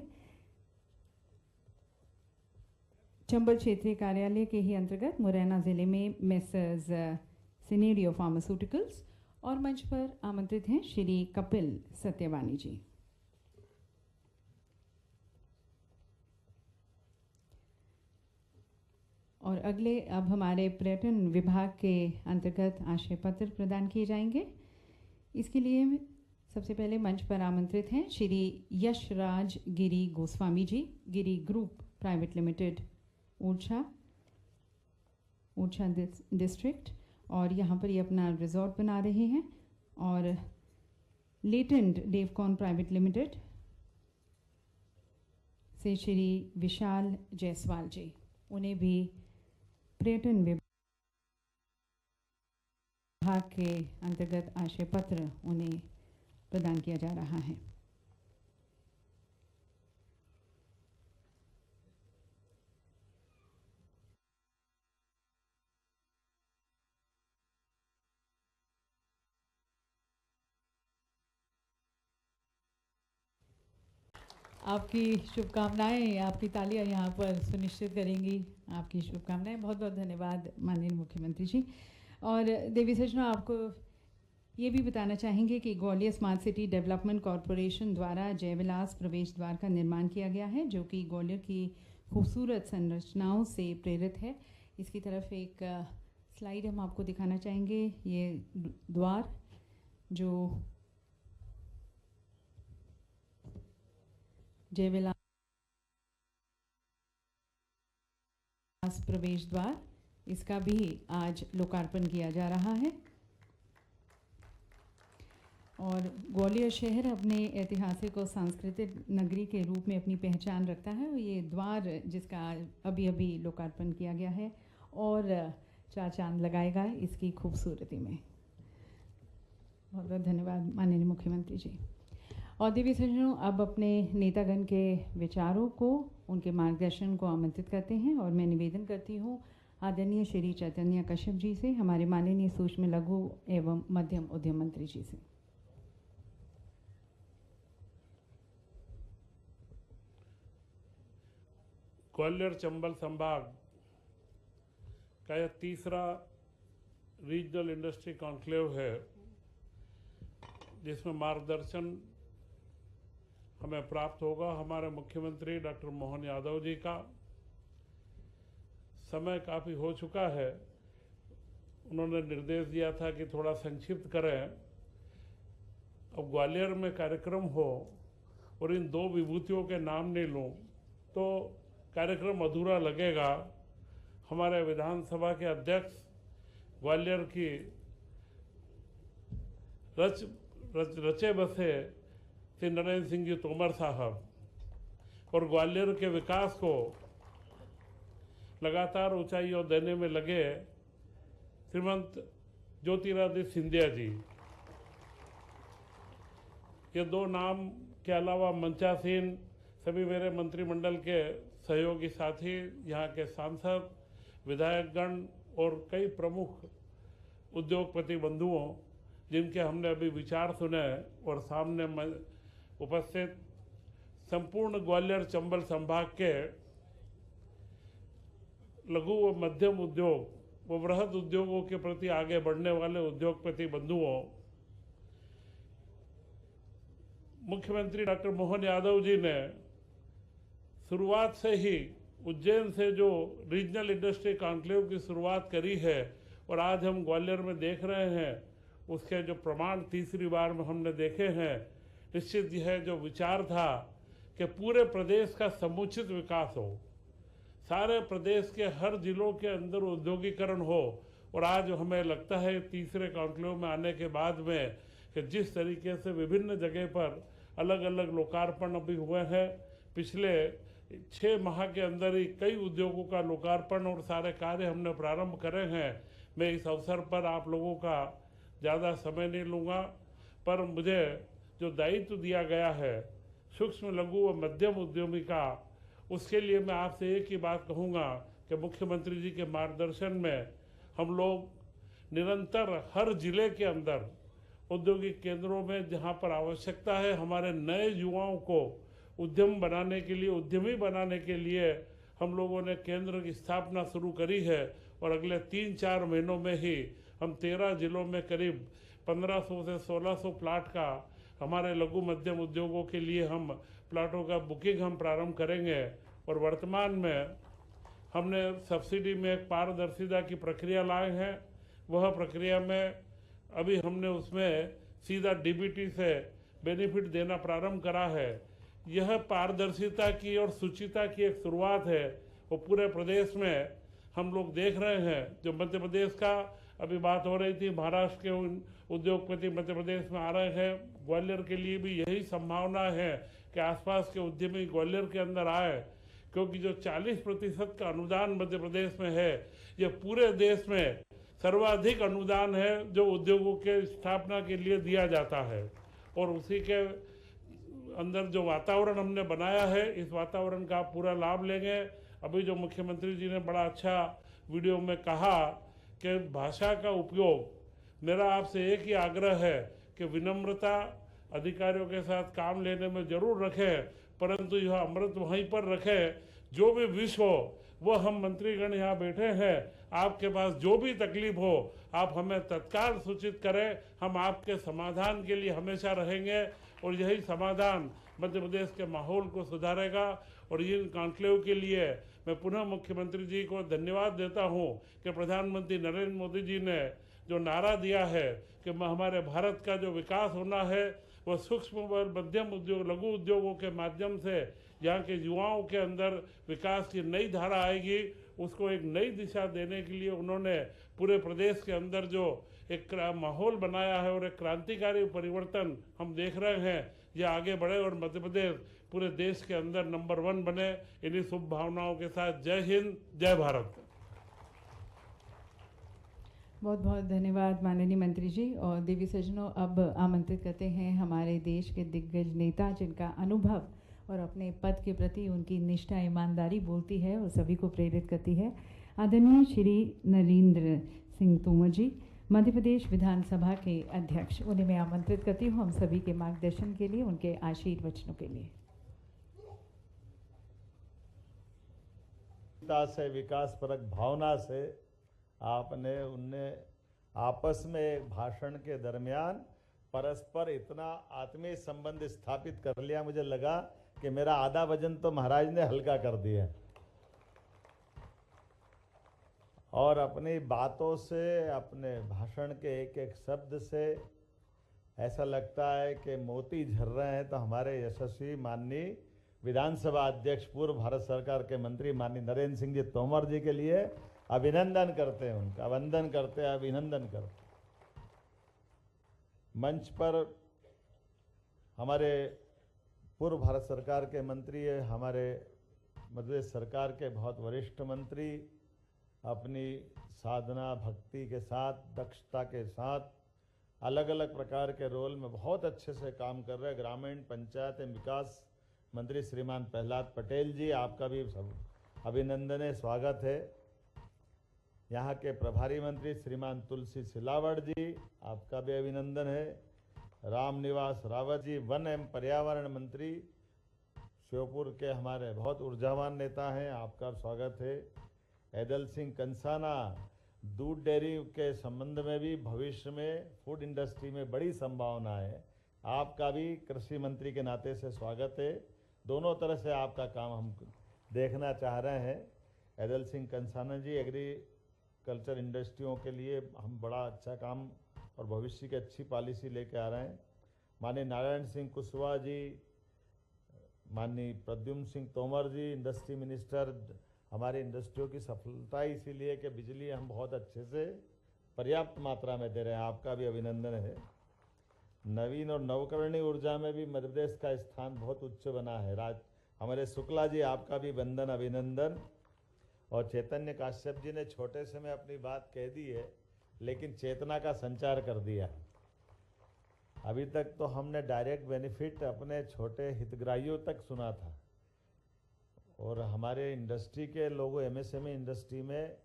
चंबल क्षेत्रीय कार्यालय के ही अंतर्गत मुरैना जिले में मेसर्स सिनेरियो फार्मास्यूटिकल्स, और मंच पर आमंत्रित हैं श्री कपिल सत्यवानी जी। और अगले अब हमारे पर्यटन विभाग के अंतर्गत आशय पत्र प्रदान किए जाएंगे। इसके लिए सबसे पहले मंच पर आमंत्रित हैं Shri Yashraj Giri Goswami ji, Giri group private limited Orchha district, और यहाँ पर ये अपना रिजॉर्ट बना रहे हैं। और लेटेंट डेवकॉन प्राइवेट लिमिटेड से श्री विशाल जायसवाल जी, उन्हें भी पर्यटन विभाग के अंतर्गत आशय पत्र उन्हें प्रदान किया जा रहा है। आपकी शुभकामनाएं, आपकी तालियां यहाँ पर सुनिश्चित करेंगी आपकी शुभकामनाएं। बहुत बहुत धन्यवाद माननीय मुख्यमंत्री जी। और देवी सज्जनों, आपको ये भी बताना चाहेंगे कि Gwalior smart city development corporation द्वारा जयविलास प्रवेश द्वार का निर्माण किया गया है, जो कि ग्वालियर की खूबसूरत संरचनाओं से प्रेरित है। इसकी तरफ एक स्लाइड हम आपको दिखाना चाहेंगे। ये द्वार जो जयविलास प्रवेश द्वार, इसका भी आज लोकार्पण किया जा रहा है। और ग्वालियर शहर अपने ऐतिहासिक और सांस्कृतिक नगरी के रूप में अपनी पहचान रखता है और ये द्वार जिसका अभी अभी लोकार्पण किया गया है और 4 चांद लगाएगा इसकी खूबसूरती में। बहुत बहुत धन्यवाद माननीय मुख्यमंत्री जी। और देवी सज्जनों, अब अपने नेतागण के विचारों को, उनके मार्गदर्शन को आमंत्रित करते हैं और मैं निवेदन करती हूँ आदरणीय श्री चैतन्य कश्यप जी से, हमारे माननीय सूक्ष्म लघु एवं मध्यम उद्यम मंत्री जी से। ग्वालियर चंबल संभाग का यह तीसरा रीजनल इंडस्ट्री कॉन्क्लेव है, जिसमें मार्गदर्शन हमें प्राप्त होगा हमारे मुख्यमंत्री डॉक्टर मोहन यादव जी का। समय काफ़ी हो चुका है, उन्होंने निर्देश दिया था कि थोड़ा संक्षिप्त करें। अब ग्वालियर में कार्यक्रम हो और इन 2 विभूतियों के नाम नहीं लूँ तो कार्यक्रम अधूरा लगेगा। हमारे विधानसभा के अध्यक्ष ग्वालियर की रचे बसे श्री नरेंद्र सिंह जी तोमर साहब और ग्वालियर के विकास को लगातार ऊंचाइयों देने में लगे श्रीमंत ज्योतिरादित्य सिंधिया जी, ये 2 नाम के अलावा मंचासीन सभी मेरे मंत्रिमंडल के सहयोगी साथी, यहाँ के सांसद, विधायकगण और कई प्रमुख उद्योगपति बंधुओं जिनके हमने अभी विचार सुने और सामने उपस्थित संपूर्ण ग्वालियर चंबल संभाग के लघु व मध्यम उद्योग व बृहद उद्योगों के प्रति आगे बढ़ने वाले उद्योगपति बंधुओं, मुख्यमंत्री डॉक्टर मोहन यादव जी ने शुरुआत से ही उज्जैन से जो रीजनल इंडस्ट्री कॉन्क्लेव की शुरुआत करी है और आज हम ग्वालियर में देख रहे हैं, उसके जो प्रमाण तीसरी बार में हमने देखे हैं। निश्चित यह जो विचार था कि पूरे प्रदेश का समुचित विकास हो, सारे प्रदेश के हर जिलों के अंदर औद्योगिकरण हो, और आज हमें लगता है तीसरे कॉन्क्लेव में आने के बाद में कि जिस तरीके से विभिन्न जगह पर अलग अलग लोकार्पण अभी हुए हैं, पिछले 6 माह के अंदर ही कई उद्योगों का लोकार्पण और सारे कार्य हमने प्रारंभ करे हैं। मैं इस अवसर पर आप लोगों का ज़्यादा समय नहीं लूँगा, पर मुझे जो दायित्व दिया गया है सूक्ष्म लघु व मध्यम उद्यमी का, उसके लिए मैं आपसे एक ही बात कहूँगा कि मुख्यमंत्री जी के मार्गदर्शन में हम लोग निरंतर हर जिले के अंदर औद्योगिक केंद्रों में जहाँ पर आवश्यकता है, हमारे नए युवाओं को उद्यम बनाने के लिए, उद्यमी बनाने के लिए हम लोगों ने केंद्र की स्थापना शुरू करी है और अगले 3-4 महीनों में ही हम 13 जिलों में करीब 1500 से 1600 प्लाट का हमारे लघु मध्यम उद्योगों के लिए हम प्लाटों का बुकिंग हम प्रारंभ करेंगे। और वर्तमान में हमने सब्सिडी में एक पारदर्शिता की प्रक्रिया लाए हैं। वह प्रक्रिया में अभी हमने उसमें सीधा डीबीटी से बेनिफिट देना प्रारंभ करा है। यह पारदर्शिता की और शुचिता की एक शुरुआत है, वो पूरे प्रदेश में हम लोग देख रहे हैं। जो मध्य प्रदेश का अभी बात हो रही थी, महाराष्ट्र के उद्योगपति मध्य प्रदेश में आ रहे हैं, ग्वालियर के लिए भी यही संभावना है कि आसपास के उद्यमी ग्वालियर के अंदर आए, क्योंकि जो 40% का अनुदान मध्य प्रदेश में है, ये पूरे देश में सर्वाधिक अनुदान है जो उद्योगों के स्थापना के लिए दिया जाता है। और उसी के अंदर जो वातावरण हमने बनाया है, इस वातावरण का आप पूरा लाभ लेंगे। अभी जो मुख्यमंत्री जी ने बड़ा अच्छा वीडियो में कहा कि भाषा का उपयोग, मेरा आपसे एक ही आग्रह है कि विनम्रता अधिकारियों के साथ काम लेने में जरूर रखें, परंतु यह अमृत वहीं पर रखें। जो भी विष हो वो हम मंत्रीगण यहाँ बैठे हैं, आपके पास जो भी तकलीफ हो आप हमें तत्काल सूचित करें, हम आपके समाधान के लिए हमेशा रहेंगे और यही समाधान मध्य प्रदेश के माहौल को सुधारेगा। और इन कॉन्क्लेव के लिए मैं पुनः मुख्यमंत्री जी को धन्यवाद देता हूँ कि प्रधानमंत्री नरेंद्र मोदी जी ने जो नारा दिया है कि हमारे भारत का जो विकास होना है वह सूक्ष्म व मध्यम उद्योग, लघु उद्योगों के माध्यम से यहाँ के युवाओं के अंदर विकास की नई धारा आएगी उसको एक नई दिशा देने के लिए उन्होंने पूरे प्रदेश के अंदर जो एक माहौल बनाया है और एक क्रांतिकारी परिवर्तन हम देख रहे हैं, ये आगे बढ़े और मध्य प्रदेश पूरे देश के अंदर नंबर 1 बने। इन्हीं शुभ भावनाओं के साथ जय हिंद, जय भारत। बहुत बहुत धन्यवाद माननीय मंत्री जी। और देवी सज्जनों, अब आमंत्रित करते हैं हमारे देश के दिग्गज नेता जिनका अनुभव और अपने पद के प्रति उनकी निष्ठा, ईमानदारी बोलती है और सभी को प्रेरित करती है। आदरणीय श्री नरेंद्र सिंह तोमर जी, मध्य प्रदेश विधानसभा के अध्यक्ष, उन्हें मैं आमंत्रित करती हूँ हम सभी के मार्गदर्शन के लिए, उनके आशीर्वचनों के लिए। से विकास परक भावना से आपने उनने आपस में एक भाषण के दरमियान परस्पर इतना आत्मीय संबंध स्थापित कर लिया, मुझे लगा कि मेरा आधा वजन तो महाराज ने हल्का कर दिया। और अपनी बातों से, अपने भाषण के एक एक शब्द से ऐसा लगता है कि मोती झर रहे हैं। तो हमारे यशस्वी माननीय विधानसभा अध्यक्ष, पूर्व भारत सरकार के मंत्री माननीय नरेंद्र सिंह जी तोमर जी के लिए अभिनंदन करते हैं, उनका वंदन करते हैं, अभिनंदन करते हैं। मंच पर हमारे पूर्व भारत सरकार के मंत्री है, हमारे मध्य प्रदेश सरकार के बहुत वरिष्ठ मंत्री, अपनी साधना भक्ति के साथ, दक्षता के साथ, अलग अलग प्रकार के रोल में बहुत अच्छे से काम कर रहे हैं। ग्रामीण पंचायत एवं विकास मंत्री श्रीमान प्रहलाद पटेल जी, आपका भी अभिनंदन है, स्वागत है। यहाँ के प्रभारी मंत्री श्रीमान तुलसी सिलावट जी, आपका भी अभिनंदन है। रामनिवास रावत जी, वन एवं पर्यावरण मंत्री श्योपुर के हमारे बहुत ऊर्जावान नेता हैं, आपका स्वागत है। ऐदल सिंह कंसाना, दूध डेयरी के संबंध में भी भविष्य में फूड इंडस्ट्री में बड़ी संभावना है, आपका भी कृषि मंत्री के नाते से स्वागत है। दोनों तरह से आपका काम हम देखना चाह रहे हैं। ऐदल सिंह कंसाना जी, एग्रीकल्चर इंडस्ट्रियों के लिए हम बड़ा अच्छा काम और भविष्य की अच्छी पॉलिसी लेके आ रहे हैं। माननीय नारायण सिंह कुशवाहा जी, माननीय प्रद्युम्न सिंह तोमर जी, इंडस्ट्री मिनिस्टर, हमारी इंडस्ट्रियों की सफलता इसीलिए कि बिजली हम बहुत अच्छे से पर्याप्त मात्रा में दे रहे हैं, आपका भी अभिनंदन है। नवीन और नवकरणीय ऊर्जा में भी मध्य प्रदेश का स्थान बहुत उच्च बना है। हमारे शुक्ला जी, आपका भी वंदन, अभिनंदन। और चैतन्य काश्यप जी ने छोटे से में अपनी बात कह दी है, लेकिन चेतना का संचार कर दिया। अभी तक तो हमने डायरेक्ट बेनिफिट अपने छोटे हितग्राहियों तक सुना था, और हमारे इंडस्ट्री के लोगों, एमएसएमई इंडस्ट्री में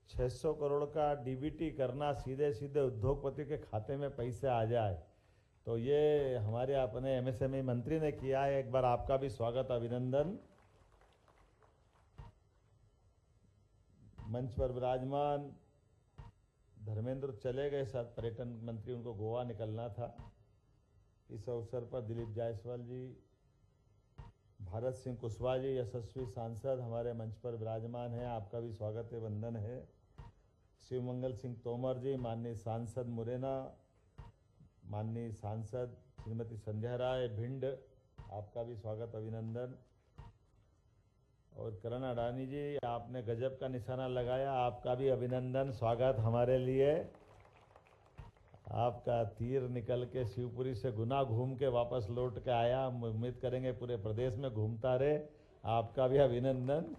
600 करोड़ का डीबीटी करना, सीधे सीधे उद्योगपति के खाते में पैसे आ जाए, तो ये हमारे अपने एमएसएमई मंत्री ने किया है। एक बार आपका भी स्वागत, अभिनंदन। मंच पर विराजमान धर्मेंद्र चले गए, साथ पर्यटन मंत्री, उनको गोवा निकलना था। इस अवसर पर दिलीप जायसवाल जी, भारत सिंह कुशवाहा जी, यशस्वी सांसद हमारे मंच पर विराजमान हैं, आपका भी स्वागत है, वंदन है। शिवमंगल सिंह तोमर जी, माननीय सांसद मुरैना, माननीय सांसद श्रीमती संध्या राय भिंड, आपका भी स्वागत, अभिनंदन। और करण अडानी जी, आपने गजब का निशाना लगाया, आपका भी अभिनंदन, स्वागत हमारे लिए। आपका तीर निकल के शिवपुरी से गुना घूम के वापस लौट के आया, हम उम्मीद करेंगे पूरे प्रदेश में घूमता रहे, आपका भी अभिनंदन।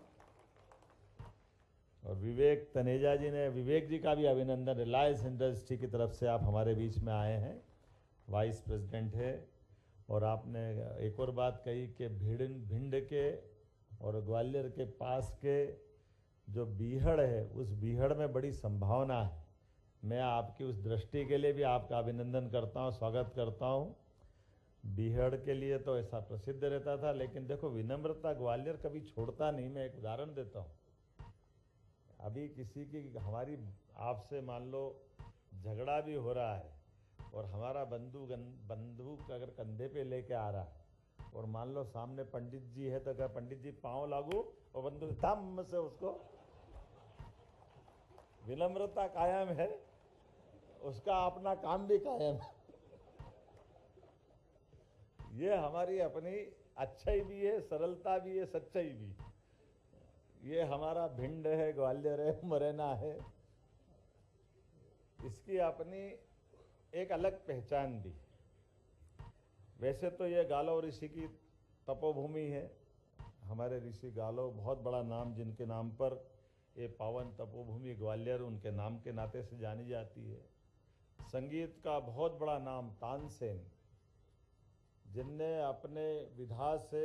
और विवेक तनेजा जी ने, विवेक जी का भी अभिनंदन। रिलायंस इंडस्ट्री की तरफ से आप हमारे बीच में आए हैं, वाइस प्रेसिडेंट है। और आपने एक और बात कही कि भिंड के और ग्वालियर के पास के जो बीहड़ है, उस बीहड़ में बड़ी संभावना है। मैं आपकी उस दृष्टि के लिए भी आपका अभिनंदन करता हूँ, स्वागत करता हूँ। बीहड़ के लिए तो ऐसा प्रसिद्ध रहता था, लेकिन देखो विनम्रता ग्वालियर कभी छोड़ता नहीं। मैं एक उदाहरण देता हूँ। अभी किसी की हमारी आपसे मान लो झगड़ा भी हो रहा है, और हमारा बंदूक अगर कंधे पे लेके आ रहा है, और मान लो सामने पंडित जी है, तो क्या पंडित जी पांव लागू और बंदूक धम से उसको, विनम्रता कायम है, उसका अपना काम भी कायम है। ये हमारी अपनी अच्छाई भी है, सरलता भी है, सच्चाई भी। ये हमारा भिंड है, ग्वालियर है, मुरैना है, इसकी अपनी एक अलग पहचान भी। वैसे तो ये गालो ऋषि की तपोभूमि है। हमारे ऋषि गालो बहुत बड़ा नाम, जिनके नाम पर ये पावन तपोभूमि ग्वालियर उनके नाम के नाते से जानी जाती है। संगीत का बहुत बड़ा नाम तानसेन, जिनने अपने विधा से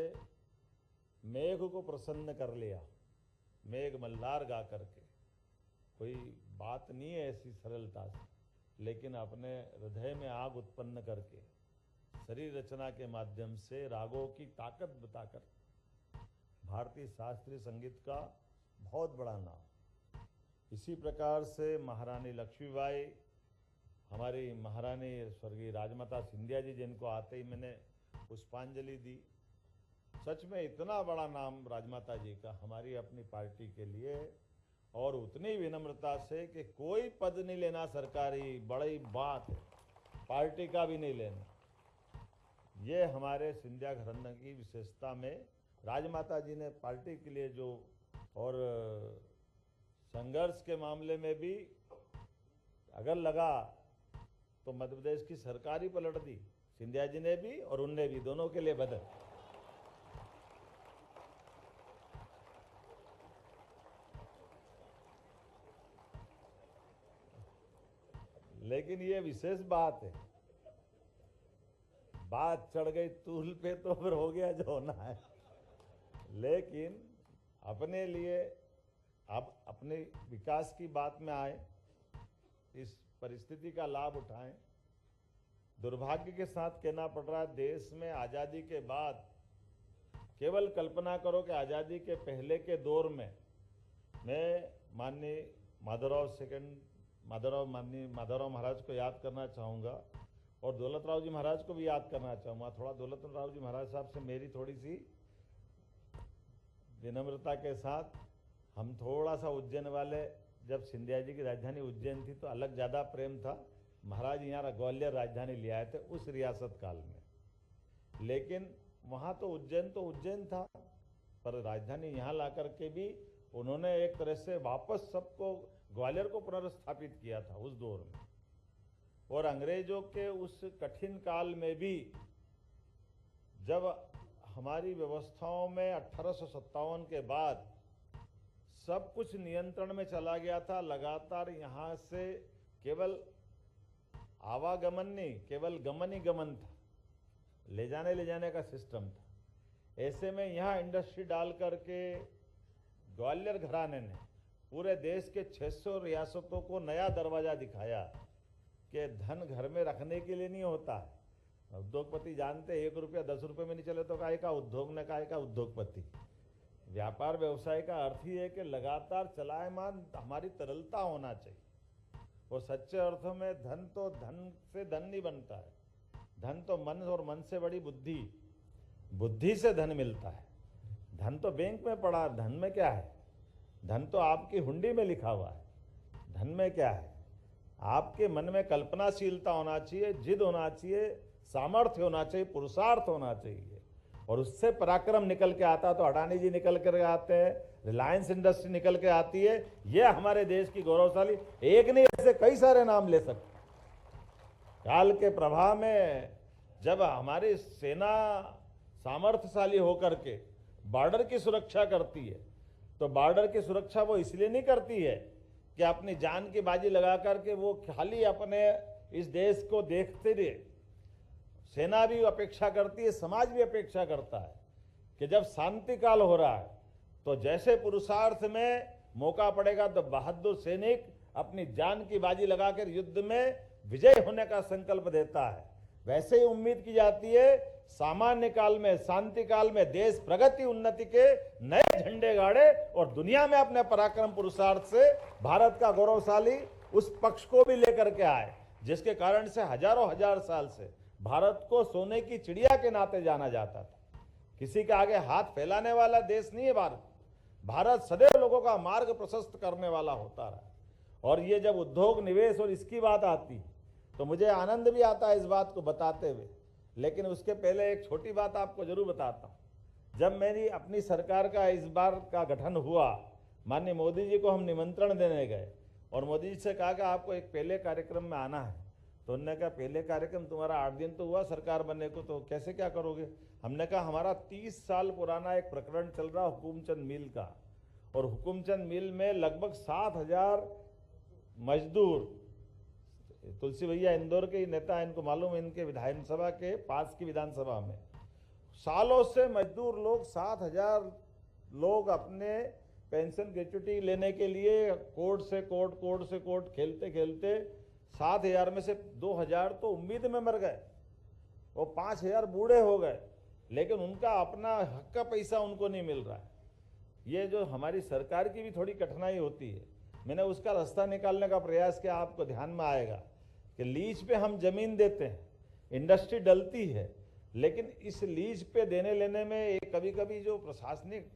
मेघ को प्रसन्न कर लिया, मेघ मल्हार गा करके। कोई बात नहीं है ऐसी सरलता से, लेकिन अपने हृदय में आग उत्पन्न करके शरीर रचना के माध्यम से रागों की ताकत बताकर भारतीय शास्त्रीय संगीत का बहुत बड़ा नाम। इसी प्रकार से महारानी लक्ष्मीबाई, हमारी महारानी स्वर्गीय राजमाता सिंधिया जी, जिनको आते ही मैंने पुष्पांजलि दी। सच में इतना बड़ा नाम राजमाता जी का हमारी अपनी पार्टी के लिए, और उतनी विनम्रता से कि कोई पद नहीं लेना सरकारी, बड़ी बात है, पार्टी का भी नहीं लेना। ये हमारे सिंधिया घराने की विशेषता में राजमाता जी ने पार्टी के लिए जो, और संघर्ष के मामले में भी अगर लगा तो मध्य प्रदेश की सरकार ही पलट दी, सिंधिया जी ने भी और उनने भी, दोनों के लिए बदल। लेकिन ये विशेष बात है, बात चढ़ गई तूल पे तो फिर हो गया जो होना है। लेकिन अपने लिए अब अपने विकास की बात में आए, इस परिस्थिति का लाभ उठाएं। दुर्भाग्य के साथ कहना पड़ रहा है, देश में आज़ादी के बाद, केवल कल्पना करो कि आज़ादी के पहले के दौर में, मैं माननीय माधवराव महाराज को याद करना चाहूँगा और दौलतराव जी महाराज को भी याद करना चाहूँगा। थोड़ा दौलतराव जी महाराज साहब से मेरी थोड़ी सी विनम्रता के साथ, हम थोड़ा सा उज्जैन वाले, जब सिंधिया जी की राजधानी उज्जैन थी तो अलग ज़्यादा प्रेम था। महाराज यहाँ ग्वालियर राजधानी ले आए थे उस रियासत काल में, लेकिन वहाँ तो उज्जैन था, पर राजधानी यहाँ ला करके भी उन्होंने एक तरह से वापस सबको, ग्वालियर को पुनर्स्थापित किया था उस दौर में। और अंग्रेजों के उस कठिन काल में भी, जब हमारी व्यवस्थाओं में 1857 के बाद सब कुछ नियंत्रण में चला गया था, लगातार यहाँ से केवल आवागमन नहीं, केवल गमन ही गमन था, ले जाने का सिस्टम था। ऐसे में यहाँ इंडस्ट्री डाल करके ग्वालियर घराने ने पूरे देश के 600 रियासतों को नया दरवाजा दिखाया कि धन घर में रखने के लिए नहीं होता है। उद्योगपति जानते, 1 रुपया 10 रुपये में नहीं चले तो काहे का उद्योग न काहे का उद्योगपति। व्यापार व्यवसाय का अर्थ ही है कि लगातार चलायमान हमारी तरलता होना चाहिए, और सच्चे अर्थों में धन तो धन से धन नहीं बनता है, धन तो मन, और मन से बड़ी बुद्धि, बुद्धि से धन मिलता है। धन तो बैंक में पड़ा, धन में क्या है? धन तो आपकी हुंडी में लिखा हुआ है। धन में क्या है? आपके मन में कल्पनाशीलता होना चाहिए, जिद होना चाहिए, सामर्थ्य होना चाहिए, पुरुषार्थ होना चाहिए, और उससे पराक्रम निकल के आता। तो अडानी जी निकल कर आते हैं, रिलायंस इंडस्ट्री निकल के आती है। ये हमारे देश की गौरवशाली, एक नहीं ऐसे कई सारे नाम ले सकते। काल के प्रभाव में जब हमारी सेना सामर्थ्यशाली होकर के बॉर्डर की सुरक्षा करती है, तो बॉर्डर की सुरक्षा वो इसलिए नहीं करती है कि अपनी जान की बाजी लगा करके वो खाली अपने इस देश को देखते रहे। सेना भी अपेक्षा करती है, समाज भी अपेक्षा करता है कि जब शांति काल हो रहा है तो जैसे पुरुषार्थ में मौका पड़ेगा तो बहादुर सैनिक अपनी जान की बाजी लगाकर युद्ध में विजय होने का संकल्प देता है। वैसे ही उम्मीद की जाती है सामान्य काल में, शांति काल में देश प्रगति उन्नति के नए झंडे गाड़े और दुनिया में अपने पराक्रम पुरुषार्थ से भारत का गौरवशाली उस पक्ष को भी लेकर के आए, जिसके कारण से हजारों हजार साल से भारत को सोने की चिड़िया के नाते जाना जाता था। किसी के आगे हाथ फैलाने वाला देश नहीं है भारत। भारत सदैव लोगों का मार्ग प्रशस्त करने वाला होता रहा। और ये जब उद्योग निवेश और इसकी बात आती तो मुझे आनंद भी आता है इस बात को बताते हुए, लेकिन उसके पहले एक छोटी बात आपको जरूर बताता हूँ। जब मेरी अपनी सरकार का इस बार का गठन हुआ, माननीय मोदी जी को हम निमंत्रण देने गए और मोदी जी से कहा कि आपको एक पहले कार्यक्रम में आना है। तो उन्होंने कहा पहले कार्यक्रम तुम्हारा 8 दिन तो हुआ सरकार बनने को, तो कैसे क्या करोगे? हमने कहा हमारा 30 साल पुराना एक प्रकरण चल रहा हुकुमचंद मिल का, और हुकुमचंद मिल में लगभग 7,000 मजदूर, तुलसी भैया इंदौर के ही नेता, इनको मालूम है, इनके विधानसभा के पास की विधानसभा में सालों से मजदूर लोग 7,000 लोग अपने पेंशन ग्रेच्युटी लेने के लिए कोर्ट से कोर्ट खेलते खेलते 7,000 में से 2,000 तो उम्मीद में मर गए, वो 5,000 बूढ़े हो गए, लेकिन उनका अपना हक का पैसा उनको नहीं मिल रहा है। ये जो हमारी सरकार की भी थोड़ी कठिनाई होती है, मैंने उसका रास्ता निकालने का प्रयास किया। आपको ध्यान में आएगा कि लीज पे हम जमीन देते हैं, इंडस्ट्री डलती है, लेकिन इस लीज पे देने लेने में कभी कभी जो प्रशासनिक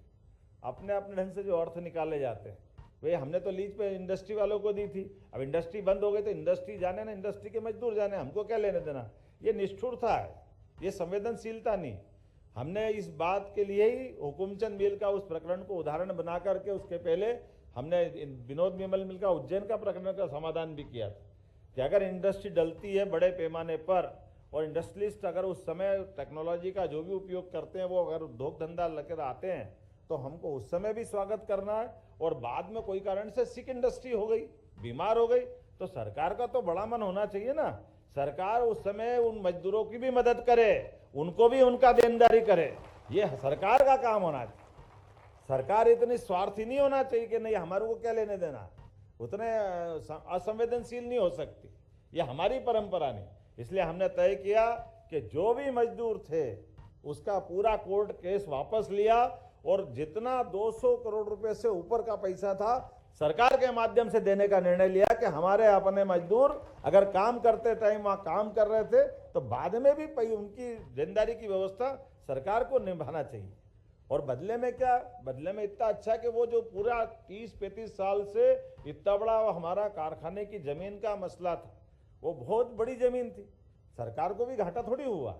अपने अपने ढंग से जो अर्थ निकाले जाते हैं, वे हमने तो लीज पे इंडस्ट्री वालों को दी थी, अब इंडस्ट्री बंद हो गई तो इंडस्ट्री जाने ना, इंडस्ट्री के मजदूर जाने, हमको क्या लेने देना। ये निष्ठुरता है, ये संवेदनशीलता नहीं। हमने इस बात के लिए ही हुकुमचंद मिल का उस प्रकरण को उदाहरण बना करके, उसके पहले हमने विनोद विमल मिल का उज्जैन का प्रकरण का समाधान भी किया था कि अगर इंडस्ट्री डलती है बड़े पैमाने पर और इंडस्ट्रियलिस्ट अगर उस समय टेक्नोलॉजी का जो भी उपयोग करते हैं वो अगर उद्योग धंधा लेकर आते हैं तो हमको उस समय भी स्वागत करना है। और बाद में कोई कारण से सिक इंडस्ट्री हो गई, बीमार हो गई, तो सरकार का तो बड़ा मन होना चाहिए ना। सरकार उस समय उन मजदूरों की भी मदद करे, उनको भी उनका देनदारी करे, ये सरकार का काम होना चाहिए। सरकार इतनी स्वार्थी नहीं होना चाहिए कि नहीं हमारे को क्या लेने देना, उतने असंवेदनशील नहीं हो सकती, ये हमारी परंपरा नहीं। इसलिए हमने तय किया कि जो भी मजदूर थे उसका पूरा कोर्ट केस वापस लिया और जितना 200 करोड़ रुपए से ऊपर का पैसा था सरकार के माध्यम से देने का निर्णय लिया कि हमारे अपने मजदूर अगर काम करते टाइम वहाँ काम कर रहे थे तो बाद में भी उनकी देनदारी की व्यवस्था सरकार को निभाना चाहिए। और बदले में क्या, बदले में इतना अच्छा कि वो जो पूरा 30-35 साल से इतना बड़ा हमारा कारखाने की जमीन का मसला था, वो बहुत बड़ी जमीन थी, सरकार को भी घाटा थोड़ी हुआ,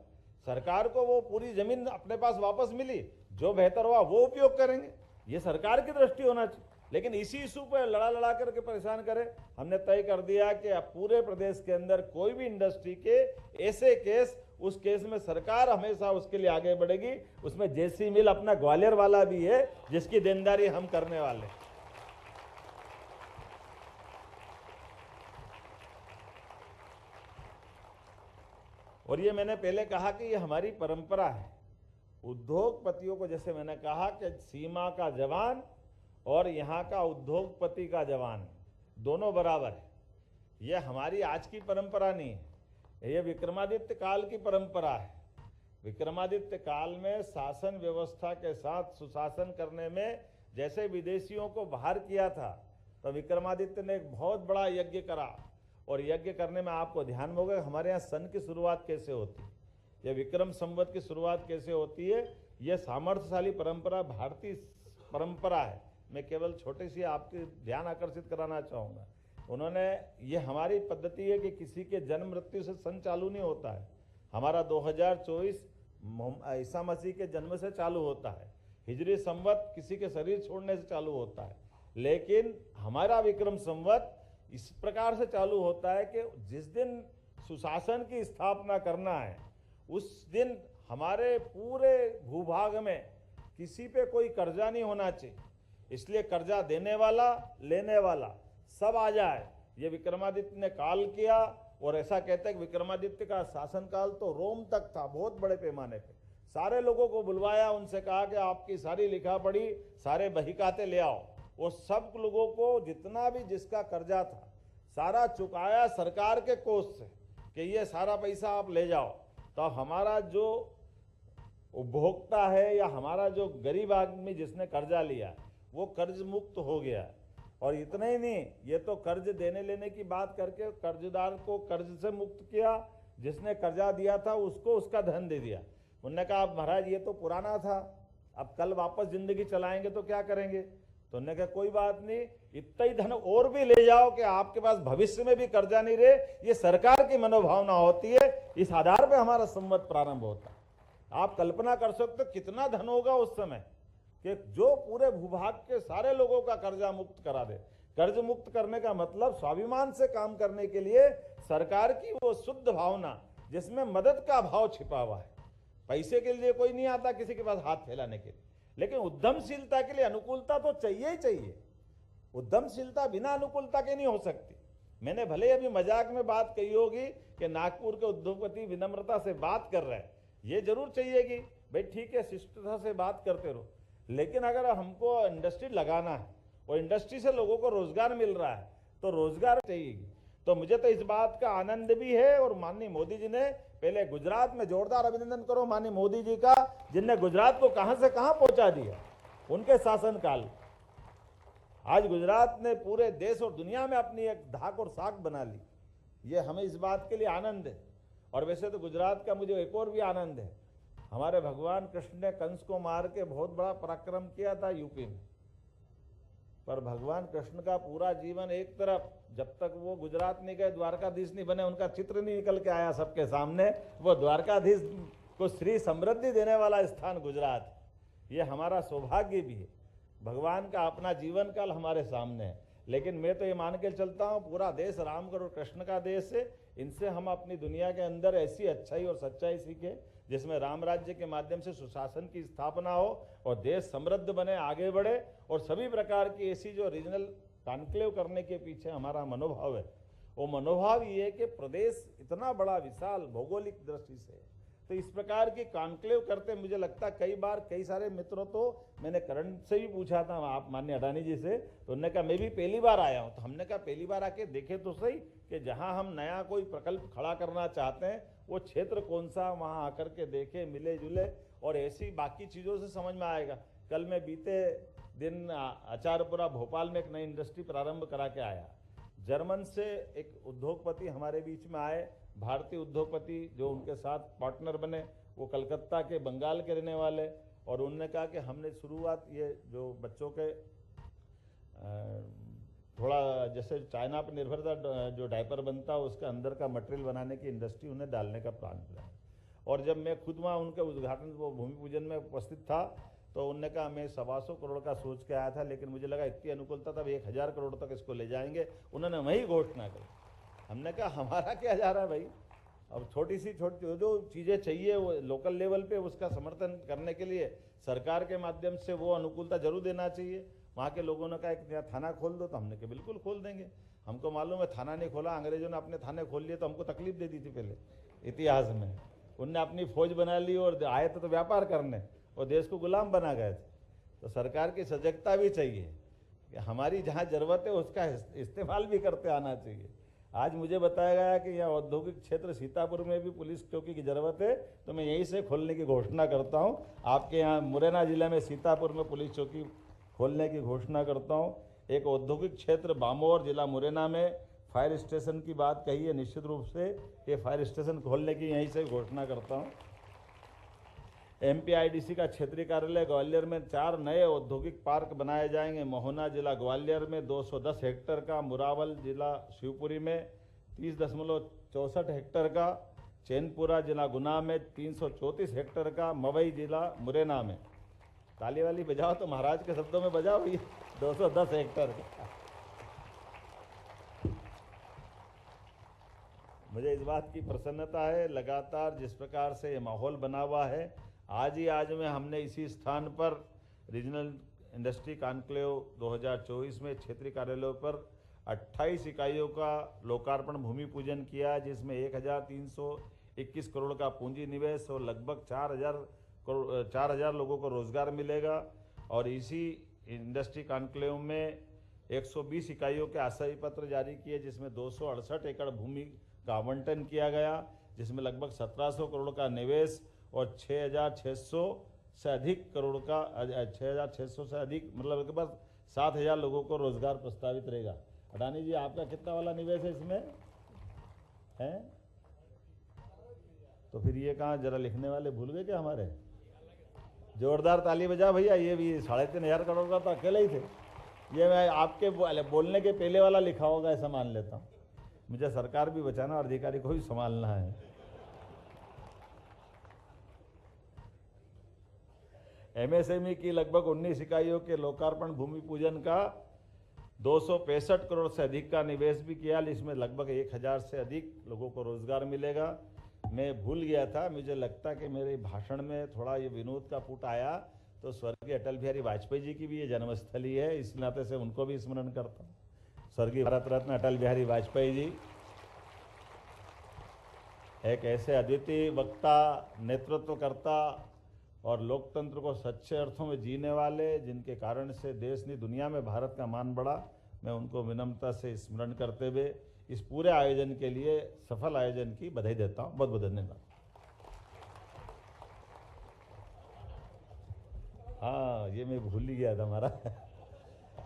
सरकार को वो पूरी जमीन अपने पास वापस मिली, जो बेहतर हुआ वो उपयोग करेंगे, ये सरकार की दृष्टि होना चाहिए। लेकिन इसी इशू पर लड़ा करके परेशान करें। हमने तय कर दिया कि अब पूरे प्रदेश के अंदर कोई भी इंडस्ट्री के ऐसे केस, उस केस में सरकार हमेशा उसके लिए आगे बढ़ेगी। उसमें जेसी मिल अपना ग्वालियर वाला भी है जिसकी देनदारी हम करने वाले। और ये मैंने पहले कहा कि ये हमारी परंपरा है। उद्योगपतियों को, जैसे मैंने कहा कि सीमा का जवान और यहाँ का उद्योगपति का जवान दोनों बराबर है, ये हमारी आज की परंपरा नहीं है, ये विक्रमादित्य काल की परंपरा है। विक्रमादित्य काल में शासन व्यवस्था के साथ सुशासन करने में जैसे विदेशियों को बाहर किया था, तो विक्रमादित्य ने एक बहुत बड़ा यज्ञ करा। और यज्ञ करने में आपको ध्यान होगा हमारे यहाँ सन की शुरुआत कैसे होती है, यह विक्रम संवत की शुरुआत कैसे होती है। यह सामर्थ्यशाली परंपरा भारतीय परंपरा है। मैं केवल छोटी सी आपके ध्यान आकर्षित कराना चाहूँगा। उन्होंने, ये हमारी पद्धति है कि किसी के जन्म मृत्यु से सन चालू नहीं होता है। हमारा 2024 ईसा मसीह के जन्म से चालू होता है, हिजरी संवत किसी के शरीर छोड़ने से चालू होता है, लेकिन हमारा विक्रम संवत इस प्रकार से चालू होता है कि जिस दिन सुशासन की स्थापना करना है उस दिन हमारे पूरे भूभाग में किसी पे कोई कर्जा नहीं होना चाहिए। इसलिए कर्जा देने वाला लेने वाला सब आ जाए, ये विक्रमादित्य ने काल किया। और ऐसा कहते हैं कि विक्रमादित्य का शासनकाल तो रोम तक था, बहुत बड़े पैमाने पे। सारे लोगों को बुलवाया, उनसे कहा कि आपकी सारी लिखा पढ़ी, सारे बहीखाते ले आओ। वो सब लोगों को जितना भी जिसका कर्जा था सारा चुकाया सरकार के कोष से कि ये सारा पैसा आप ले जाओ। तो हमारा जो उपभोक्ता है या हमारा जो गरीब आदमी जिसने कर्जा लिया वो कर्ज मुक्त हो गया। और इतना ही नहीं, ये तो कर्ज देने लेने की बात करके कर्जदार को कर्ज से मुक्त किया, जिसने कर्जा दिया था उसको उसका धन दे दिया। उन्होंने कहा अब महाराज ये तो पुराना था, अब कल वापस जिंदगी चलाएंगे तो क्या करेंगे। तो उन्होंने कहा कोई बात नहीं, इतना ही धन और भी ले जाओ कि आपके पास भविष्य में भी कर्जा नहीं रहे। ये सरकार की मनोभावना होती है, इस आधार पे हमारा संवत प्रारंभ होता है। आप कल्पना कर सकते हो कितना धन होगा उस समय कि जो पूरे भूभाग के सारे लोगों का कर्जा मुक्त करा दे। कर्ज मुक्त करने का मतलब स्वाभिमान से काम करने के लिए सरकार की वो शुद्ध भावना जिसमें मदद का भाव छिपा हुआ है। पैसे के लिए कोई नहीं आता किसी के पास हाथ फैलाने के लिए, लेकिन उद्यमशीलता के लिए अनुकूलता तो चाहिए ही चाहिए। उद्यमशीलता बिना अनुकूलता के नहीं हो सकती। मैंने भले अभी मजाक में बात कही होगी कि नागपुर के उद्योगपति विनम्रता से बात कर रहे हैं, ये जरूर चाहिए कि भाई ठीक है शिष्टता से बात करते रहो, लेकिन अगर हमको इंडस्ट्री लगाना है और इंडस्ट्री से लोगों को रोजगार मिल रहा है तो रोजगार चाहिए। तो मुझे तो इस बात का आनंद भी है। और माननीय मोदी जी ने पहले गुजरात में जोरदार अभिनंदन करो माननीय मोदी जी का, जिनने गुजरात को कहां से कहां पहुंचा दिया उनके शासनकाल। आज गुजरात ने पूरे देश और दुनिया में अपनी एक धाक और साख बना ली। ये हमें इस बात के लिए आनंद है। और वैसे तो गुजरात का मुझे एक और भी आनंद है, हमारे भगवान कृष्ण ने कंस को मार के बहुत बड़ा पराक्रम किया था यूपी में, पर भगवान कृष्ण का पूरा जीवन एक तरफ, जब तक वो गुजरात नहीं गए, द्वारकाधीश नहीं बने, उनका चित्र नहीं निकल के आया सबके सामने, वो द्वारकाधीश को श्री समृद्धि देने वाला स्थान गुजरात, ये हमारा सौभाग्य भी है। भगवान का अपना जीवन काल हमारे सामने है। लेकिन मैं तो ये मान के चलता हूँ पूरा देश राम और कृष्ण का देश है। इनसे हम अपनी दुनिया के अंदर ऐसी अच्छाई और सच्चाई सीखें जिसमें राम राज्य के माध्यम से सुशासन की स्थापना हो और देश समृद्ध बने, आगे बढ़े। और सभी प्रकार की ऐसी जो रीजनल कॉन्क्लेव करने के पीछे हमारा मनोभाव है, वो मनोभाव ये है कि प्रदेश इतना बड़ा विशाल भौगोलिक दृष्टि से, तो इस प्रकार की कॉन्क्लेव करते मुझे लगता कई बार कई सारे मित्रों, तो मैंने करण से भी पूछा था आप माननीय अडानी जी से, तो उन्होंने कहा मैं भी पहली बार आया हूँ। तो हमने कहा पहली बार आके देखे तो सही कि जहाँ हम नया कोई प्रकल्प खड़ा करना चाहते हैं वो क्षेत्र कौन सा, वहाँ आकर के देखे, मिले जुले, और ऐसी बाकी चीज़ों से समझ में आएगा। कल मैं बीते दिन आचारपुरा भोपाल में एक नई इंडस्ट्री प्रारंभ करा के आया। जर्मन से एक उद्योगपति हमारे बीच में आए, भारतीय उद्योगपति जो उनके साथ पार्टनर बने, वो कलकत्ता के, बंगाल के रहने वाले, और उन्होंने कहा कि हमने शुरुआत ये जो बच्चों के थोड़ा जैसे चाइना पर निर्भरता जो डायपर बनता है उसके अंदर का मटेरियल बनाने की इंडस्ट्री उन्हें डालने का प्लान किया। और जब मैं खुद वहाँ उनके उद्घाटन वो भूमि पूजन में उपस्थित था तो उन्होंने कहा मैं 125 करोड़ का सोच के आया था, लेकिन मुझे लगा इतनी अनुकूलता तब 1000 करोड़ तक इसको ले जाएंगे। उन्होंने वही घोषणा की। हमने कहा हमारा क्या जा रहा है भाई, अब छोटी जो चीज़ें चाहिए वो लोकल लेवल पे उसका समर्थन करने के लिए सरकार के माध्यम से वो अनुकूलता जरूर देना चाहिए। वहाँ के लोगों ने कहा एक नया थाना खोल दो, तो हमने कहा बिल्कुल खोल देंगे। हमको मालूम है थाना नहीं खोला, अंग्रेजों ने अपने थाने खोल लिए तो हमको तकलीफ दे दी थी पहले इतिहास में। उनने अपनी फौज बना ली और आए तो व्यापार करने और देश को गुलाम बना गए थे। तो सरकार की सजगता भी चाहिए कि हमारी जहाँ ज़रूरत है उसका इस्तेमाल भी करते आना चाहिए। आज मुझे बताया गया कि यहाँ औद्योगिक क्षेत्र सीतापुर में भी पुलिस चौकी की ज़रूरत है, तो मैं यहीं से खोलने की घोषणा करता हूँ। आपके यहाँ मुरैना जिले में सीतापुर में पुलिस चौकी खोलने की घोषणा करता हूँ। एक औद्योगिक क्षेत्र बामोर जिला मुरैना में फायर स्टेशन की बात कही है, निश्चित रूप से ये फायर स्टेशन खोलने की यहीं से घोषणा करता हूँ। MPIDC का क्षेत्रीय कार्यालय ग्वालियर में 4 नए औद्योगिक पार्क बनाए जाएंगे। मोहना जिला ग्वालियर में 210 हेक्टेयर का, मुरावल जिला शिवपुरी में 30.64 हेक्टेयर का, चैनपुरा जिला गुना में 334 हेक्टेयर का, मवई जिला मुरैना में, ताली वाली बजाओ तो महाराज के शब्दों में बजाओ, ये 210 हेक्टेयर का। मुझे इस बात की प्रसन्नता है लगातार जिस प्रकार से ये माहौल बना हुआ है। आज में हमने इसी स्थान पर रीजनल इंडस्ट्री कॉन्क्लेव 2024 में क्षेत्रीय कार्यालयों पर 28 इकाइयों का लोकार्पण भूमि पूजन किया, जिसमें 1321 करोड़ का पूंजी निवेश और लगभग 4000 लोगों को रोजगार मिलेगा। और इसी इंडस्ट्री कॉन्क्लेव में 120 इकाइयों के आशय पत्र जारी किए, जिसमें 268 एकड़ भूमि का आवंटन किया गया, जिसमें लगभग 1700 करोड़ का निवेश और 6600 से अधिक करोड़ का 6600 से अधिक मतलब लगभग 7000 लोगों को रोजगार प्रस्तावित रहेगा। अडानी जी आपका कितना वाला निवेश है इसमें है? तो फिर ये कहाँ जरा लिखने वाले भूल गए क्या हमारे? जोरदार ताली बजा भैया। ये भी 3500 करोड़ का तो अकेले ही थे। ये मैं आपके बोलने के पहले वाला लिखा होगा ऐसा मान लेता हूँ। मुझे सरकार भी बचाना और अधिकारी को भी संभालना है। एमएसएमई की लगभग 19 इकाइयों के लोकार्पण भूमि पूजन का 265 करोड़ से अधिक का निवेश भी किया, इसमें लगभग 1000 से अधिक लोगों को रोजगार मिलेगा। मैं भूल गया था, मुझे लगता कि मेरे भाषण में थोड़ा ये विनोद का पुट आया, तो स्वर्गीय अटल बिहारी वाजपेयी जी की भी ये जन्मस्थली है, इस नाते से उनको भी स्मरण करता हूँ। स्वर्गीय भारत रत्न अटल बिहारी वाजपेयी जी एक ऐसे अद्वितीय वक्ता, नेतृत्वकर्ता और लोकतंत्र को सच्चे अर्थों में जीने वाले, जिनके कारण से देश ने दुनिया में भारत का मान बढ़ा। मैं उनको विनम्रता से स्मरण करते हुए इस पूरे आयोजन के लिए, सफल आयोजन की बधाई देता हूँ। बहुत बहुत धन्यवाद। हाँ, ये मैं भूल ही गया था हमारा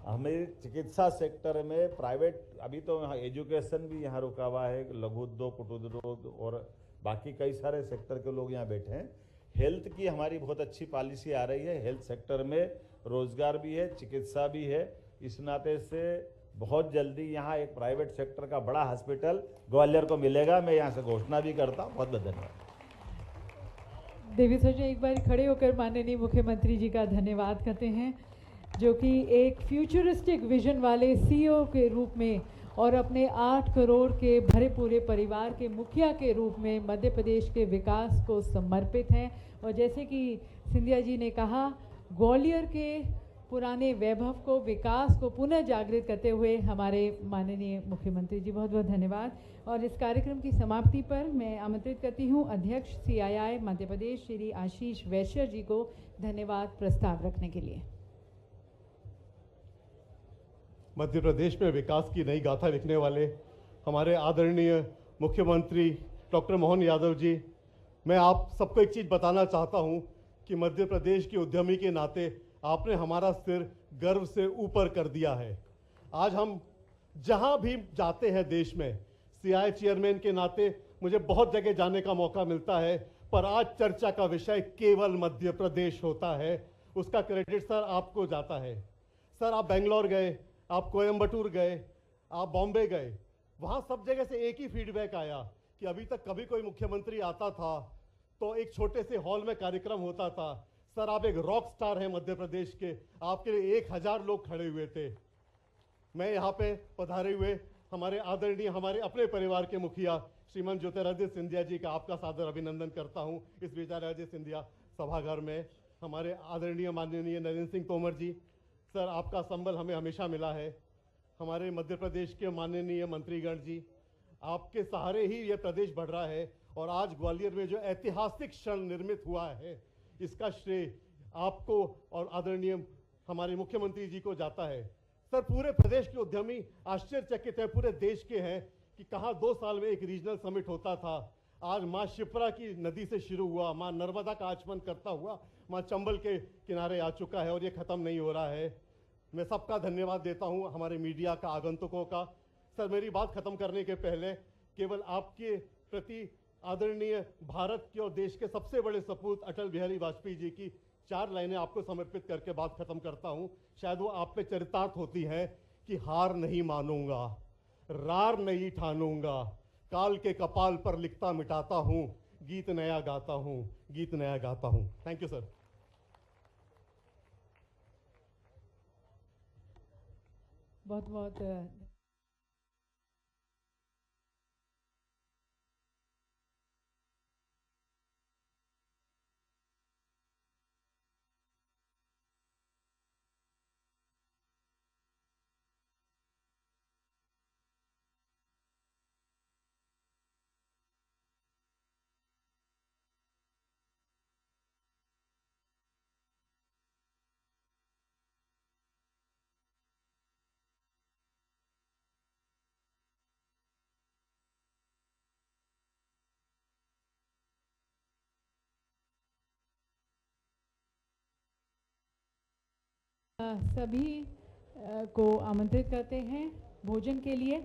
हमें चिकित्सा सेक्टर में प्राइवेट, अभी तो यहाँ एजुकेशन भी यहाँ रुका हुआ है, लघु उद्योग, कुटीर उद्योग और बाकी कई सारे सेक्टर के लोग यहाँ बैठे हैं। हेल्थ की हमारी बहुत अच्छी पॉलिसी आ रही है, हेल्थ सेक्टर में रोजगार भी है, चिकित्सा भी है। इस नाते से बहुत जल्दी यहाँ एक प्राइवेट सेक्टर का बड़ा हॉस्पिटल ग्वालियर को मिलेगा, मैं यहाँ से घोषणा भी करता हूँ। बहुत बहुत धन्यवाद। देवी सर जी एक बार खड़े होकर माननीय मुख्यमंत्री जी का धन्यवाद करते हैं, जो कि एक फ्यूचरिस्टिक विजन वाले सीईओ के रूप में और अपने 8 करोड़ के भरे पूरे परिवार के मुखिया के रूप में मध्य प्रदेश के विकास को समर्पित हैं। और जैसे कि सिंधिया जी ने कहा, ग्वालियर के पुराने वैभव को, विकास को पुनः जागृत करते हुए हमारे माननीय मुख्यमंत्री जी, बहुत बहुत धन्यवाद। और इस कार्यक्रम की समाप्ति पर मैं आमंत्रित करती हूँ अध्यक्ष CII मध्य प्रदेश श्री आशीष वैश्य जी को धन्यवाद प्रस्ताव रखने के लिए। मध्य प्रदेश में विकास की नई गाथा लिखने वाले हमारे आदरणीय मुख्यमंत्री डॉक्टर मोहन यादव जी, मैं आप सबको एक चीज़ बताना चाहता हूं कि मध्य प्रदेश के उद्यमी के नाते आपने हमारा सिर गर्व से ऊपर कर दिया है। आज हम जहां भी जाते हैं देश में, CII चेयरमैन के नाते मुझे बहुत जगह जाने का मौका मिलता है, पर आज चर्चा का विषय केवल मध्य प्रदेश होता है। उसका क्रेडिट सर आपको जाता है। सर, आप बेंगलोर गए, आप कोयम्बटूर गए, आप बॉम्बे गए, वहाँ सब जगह से एक ही फीडबैक आया कि अभी तक कभी कोई मुख्यमंत्री आता था तो एक छोटे से हॉल में कार्यक्रम होता था। सर, आप एक रॉक स्टार हैं मध्य प्रदेश के, आपके लिए 1000 लोग खड़े हुए थे। मैं यहाँ पे पधारे हुए हमारे आदरणीय, हमारे अपने परिवार के मुखिया श्रीमान ज्योतिरादित्य सिंधिया जी का आपका सादर अभिनंदन करता हूँ इस विजयाराजे सिंधिया सभागार में। हमारे आदरणीय माननीय नरेंद्र सिंह तोमर जी, सर आपका संबल हमें हमेशा मिला है। हमारे मध्य प्रदेश के माननीय मंत्रीगण जी, आपके सहारे ही ये प्रदेश बढ़ रहा है और आज ग्वालियर में जो ऐतिहासिक क्षण निर्मित हुआ है, इसका श्रेय आपको और आदरणीय हमारे मुख्यमंत्री जी को जाता है। सर, पूरे प्रदेश के उद्यमी आश्चर्यचकित हैं, पूरे देश के हैं कि कहाँ 2 साल में एक रीजनल समिट होता था। आज माँ शिप्रा की नदी से शुरू हुआ, माँ नर्मदा का आचमन करता हुआ माँ चंबल के किनारे आ चुका है और ये ख़त्म नहीं हो रहा है। मैं सबका धन्यवाद देता हूँ, हमारे मीडिया का, आगंतुकों का। सर, मेरी बात ख़त्म करने के पहले केवल आपके प्रति आदरणीय भारत के और देश के सबसे बड़े सपूत अटल बिहारी वाजपेयी जी की 4 लाइनें आपको समर्पित करके बात खत्म करता हूं। शायद वो आप पे चरितार्थ होती है कि हार नहीं मानूंगा, रार नहीं ठानूंगा, काल के कपाल पर लिखता मिटाता हूं, गीत नया गाता हूं, गीत नया गाता हूं। Thank you sir. बहुत बहुत सभी को आमंत्रित करते हैं भोजन के लिए।